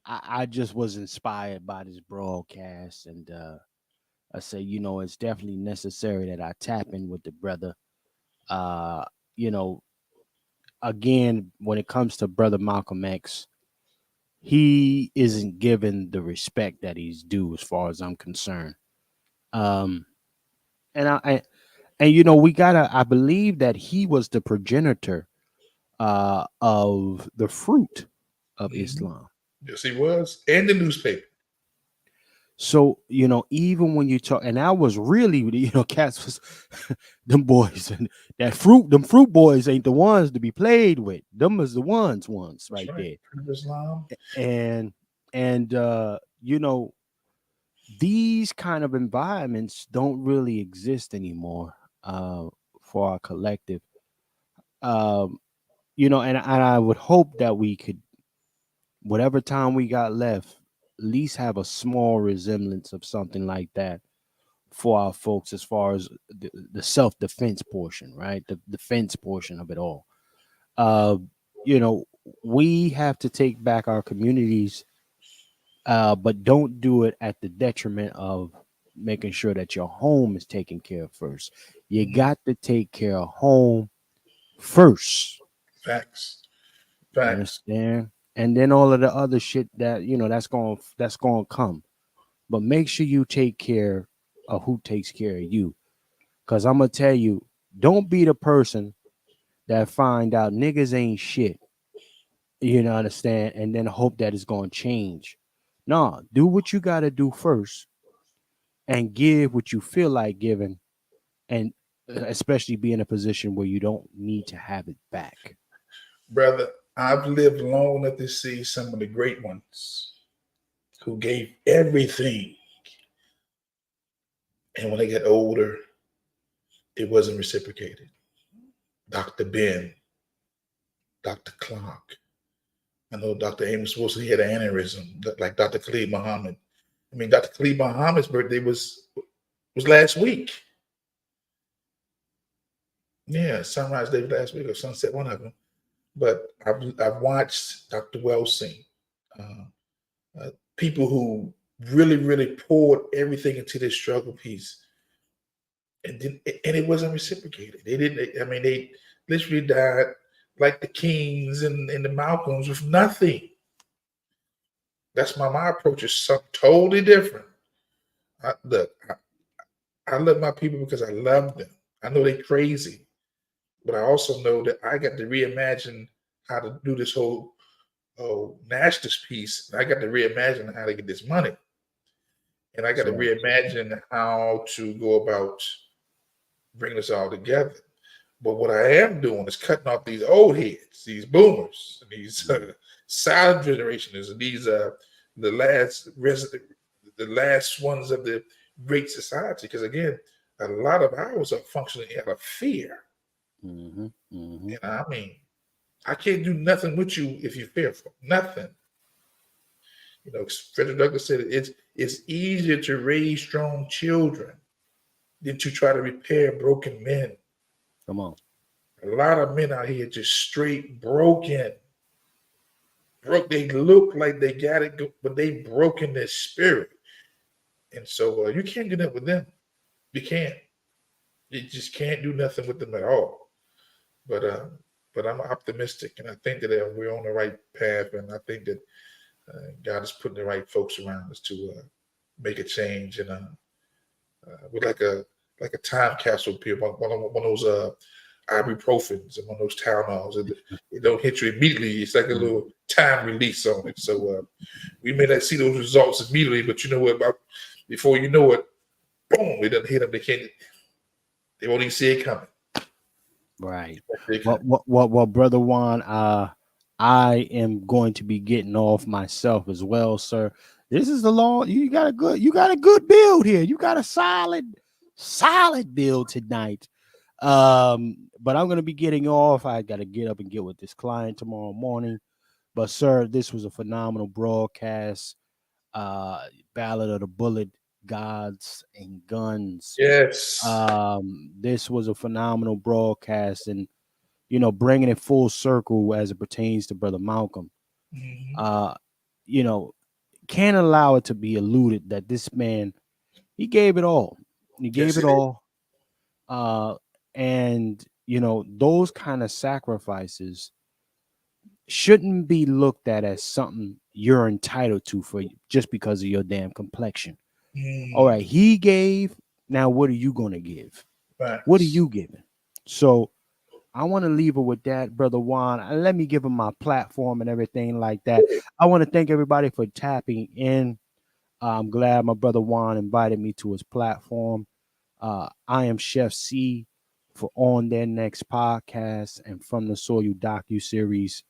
I just was inspired by this broadcast, and I say, it's definitely necessary that I tap in with the brother. Again, when it comes to Brother Malcolm X, he isn't given the respect that he's due, as far as I'm concerned. I believe that he was the progenitor of the fruit of Islam. Yes, he was, and the newspaper. So, even when you talk, and I was really, cats was them boys, and them fruit boys ain't the ones to be played with. Them is the ones right there. Islam. And these kind of environments don't really exist anymore for our collective. And I would hope that we could, whatever time we got left, at least have a small resemblance of something like that for our folks, as far as the self-defense portion, right? The defense portion of it all. We have to take back our communities but don't do it at the detriment of making sure that your home is taken care of first. You got to take care of home first. Facts. You understand? And then all of the other shit that that's going to come. But make sure you take care of who takes care of you. Cause I'm gonna tell you, don't be the person that find out niggas ain't shit. You know, understand, and then hope that it's gonna change. No, do what you gotta do first, and give what you feel like giving, and especially be in a position where you don't need to have it back. Brother, I've lived long enough to see some of the great ones who gave everything. And when they got older, it wasn't reciprocated. Dr. Ben, Dr. Clark. I know Dr. Amos Wilson, he had an aneurysm, like Dr. Khalid Muhammad. I mean, Dr. Khalid Muhammad's birthday was last week. Yeah, Sunrise Day was last week, or Sunset, one of them. But I've watched Dr. Welsing, people who really poured everything into this struggle piece, and it wasn't reciprocated. They didn't. I mean, they literally died like the Kings and the Malcolms with nothing. That's my approach is something totally different. I love my people because I love them. I know they're crazy, but I also know that I got to reimagine how to do this whole nationalist piece. I got to reimagine how to get this money. And I got to reimagine how to go about bringing this all together. But what I am doing is cutting off these old heads, these boomers, these silent generations, and these the last ones of the great society. Because again, a lot of ours are functioning out of fear. And I mean, I can't do nothing with you if you're fearful. Nothing. You know, Frederick Douglass said it's easier to raise strong children than to try to repair broken men. Come on. A lot of men out here just straight broken. They look like they got it, but they broken their spirit. And so you can't do that with them. You can't. You just can't do nothing with them at all. But I'm optimistic, and I think that we're on the right path, and I think that God is putting the right folks around us to make a change. And we're like a time capsule, one of those ibuprofens and one of those Tylenols. It don't hit you immediately. It's like a little time release on it. So we may not see those results immediately, but you know what? Before you know it, boom! It doesn't hit them. They won't even see it coming. Right. Well, Brother Juan, I am going to be getting off myself as well, sir. This is the law. You got a good build here. You got a solid build tonight. But I'm gonna be getting off. I gotta get up and get with this client tomorrow morning. But sir, this was a phenomenal broadcast. Ballot of the Bullet, Gods and Guns. Yes. This was a phenomenal broadcast, and bringing it full circle as it pertains to Brother Malcolm. Can't allow it to be eluded that this man, he gave it all. He gave it all. And those kind of sacrifices shouldn't be looked at as something you're entitled to for just because of your damn complexion. All right, he gave. Now, what are you going to give? Right. What are you giving? So I want to leave it with that, Brother Juan. And let me give him my platform and everything like that. I want to thank everybody for tapping in. I'm glad my brother Juan invited me to his platform. I am Chef C for On Their Next podcast and From the Soil docu-series.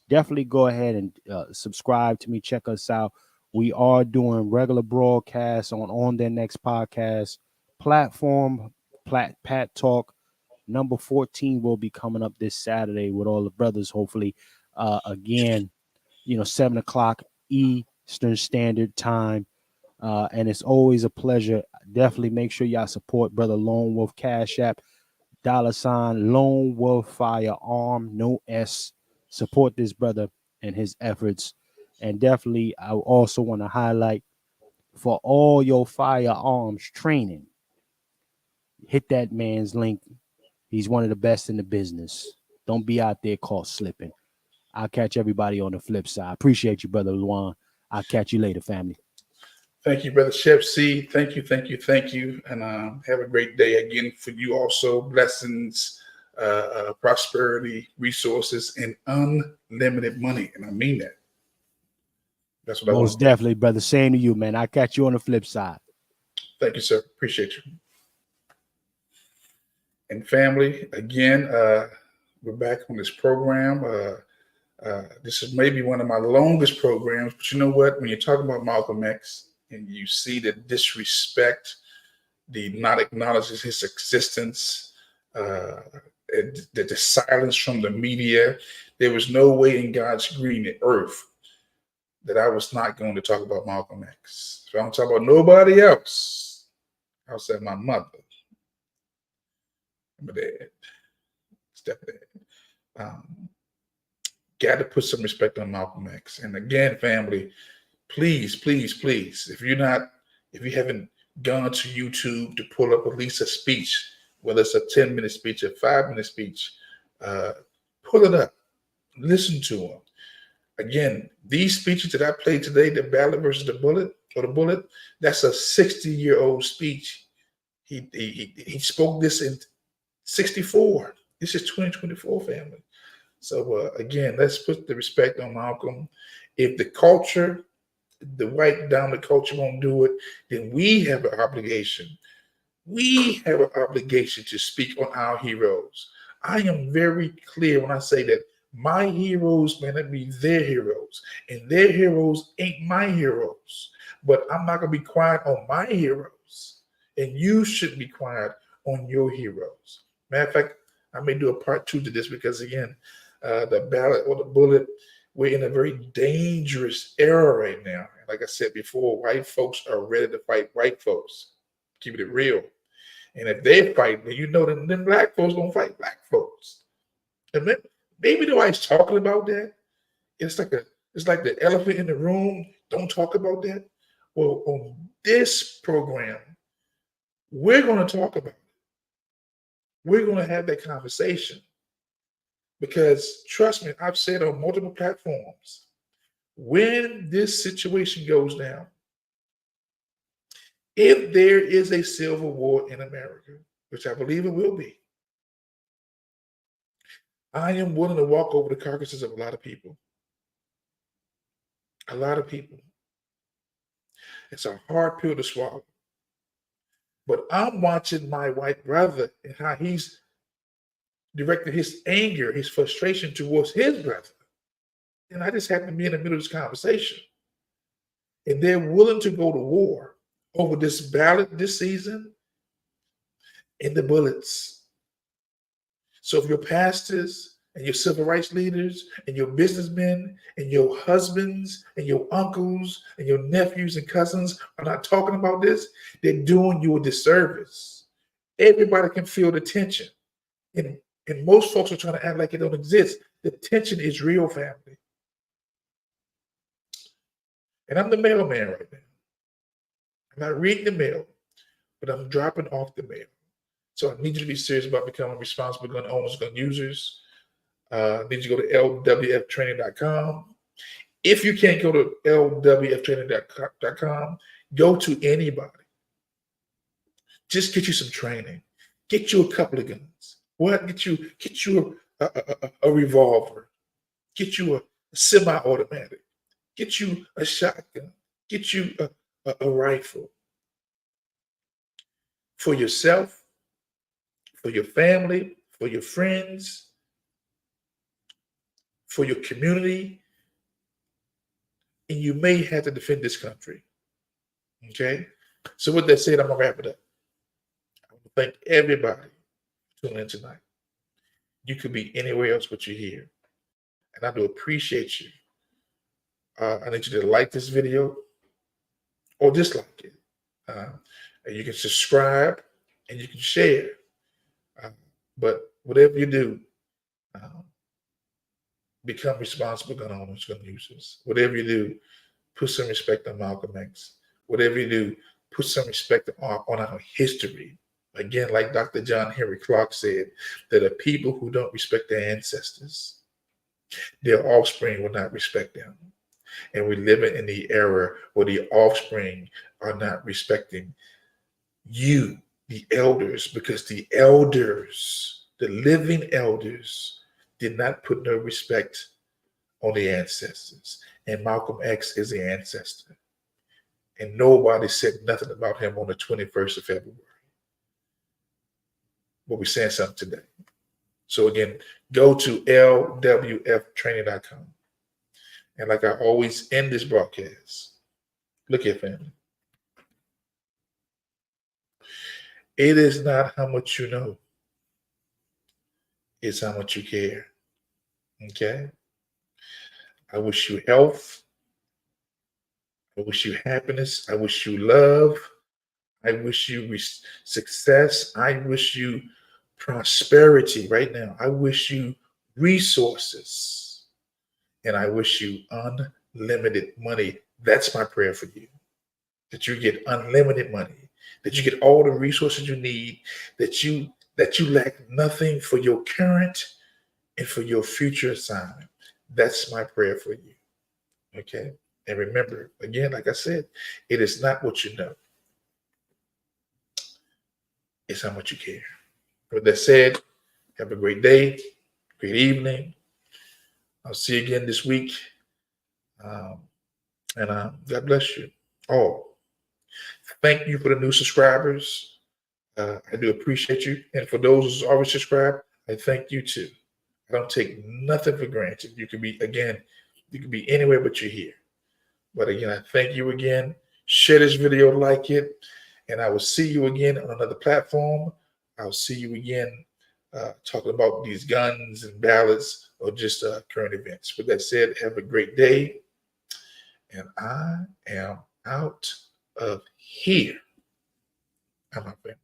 Definitely go ahead and subscribe to me. Check us out. We are doing regular broadcasts on Their Next podcast platform. Pat Talk number 14 will be coming up this Saturday with all the brothers. Hopefully, again, 7:00 Eastern Standard Time. And it's always a pleasure. Definitely make sure y'all support Brother Lone Wolf Cash App, $ Lone Wolf Firearm, no S. Support this brother and his efforts. And definitely, I also want to highlight for all your firearms training, hit that man's link. He's one of the best in the business. Don't be out there caught slipping. I'll catch everybody on the flip side. Appreciate you, Brother Luan. I'll catch you later, family. Thank you, Brother Chef C. Thank you, thank you, thank you. And have a great day again for you also. Blessings, prosperity, resources, and unlimited money. And I mean that. That's what I want. Most definitely, brother. Same to you, man. I'll catch you on the flip side. Thank you, sir. Appreciate you. And family, again, we're back on this program. This is maybe one of my longest programs, but you know what? When you're talking about Malcolm X and you see the disrespect, the not acknowledging his existence, the silence from the media, there was no way in God's green earth that I was not going to talk about Malcolm X. So I don't talk about nobody else outside my mother, my dad, stepdad. Got to put some respect on Malcolm X. And again, family, please, please, please, if you haven't gone to YouTube to pull up at least a speech, whether it's a 10-minute speech, a 5-minute speech, pull it up, listen to them. Again, these speeches that I played today, the Ballot versus the Bullet, that's a 60-year-old speech. He spoke this in 64. This is 2024, family. So again, let's put the respect on Malcolm. If the culture, the white dominant culture won't do it, then we have an obligation. We have an obligation to speak on our heroes. I am very clear when I say that my heroes may not be their heroes, and their heroes ain't my heroes. But I'm not going to be quiet on my heroes, and you shouldn't be quiet on your heroes. Matter of fact, I may do a part 2 to this because, again, the Ballot or the Bullet, we're in a very dangerous era right now. Like I said before, white folks are ready to fight white folks. Keep it real. And if they fight, then you know that them black folks gonna fight black folks. And maybe nobody's talking about that. It's like the elephant in the room. Don't talk about that. Well, on this program, we're gonna talk about it. We're gonna have that conversation. Because trust me, I've said on multiple platforms, when this situation goes down, if there is a civil war in America, which I believe it will be, I am willing to walk over the carcasses of a lot of people. A lot of people. It's a hard pill to swallow. But I'm watching my white brother and how he's directed his anger, his frustration towards his brother. And I just happen to be in the middle of this conversation. And they're willing to go to war over this ballot this season and the bullets. So if your pastors and your civil rights leaders and your businessmen and your husbands and your uncles and your nephews and cousins are not talking about this, they're doing you a disservice. Everybody can feel the tension. And most folks are trying to act like it don't exist. The tension is real, family. And I'm the mailman right now. I'm not reading the mail, but I'm dropping off the mail. So I need you to be serious about becoming responsible gun owners, gun users. I need you to go to lwftraining.com. If you can't go to lwftraining.com, go to anybody. Just get you some training. Get you a couple of guns. What? Get you a revolver. Get you a semi-automatic. Get you a shotgun. Get you a rifle. For yourself, for your family, for your friends, for your community, and you may have to defend this country. Okay? So with that said, I'm going to wrap it up. I want to thank everybody for tuning in tonight. You could be anywhere else but you're here. And I do appreciate you. I need you to like this video or dislike it. And you can subscribe and you can share. But whatever you do, become responsible gun owners, gun users. Whatever you do, put some respect on Malcolm X. Whatever you do, put some respect on our history. Again, like Dr. John Henry Clark said, that are people who don't respect their ancestors, their offspring will not respect them. And we live in the era where the offspring are not respecting you, the elders, because the elders, the living elders, did not put no respect on the ancestors. And Malcolm X is the ancestor. And nobody said nothing about him on the 21st of February. But we're saying something today. So again, go to lwftraining.com. And like I always end this broadcast, look here, family. It is not how much you know, it's how much you care. Okay? I wish you health. I wish you happiness. I wish you love. I wish you success. I wish you prosperity right now. I wish you resources. And I wish you unlimited money. That's my prayer for you. That you get unlimited money. That you get all the resources you need. That you lack nothing for your current and for your future assignment. That's my prayer for you. Okay? And remember, again, like I said, it is not what you know. It's how much you care. With that said, have a great day, great evening. I'll see you again this week. And God bless you. Oh, thank you for the new subscribers. I do appreciate you. And for those who's always subscribed, I thank you too. I don't take nothing for granted. You can be anywhere but you're here. But again, I thank you again. Share this video, like it, and I will see you again on another platform. I'll see you again talking about these guns and ballots or just current events. With that said, have a great day. And I am out of here. I'm out, family.